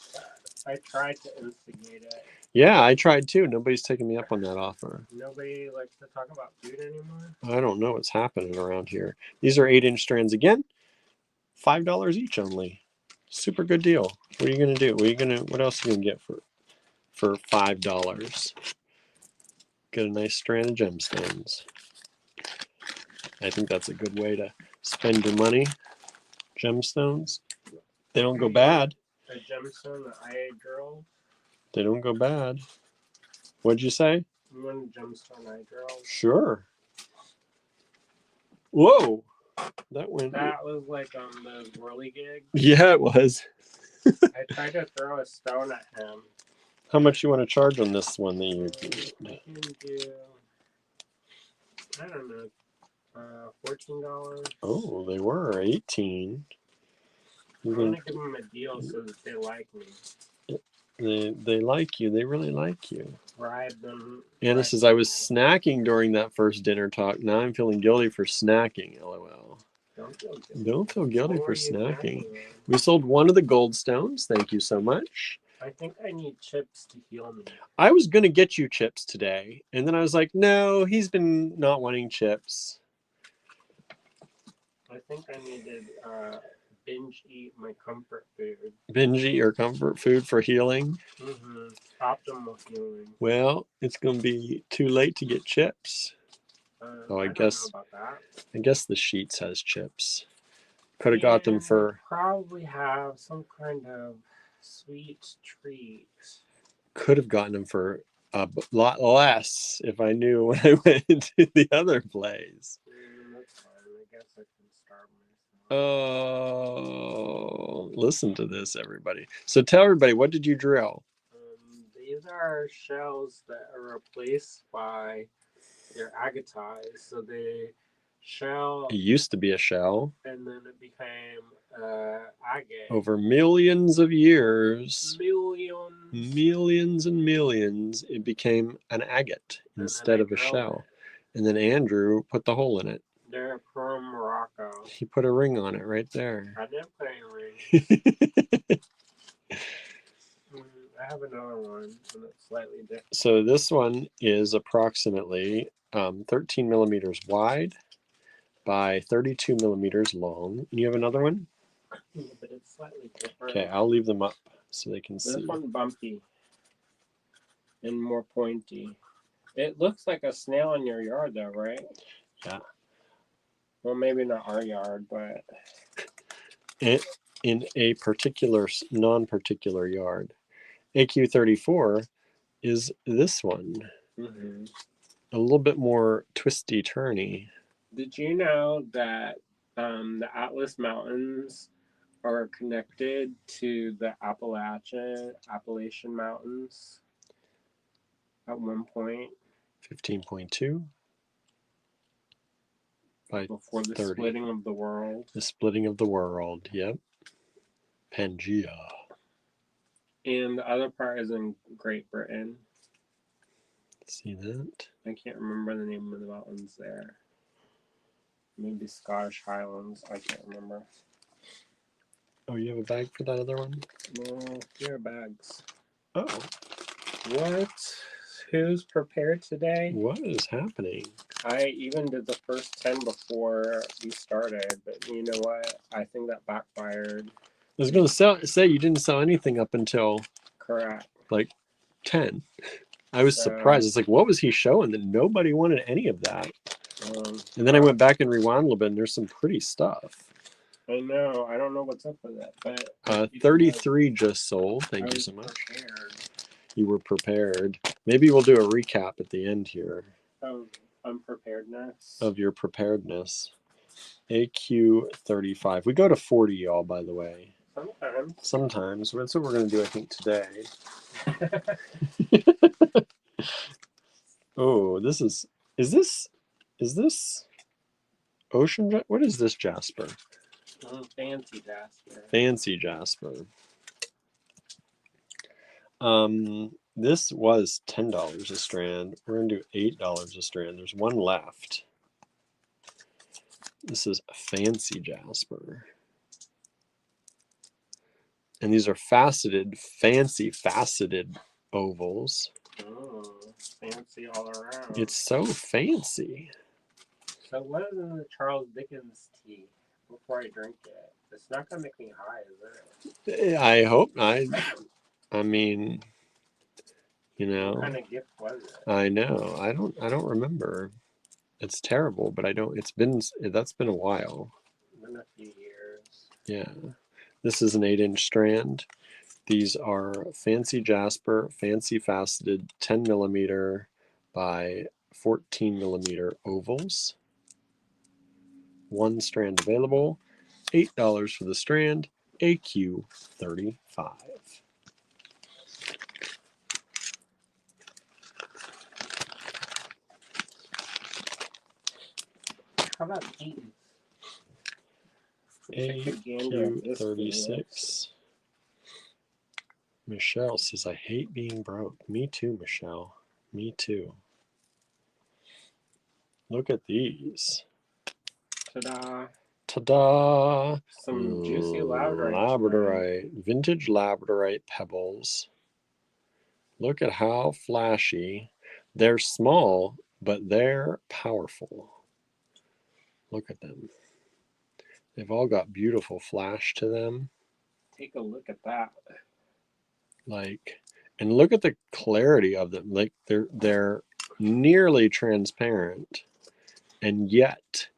I tried to instigate it. Yeah, I tried too. Nobody's taking me up on that offer. Nobody likes to talk about food anymore? I don't know what's happening around here. These are 8-inch strands again. $5 each only. Super good deal. What are you gonna do? What else are you gonna get for $5? Get a nice strand of gemstones. I think that's a good way to spend your money. Gemstones. They don't go bad. A gemstone that I drilled. They don't go bad. What'd you say? You want a gemstone I drilled? Sure. Whoa. That was like on the whirly gig. Yeah, it was. I tried to throw a stone at him. How much you want to charge on this one that you I can do, I don't know, $14. Oh, they were 18. I'm going to give them a deal so that they like me. They like you. They really like you. Bribe them. Anna says, I was snacking during that first dinner talk. Now I'm feeling guilty for snacking. LOL. Don't feel guilty for snacking. We sold one of the goldstones. Thank you so much. I think I need chips to heal me. I was going to get you chips today. And then I was like, no, he's been not wanting chips. I think I needed binge eat my comfort food. Binge eat your comfort food for healing? Mm-hmm. Optimal healing. Well, it's going to be too late to get chips. I guess the Sheets has chips. Could have got them for. Probably have some kind of sweet treat. Could have gotten them for a lot less if I knew when I went to the other place. That's fine. I guess I can starve myself. Oh, listen to this, everybody. So tell everybody, what did you drill? These are shells that are replaced by their agates. So the shell. It used to be a shell. And then it became agate. Over millions of years. Millions and millions, it became an agate instead of a shell. And then Andrew put the hole in it. They're from Morocco. He put a ring on it right there. I didn't put a ring. I have another one, and it's slightly different. So this one is approximately 13 millimeters wide by 32 millimeters long. And you have another one? Yeah, but it's slightly different. Okay, I'll leave them up so they can see. This one bumpy and more pointy. It looks like a snail in your yard, though, right? Yeah. Well, maybe not our yard, but in a particular non-particular yard. AQ34 is this one. Mm-hmm. A little bit more twisty turny. Did you know that the Atlas Mountains are connected to the Appalachian Mountains at one point? 15.2 by before the 30. splitting of the world. The splitting of the world, yep. Pangea. And the other part is in Great Britain. See that? I can't remember the name of the mountains there. Maybe Scottish Highlands. I can't remember. Oh, you have a bag for that other one? No, here are bags. Oh. What? Who's prepared today? What is happening? I even did the first 10 before we started, but you know what? I think that backfired. I was going to say you didn't sell anything up until... Correct. like 10. I was surprised. It's like, what was he showing that nobody wanted any of that? And then I went back and rewound a little bit, and there's some pretty stuff. I know. I don't know what's up with that, but 33 just sold. Thank you so much. You were prepared. Maybe we'll do a recap at the end here. Of unpreparedness. Of your preparedness. AQ35. We go to 40, y'all, by the way. Sometimes. That's what we're going to do, I think, today. Oh, this is this ocean? What is this jasper? Fancy jasper. Fancy jasper. This was $10 a strand. We're gonna do $8 a strand. There's one left. This is fancy jasper. And these are fancy faceted ovals. Oh, fancy all around. It's so fancy. So what is in the Charles Dickens tea before I drink it? It's not gonna make me high, is it? I hope not. I mean, you know. What kind of gift was it? I know. I don't remember. It's terrible, but that's been a while. Been a few years. Yeah. This is an 8-inch strand. These are fancy jasper, fancy faceted 10 millimeter by 14 millimeter ovals. One strand available. $8 for the strand. AQ35. How about Keaton? AQ36. Michelle says, I hate being broke. Me too, Michelle. Me too. Look at these. Ta-da. Ta-da! Some juicy labradorite. Labradorite. Vintage labradorite pebbles. Look at how flashy. They're small, but they're powerful. Look at them. They've all got beautiful flash to them. Take a look at that. And look at the clarity of them. Like they're nearly transparent, and yet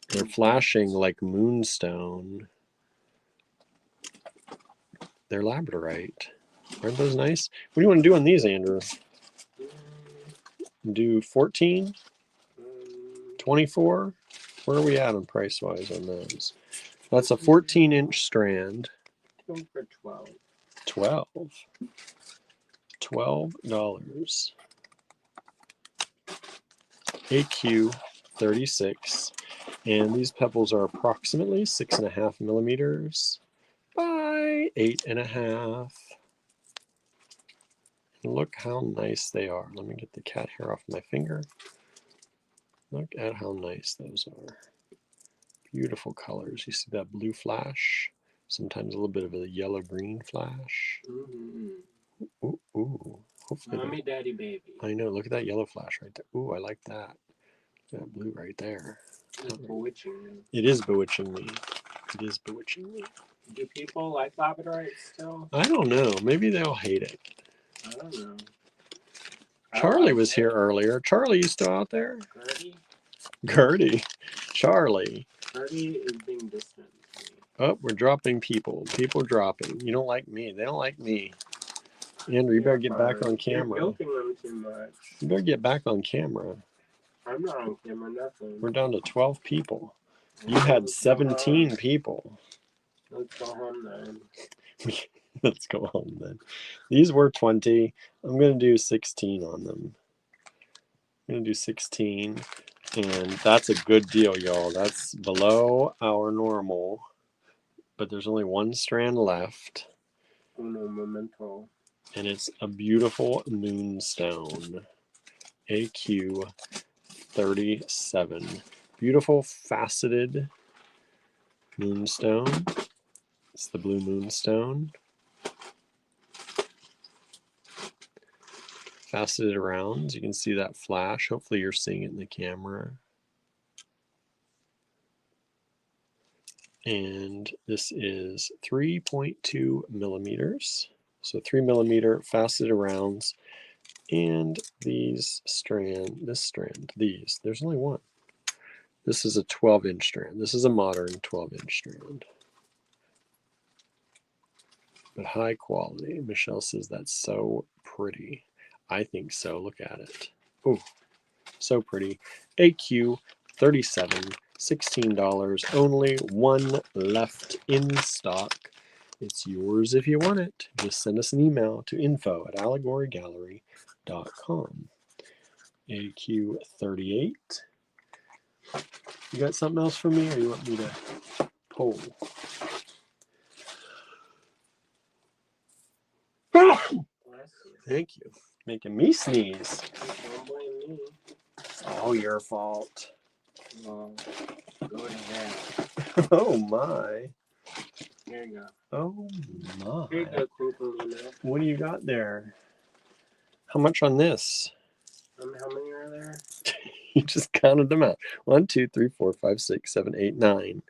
they're flashing like moonstone. They're labradorite. Aren't those nice? What do you want to do on these, Andrew? Do 14? 24? Where are we at on price-wise on those? That's a 14-inch strand. Go for 12. 12. $12. AQ 36. And these pebbles are approximately 6.5 millimeters by 8.5. Look how nice they are. Let me get the cat hair off my finger. Look at how nice those are. Beautiful colors. You see that blue flash? Sometimes a little bit of a yellow-green flash. Ooh, ooh. Hopefully Mommy, daddy, baby. I know. Look at that yellow flash right there. Ooh, I like that. That blue right there. It's bewitching me. It is bewitching me. It is bewitching me. Do people like labradorite still? I don't know. Maybe they'll hate it. I don't know. Charlie was here earlier. Charlie, you still out there? Gertie? Gertie. Charlie. Gertie is being distant. Oh, we're dropping people. People dropping. You don't like me. They don't like me. Andrew, you better get back on camera. You're guilting them too much. You better get back on camera. I'm not on camera, nothing. We're down to 12 people. You had 17 people. Let's go home then. Let's go home then. These were 20. I'm going to do 16 on them. I'm going to do 16. And that's a good deal, y'all. That's below our normal. But there's only one strand left. Uno momento. And it's a beautiful moonstone. AQ 37. Beautiful faceted moonstone. It's the blue moonstone. Faceted rounds. You can see that flash. Hopefully you're seeing it in the camera. And this is 3.2 millimeters. So 3mm faceted rounds. And this strand, there's only one. This is a 12-inch strand. This is a modern 12-inch strand. But high quality. Michelle says that's so pretty. I think so. Look at it. Oh, so pretty. AQ 37, $16 only. One left in stock. It's yours if you want it. Just send us an email to info@allegorygallery.com. AQ 38. You got something else for me, or you want me to pull? Thank you. Making me sneeze. Don't blame me. All your fault. Well, go ahead. Oh my. Here you go. Oh my. Here you go, Twinkle Luna. What do you got there? How much on this? How many are there? You just counted them out. 1, 2, 3, 4, 5, 6, 7, 8, 9.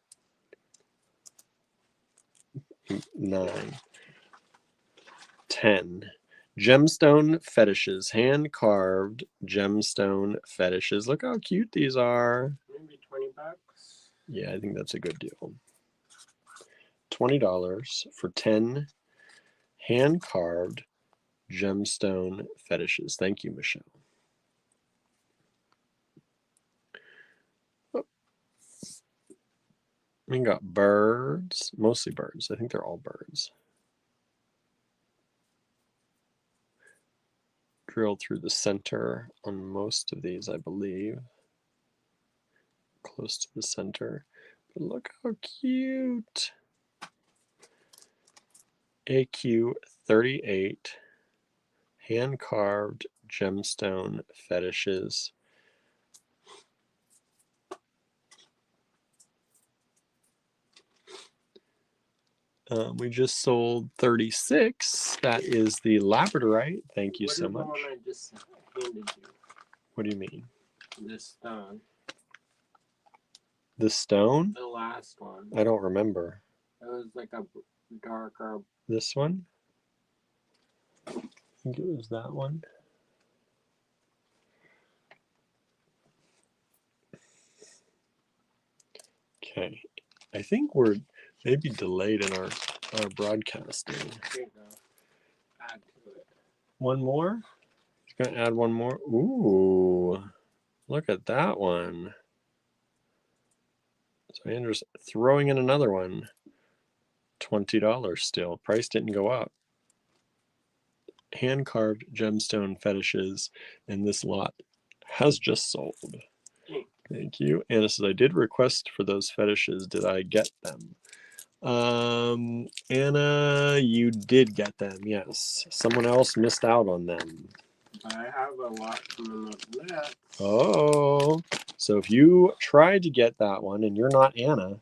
9. 10. Gemstone fetishes. Hand carved gemstone fetishes. Look how cute these are. Maybe $20. Yeah, I think that's a good deal. $20 for 10 hand carved gemstone fetishes. Thank you, Michelle. Oh. We got birds, mostly birds. I think they're all birds. Drilled through the center on most of these, I believe. Close to the center. But look how cute. AQ 38. Hand carved gemstone fetishes. We just sold 36. That is the labradorite. Thank you so much. What is the one I just handed you? What do you mean? This stone. The stone? The last one. I don't remember. It was like a darker. This one? I think it was that one. Okay. I think we're maybe delayed in our broadcasting. Here you go. Add to it. One more? He's going to add one more. Ooh. Look at that one. So Andrew's throwing in another one. $20 still. Price didn't go up. Hand carved gemstone fetishes, and this lot has just sold. Thank you. Anna says, I did request for those fetishes. Did I get them? Anna, you did get them, yes. Someone else missed out on them. I have a lot coming up next. Oh, so if you tried to get that one and you're not Anna,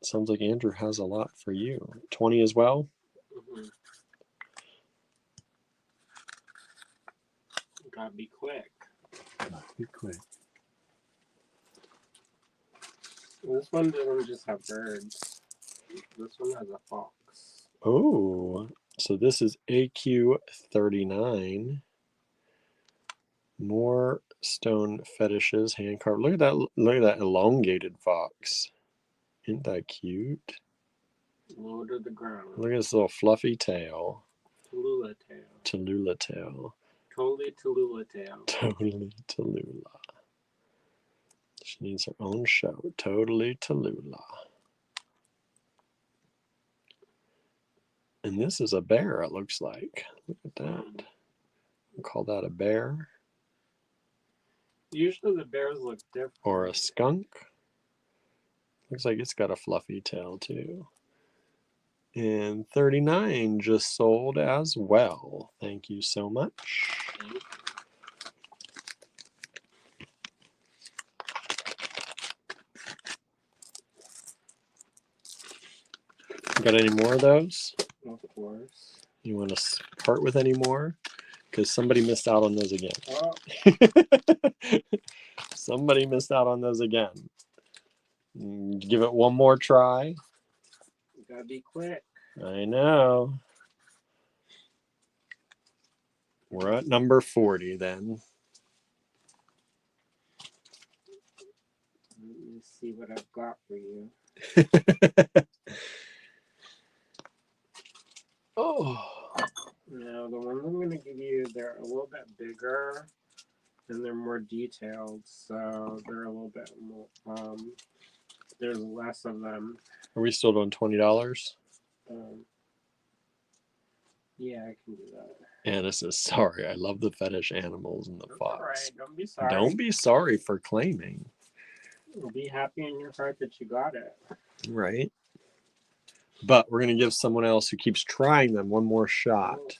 sounds like Andrew has a lot for you. 20 as well? Mm-hmm. Gotta be quick. Be quick. This one doesn't just have birds. This one has a fox. Oh, so this is AQ 39. More stone fetishes, hand carved. Look at that! Look at that elongated fox. Isn't that cute? Low to the ground. Look at this little fluffy tail. Tallulah tail. Tallulah tail. Totally Tallulah tail. Totally Tallulah. She needs her own show. Totally Tallulah. And this is a bear, it looks like. Look at that. We'll call that a bear. Usually the bears look different. Or a skunk. Looks like it's got a fluffy tail too. And 39 just sold as well. Thank you so much. Got any more of those? Of course. You want to part with any more? Because somebody missed out on those again. Oh. Somebody missed out on those again. Give it one more try. You gotta be quick. I know. We're at number 40 then. Let me see what I've got for you. Oh. Now, the ones I'm going to give you, they're a little bit bigger and they're more detailed, so they're a little bit more, there's less of them. Are we still doing $20? Yeah, I can do that. Anna says, sorry, I love the fetish animals and the That's fox. all right. Don't be sorry. Don't be sorry for claiming. Be happy in your heart that you got it. Right. But we're going to give someone else who keeps trying them one more shot.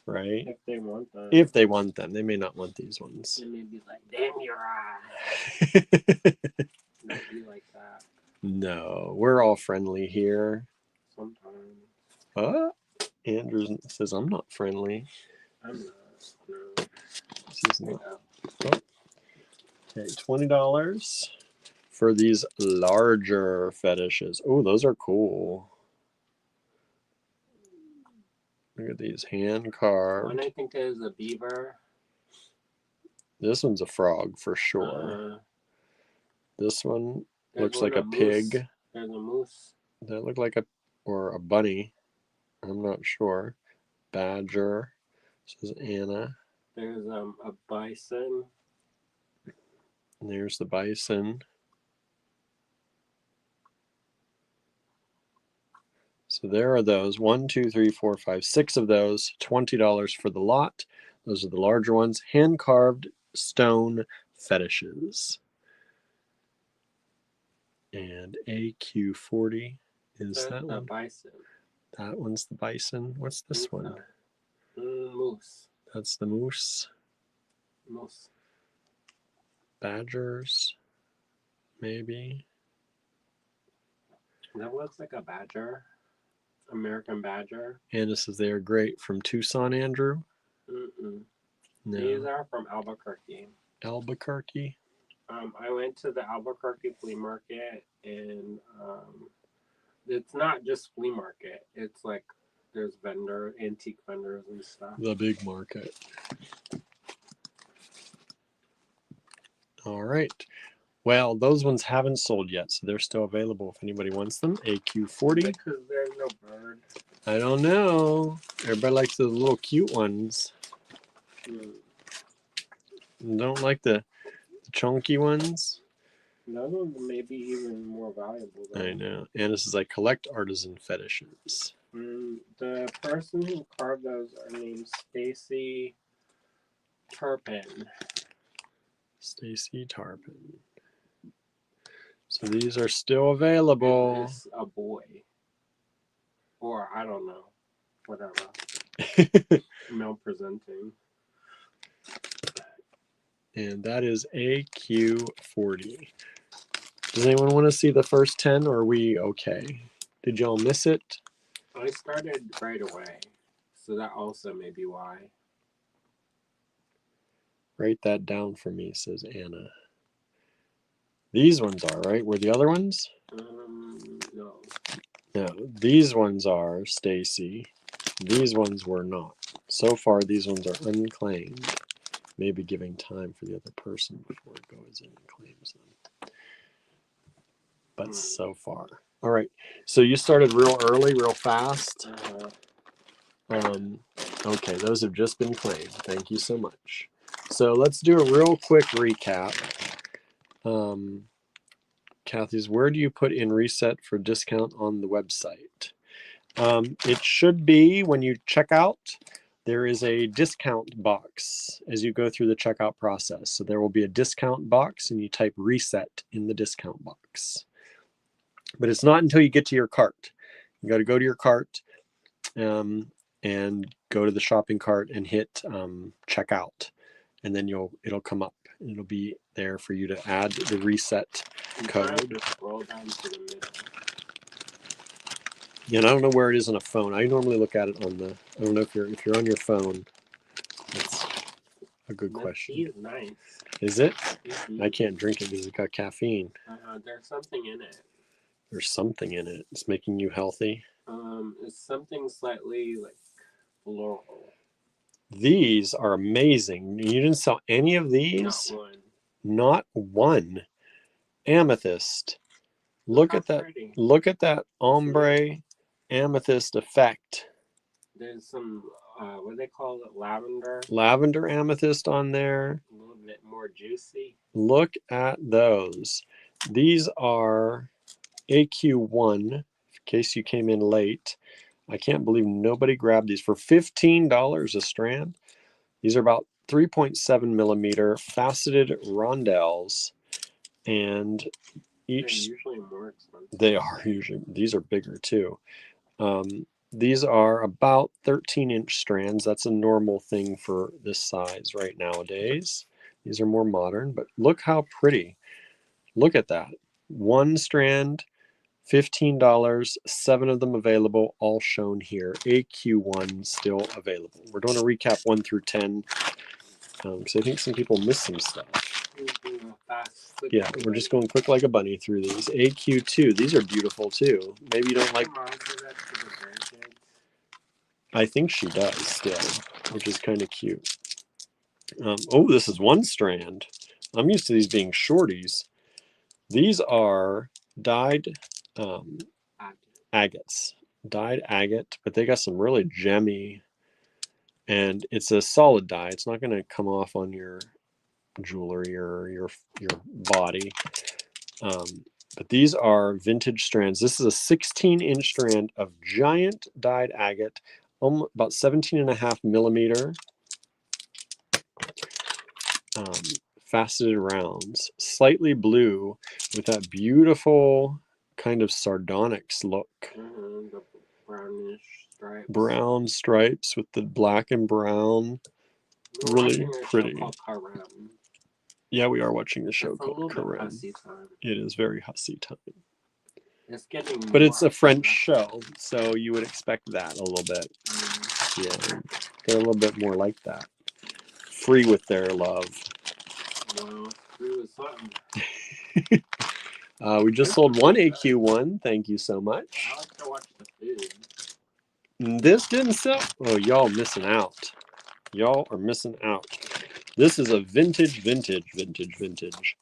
Right? If they want them. If they want them. They may not want these ones. They may be like, damn your eye. Don't be like that. No, we're all friendly here. Sometimes. Andrew says, I'm not friendly. I'm not. No. This is not. Oh. Okay, $20 for these larger fetishes. Oh, those are cool. Look at these hand carved. One I think is a beaver. This one's a frog for sure. This one looks like a pig. There's a moose. That look like or a bunny. I'm not sure. Badger. This is Anna. There's a bison. And there's the bison. So there are those. 1, 2, 3, 4, 5, 6 of those. $20 for the lot. Those are the larger ones. Hand carved stone fetishes. And AQ40 is that one. Bison. That one's the bison. What's this one? Moose. That's the moose. Moose. Badgers, maybe. That looks like a badger. American badger. Anna says they are great. From Tucson, Andrew? Mm-mm. No. These are from Albuquerque. Albuquerque? I went to the Albuquerque flea market, and it's not just flea market. It's like there's antique vendors and stuff. The big market. All right. Well, those ones haven't sold yet, so they're still available if anybody wants them. AQ40. Because there's no bird. I don't know. Everybody likes the little cute ones. Don't like the chunky ones. Those ones may be even more valuable. Though. I know. Anna says, I collect artisan fetishes. The person who carved those are named Stacy Turpin. Stacy Tarpin. So these are still available. Is this a boy? Or I don't know. Whatever. Male presenting. And that is AQ40. Does anyone want to see the first 10 or are we okay? Did y'all miss it? I started right away. So that also may be why. Write that down for me, says Anna. These ones are, right? Were the other ones? No. No, these ones are, Stacy. These ones were not. So far, these ones are unclaimed. Maybe giving time for the other person before it goes in and claims them. But so far. All right. So you started real early, real fast. Okay, those have just been claimed. Thank you so much. So let's do a real quick recap. Kathy's, where do you put in reset for discount on the website? It should be when you check out, there is a discount box as you go through the checkout process. So there will be a discount box and you type reset in the discount box. But it's not until you get to your cart. You got to go to your cart and go to the shopping cart and hit checkout. And then it'll come up. It'll be there for you to add the reset code. Scroll down to the middle. Yeah, and I don't know where it is on a phone. I normally look at it on the. I don't know if you're on your phone. That's a good question. Tea is nice. Is it? Mm-hmm. I can't drink it because it's got caffeine. There's something in it. There's something in it. It's making you healthy. It's something slightly like floral. These are amazing. You didn't sell any of Not these? one. Not one. Amethyst. Look How at that. pretty. Look at that ombre amethyst effect. There's some, what do they call it? Lavender. Lavender amethyst on there. A little bit more juicy. Look at those. These are AQ1, in case you came in late. I can't believe nobody grabbed these for $15 a strand. These are about 3.7 millimeter faceted rondelles, and They're each usually more expensive. they are usually, these are bigger too. These are about 13-inch strands. That's a normal thing for this size right nowadays. These are more modern, but look how pretty. Look at that. One strand, $15, 7 of them available, all shown here. AQ1 still available. We're doing a recap 1 through 10, because I think some people missed some stuff. Yeah, we're just going quick like a bunny through these. AQ2, these are beautiful too. Maybe you don't like... I think she does still, which is kind of cute. Oh, this is one strand. I'm used to these being shorties. These are dyed agates. Dyed agate, but they got some really gemmy, and it's a solid dye. It's not going to come off on your jewelry or your body. But these are vintage strands. This is a 16-inch strand of giant dyed agate, about 17.5 millimeter. Faceted rounds, slightly blue with that beautiful kind of sardonyx look. The brownish stripes. Brown stripes with the black and brown. Really pretty. Yeah, we are watching the show called Carême. It is very hussy time. It's getting but it's a French show, so you would expect that a little bit. Yeah, they're a little bit more like that. Free with their love. Well, free with something. We just sold one AQ1. Thank you so much. I like to watch the food. This didn't sell. Oh, y'all missing out. Y'all are missing out. This is a vintage. Very vintage?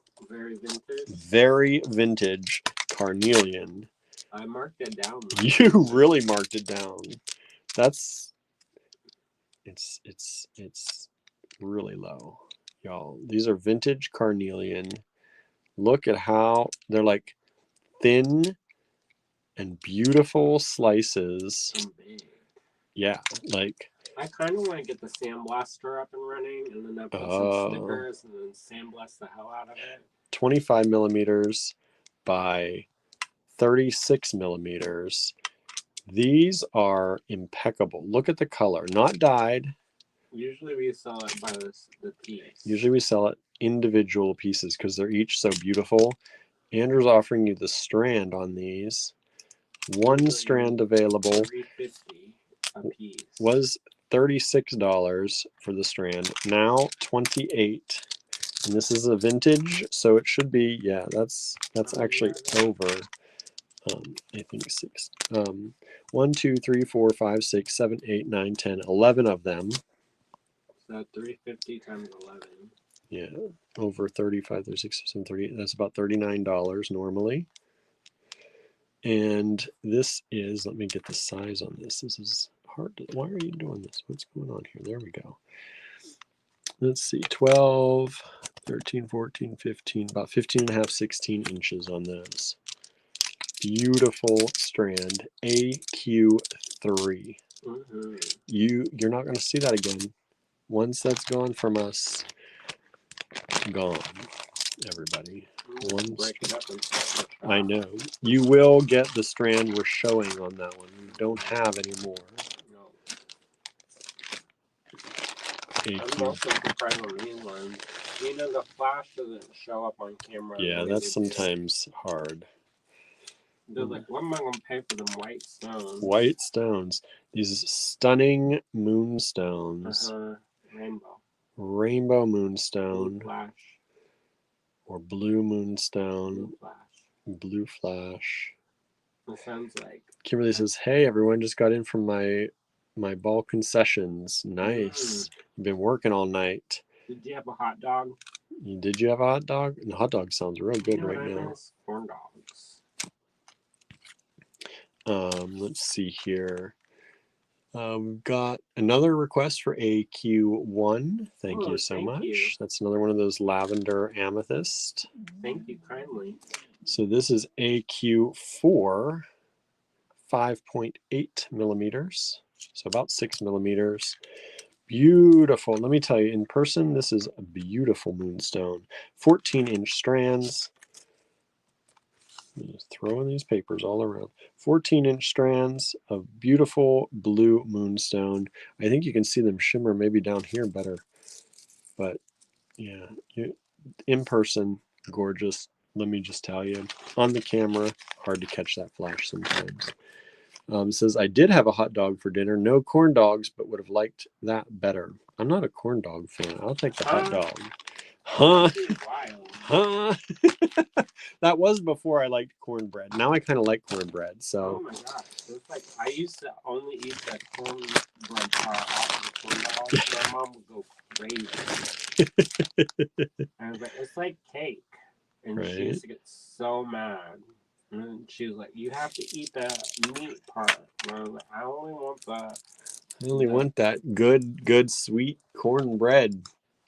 Very vintage carnelian. I marked it down. You really marked it down. That's... It's really low, y'all. These are vintage carnelian. Look at how they're like thin and beautiful slices. Yeah, like... I kind of want to get the sandblaster up and running, and then I put some stickers and then sandblast the hell out of it. 25 millimeters by 36 millimeters. These are impeccable. Look at the color. Not dyed. Usually we sell it by the piece. Usually we sell it individual pieces because they're each so beautiful. Andrew's offering you the strand on these. One strand available. $3.50 a piece. Was $36 for the strand. Now $28. And this is a vintage, so it should be, yeah, that's actually over. I think 6. 1, 2, 3, 4, 5, 6, 7, 8, 9, 10, 11 of them. So $3.50 times 11. Yeah, over 35, 36, 38. That's about $39 normally. And this is, let me get the size on this. This is hard. Why are you doing this? What's going on here? There we go. Let's see, 12, 13, 14, 15, about 15.5, 16 inches on those. Beautiful strand, AQ3. You're not going to see that again. Once that's gone from us, gone, everybody. I know. You will get the strand we're showing on that one. We don't have any more. I'm also surprised on these ones. You know, the flash doesn't show up on camera. Yeah, that's sometimes hard. They're like, what am I going to pay for them white stones? White stones. These stunning moonstones. Rainbow. Rainbow moonstone. Blue flash. Or blue moonstone. Blue flash. Blue flash. It sounds like. Kimberly says, "Hey, everyone, just got in from my ball concessions. Nice. Been working all night. Did you have a hot dog? Did you have a hot dog? The hot dog sounds real good right now. Corn dogs. Let's see here. We've got another request for AQ1. Thank you so much. You. That's another one of those lavender amethyst. Thank you kindly. So this is AQ4, 5.8 millimeters. So about 6 millimeters. Beautiful. Let me tell you, in person, this is a beautiful moonstone. 14-inch strands. Just throwing these papers all around. 14-inch strands of beautiful blue moonstone. I think you can see them shimmer maybe down here better. But yeah, in person, gorgeous. Let me just tell you. On the camera, hard to catch that flash sometimes. It says, I did have a hot dog for dinner. No corn dogs, but would have liked that better. I'm not a corn dog fan. I'll take the hot dog. Huh? Huh? That was before I liked cornbread. Now I kind of like cornbread. So. Oh my gosh. It's like I used to only eat the cornbread part off of the corn dog. My mom would go crazy. I was like, it's like cake. And she used to get so mad. And she was like, you have to eat the meat part. And I was like, I only want that good sweet cornbread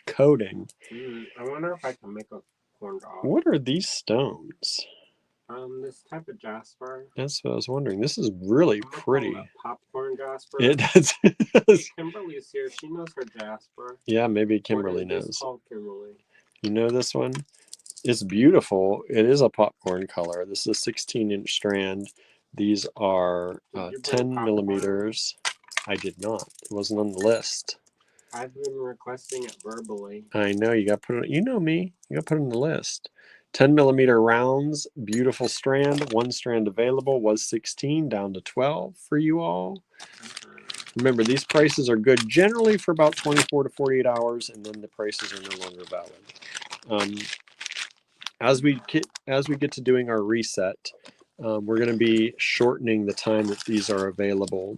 coating. I wonder if I can make a corn dog. What are these stones? This type of jasper. That's what I was wondering. This is really pretty. Popcorn jasper. It does. Kimberly's here. She knows her jasper. Yeah, maybe Kimberly knows. It's called Kimberly. You know this one? It's beautiful. It is a popcorn color. This is a 16-inch strand. These are 10 millimeters. I did not. It wasn't on the list. I've been requesting it verbally. I know. You got to put it. You know me. You got to put it on the list. 10 millimeter rounds. Beautiful strand. One strand available. Was 16 down to 12 for you all. Remember, these prices are good generally for about 24 to 48 hours, and then the prices are no longer valid. As we get to doing our reset, we're going to be shortening the time that these are available.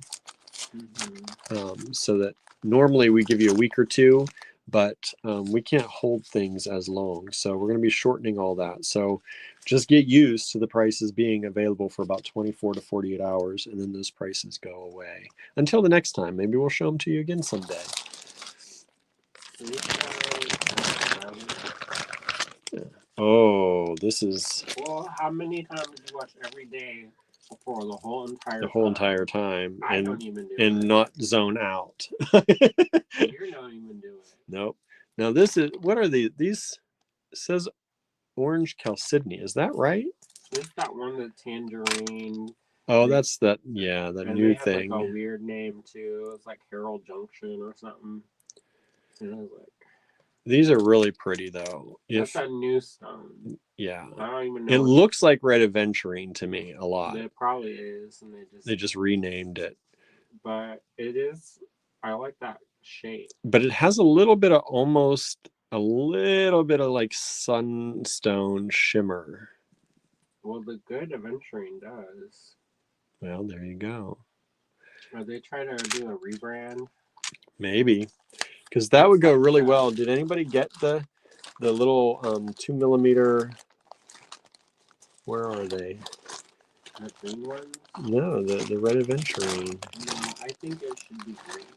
So that normally we give you a week or two, but we can't hold things as long. So we're going to be shortening all that. So just get used to the prices being available for about 24 to 48 hours, and then those prices go away. Until the next time, maybe we'll show them to you again someday. Oh, this is... Well, how many times do you watch every day for the whole entire time? I don't even do and not zone out. You're not even doing it. Nope. Now this is... What are these? These says orange chalcedony. Is that right? It's that one, the tangerine. Oh, that's that. Yeah, that new thing. Like a weird name too. It's like Herald Junction or something. And I was like, these are really pretty though. That's a new stone. Yeah. I don't even know. It looks like red aventurine to me a lot. It probably is, and they just renamed it. But it is. I like that shape. But it has a little bit of like sunstone shimmer. Well, the good aventurine does. Well, there you go. Are they trying to do a rebrand? Maybe, because that would go really well. Did anybody get the little 2 millimeter? Where are they? The green one? No, the red aventurine. No, I think it should be green.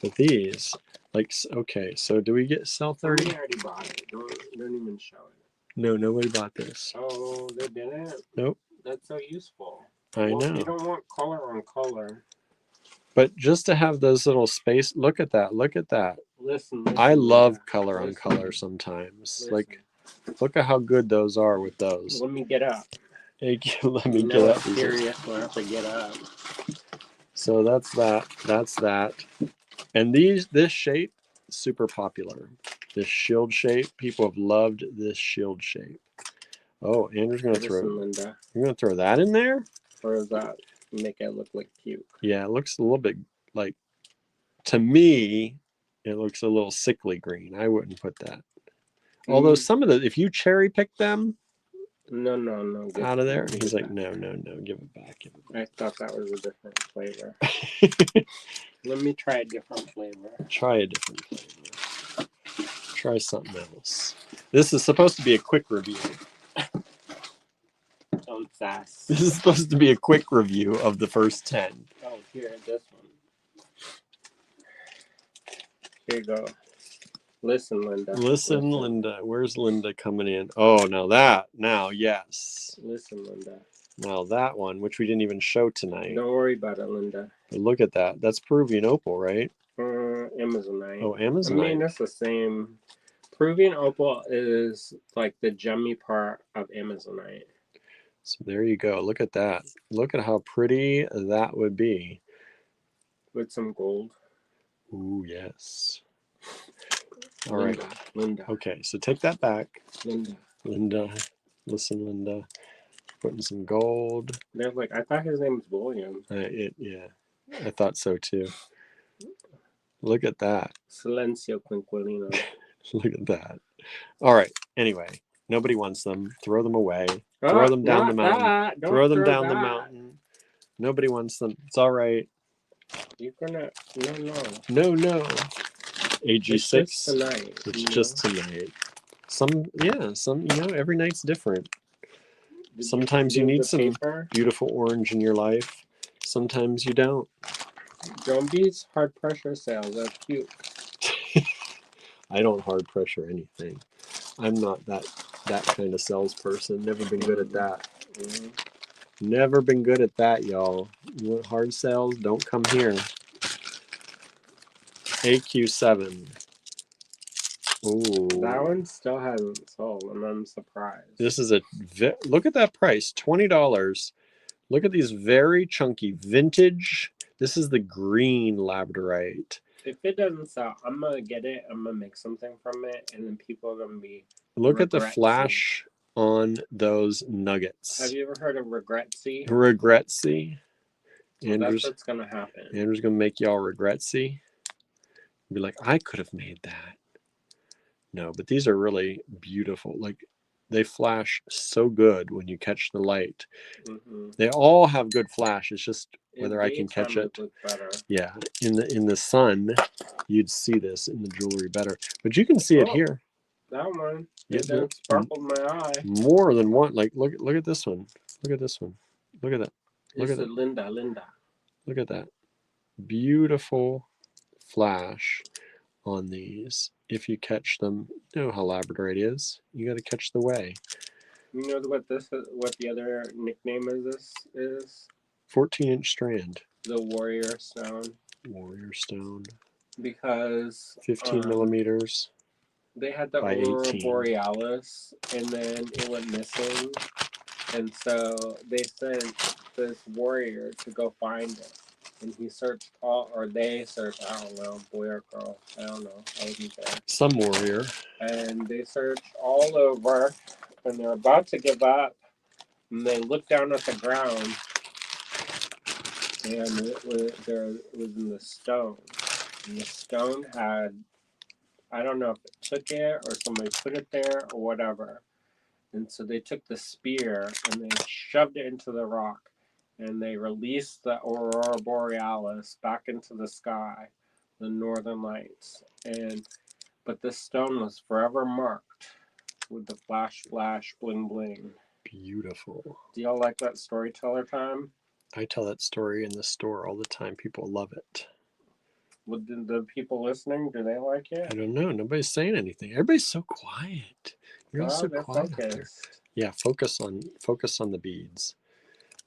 But these, like, okay, so do we get sell 30? We already bought it. Don't even show it. No, nobody bought this. Oh, they didn't? Nope. That's so useful. I know. You don't want color on color. But just to have those little space, look at that. Look at that. Listen I love color on color sometimes. Like, look at how good those are with those. Let me get up. Let me get up. Serious, I have to get up. So that's that. That's that. And this shape, super popular. This shield shape, people have loved this shield shape. Oh, Andrew's gonna throw. Linda. You're gonna throw that in there? Or is that make it look like cute? Yeah, it looks a little bit like. To me, it looks a little sickly green. I wouldn't put that. Although some of the, if you cherry pick them, No. Out of there. He's like, no, give it back. Give it I back. thought that was a different flavor. Let me try a different flavor. Try a different flavor. Try something else. This is supposed to be a quick review. Don't sass. This is supposed to be a quick review of the first 10. Oh, here, this one. Here you go. Listen, Linda. Listen, Linda. Where's Linda coming in? Oh, now, yes. Listen, Linda. Now that one, which we didn't even show tonight. Don't worry about it, Linda. But look at that. That's Peruvian opal, right? Amazonite. Oh, Amazonite. I mean, it's the same. Peruvian opal is like the gemmy part of Amazonite. So there you go. Look at that. Look at how pretty that would be. With some gold. Ooh, yes. All Linda, right. Linda. Okay, so take that back. Linda. Listen, Linda. Putting some gold. They're like, I thought his name was William. Yeah, I thought so too. Look at that. Silencio Quinquilino. Look at that. All right. Anyway, nobody wants them. Throw them away. Throw them down the mountain. Throw them down the mountain. Nobody wants them. It's all right. You're gonna No. AG6. It's just tonight. It's just tonight. Some every night's different. Sometimes you need some beautiful orange in your life. Sometimes you don't. Don't be hard pressure sales. That's cute. I don't hard pressure anything. I'm not that kind of salesperson. Never been good at that. Never been good at that, y'all. You want hard sales? Don't come here. AQ7. Ooh. That one still hasn't sold, and I'm surprised. This is look at that price, $20. Look at these very chunky vintage. This is the green labradorite. If it doesn't sell, I'm gonna get it. I'm gonna make something from it, and then people are gonna be. Look at the flash on those nuggets. Have you ever heard of regretsy? Regretsy. Well, that's what's gonna happen. Andrew's gonna make y'all regretsy. Be like, I could have made that. No, but these are really beautiful. Like, they flash so good when you catch the light. They all have good flash. It's just whether I can catch it. Yeah, in the sun, you'd see this in the jewelry better. But you can see it here. That one. It sparkled my eye. More than one. Like, look at this one. Look at this one. Look at that. Look at that. Linda. Look at that. Beautiful flash on these. If you catch them, you know how labradorite is. You got to catch the way. You know what the other nickname of this is? 14-inch strand. The warrior stone. Warrior stone. Because 15 millimeters. They had the Aurora Borealis, and then it went missing, and so they sent this warrior to go find it. And he searched they searched, I don't know, boy or girl, I don't know, I wasn't there. Some warrior. And they searched all over, and they're about to give up, and they looked down at the ground, and it was in the stone. And the stone had, I don't know if it took it, or somebody put it there, or whatever. And so they took the spear, and they shoved it into the rock. And they released the Aurora Borealis back into the sky, the northern lights. But this stone was forever marked with the flash, flash, bling, bling. Beautiful. Do y'all like that storyteller time? I tell that story in the store all the time. People love it. With the people listening, do they like it? I don't know. Nobody's saying anything. Everybody's so quiet. You're all so quiet out there. Yeah, focus on the beads.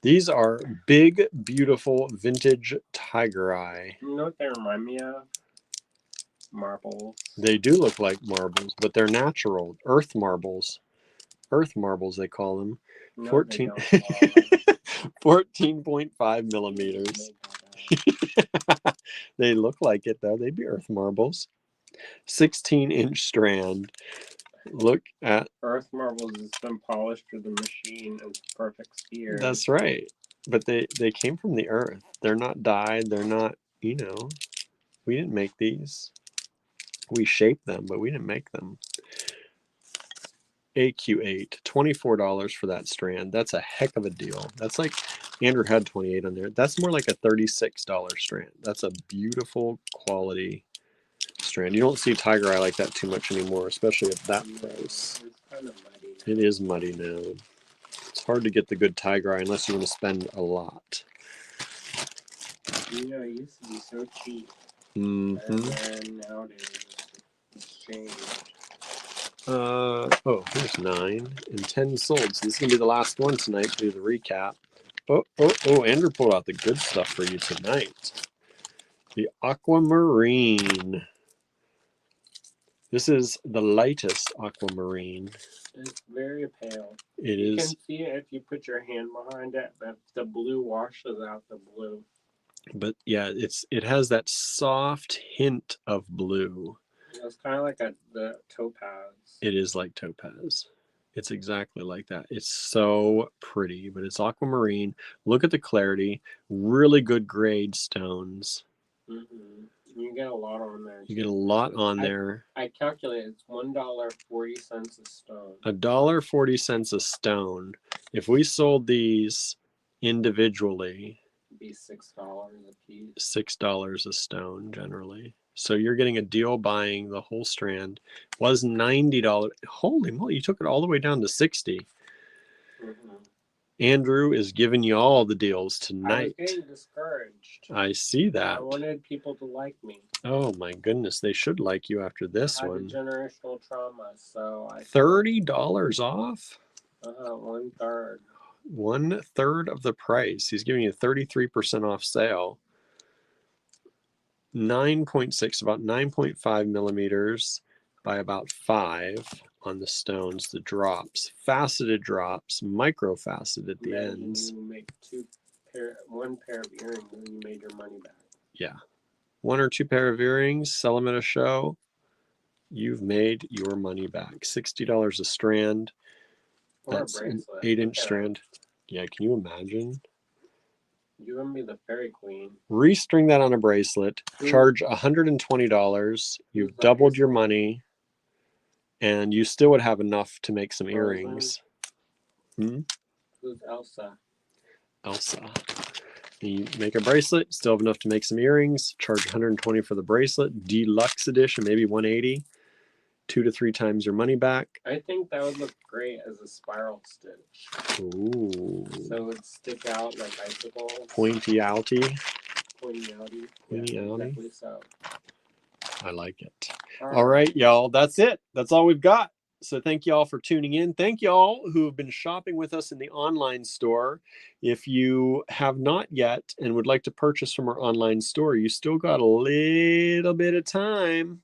These are big, beautiful, vintage tiger eye. You know what they remind me of? Marbles. They do look like marbles, but they're natural. Earth marbles. Earth marbles, they call them. No, 14.5 millimeters. They look like it, though. They'd be earth marbles. 16-inch strand. Look at earth marbles has been polished through the machine and perfect sphere. That's right. But they came from the earth. They're not dyed. They're not, we didn't make these. We shaped them, but we didn't make them. AQ8, $24 for that strand. That's a heck of a deal. That's like, Andrew had 28 on there. That's more like a $36 strand. That's a beautiful quality strand. You don't see tiger eye like that too much anymore, especially at that price. It's kind of muddy. It is muddy now. It's hard to get the good tiger eye unless you want to spend a lot. You know, it used to be so cheap. Mm-hmm. And then nowadays it's changed. Oh, here's 9 and 10 sold. So this is gonna be the last one tonight to do the recap. Oh, Andrew pulled out the good stuff for you tonight. The aquamarine. This is the lightest aquamarine. It's very pale. It You is. can see it if you put your hand behind it, but the blue washes out the blue. But yeah, it has that soft hint of blue. It's kind of like the topaz. It is like topaz. It's exactly like that. It's so pretty, but it's aquamarine. Look at the clarity. Really good grade stones. Mm-hmm. You get a lot on there. You get a lot on there. I calculate it's $1.40 a stone. $1.40 a stone. If we sold these individually, It'd be $6 a piece. $6 a stone generally. So you're getting a deal buying the whole strand. Was $90. Holy moly, you took it all the way down to 60. Mm-hmm. Andrew is giving you all the deals tonight. I was getting discouraged. I see that. I wanted people to like me. Oh my goodness, they should like you after this I had one. generational trauma, so I $30 off? 1/3. 1/3 of the price. He's giving you 33% off sale. 9.6, about 9.5 millimeters by about 5 on the stones, the drops. Faceted drops, micro faceted at the ends. You make one pair of earrings and you made your money back. Yeah. 1 or 2 pair of earrings, sell them at a show. You've made your money back. $60 a strand. Or That's a bracelet. An 8-inch strand. Yeah, can you imagine? You and me, the fairy queen. Restring that on a bracelet, charge $120. You've doubled your money, and you still would have enough to make some earrings. Who's Elsa? Elsa. You make a bracelet, still have enough to make some earrings, charge $120 for the bracelet, deluxe edition, maybe $180. 2 to 3 times your money back. I think that would look great as a spiral stitch. Ooh. So it would stick out like icicles. Pointy outy. Pointy outy. Pointy outy. Exactly so. I like it. All right, y'all. That's it. That's all we've got. So thank you all for tuning in. Thank you all who have been shopping with us in the online store. If you have not yet and would like to purchase from our online store, you still got a little bit of time.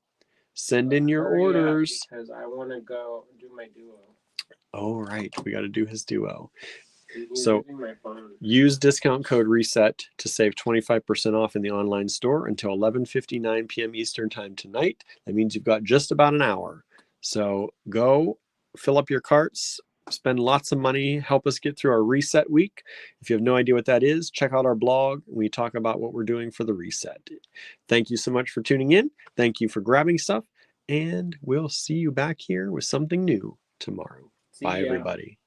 Send in your orders. Because I want to go do my duo. Oh, right. We got to do his duo. He's So using my phone. Use discount code RESET to save 25% off in the online store until 11:59 p.m. Eastern time tonight. That means you've got just about an hour. So go fill up your carts, spend lots of money, help us get through our reset week. If you have no idea what that is, check out our blog. We talk about what we're doing for the reset. Thank you so much for tuning in. Thank you for grabbing stuff, and we'll see you back here with something new tomorrow. Bye, everybody.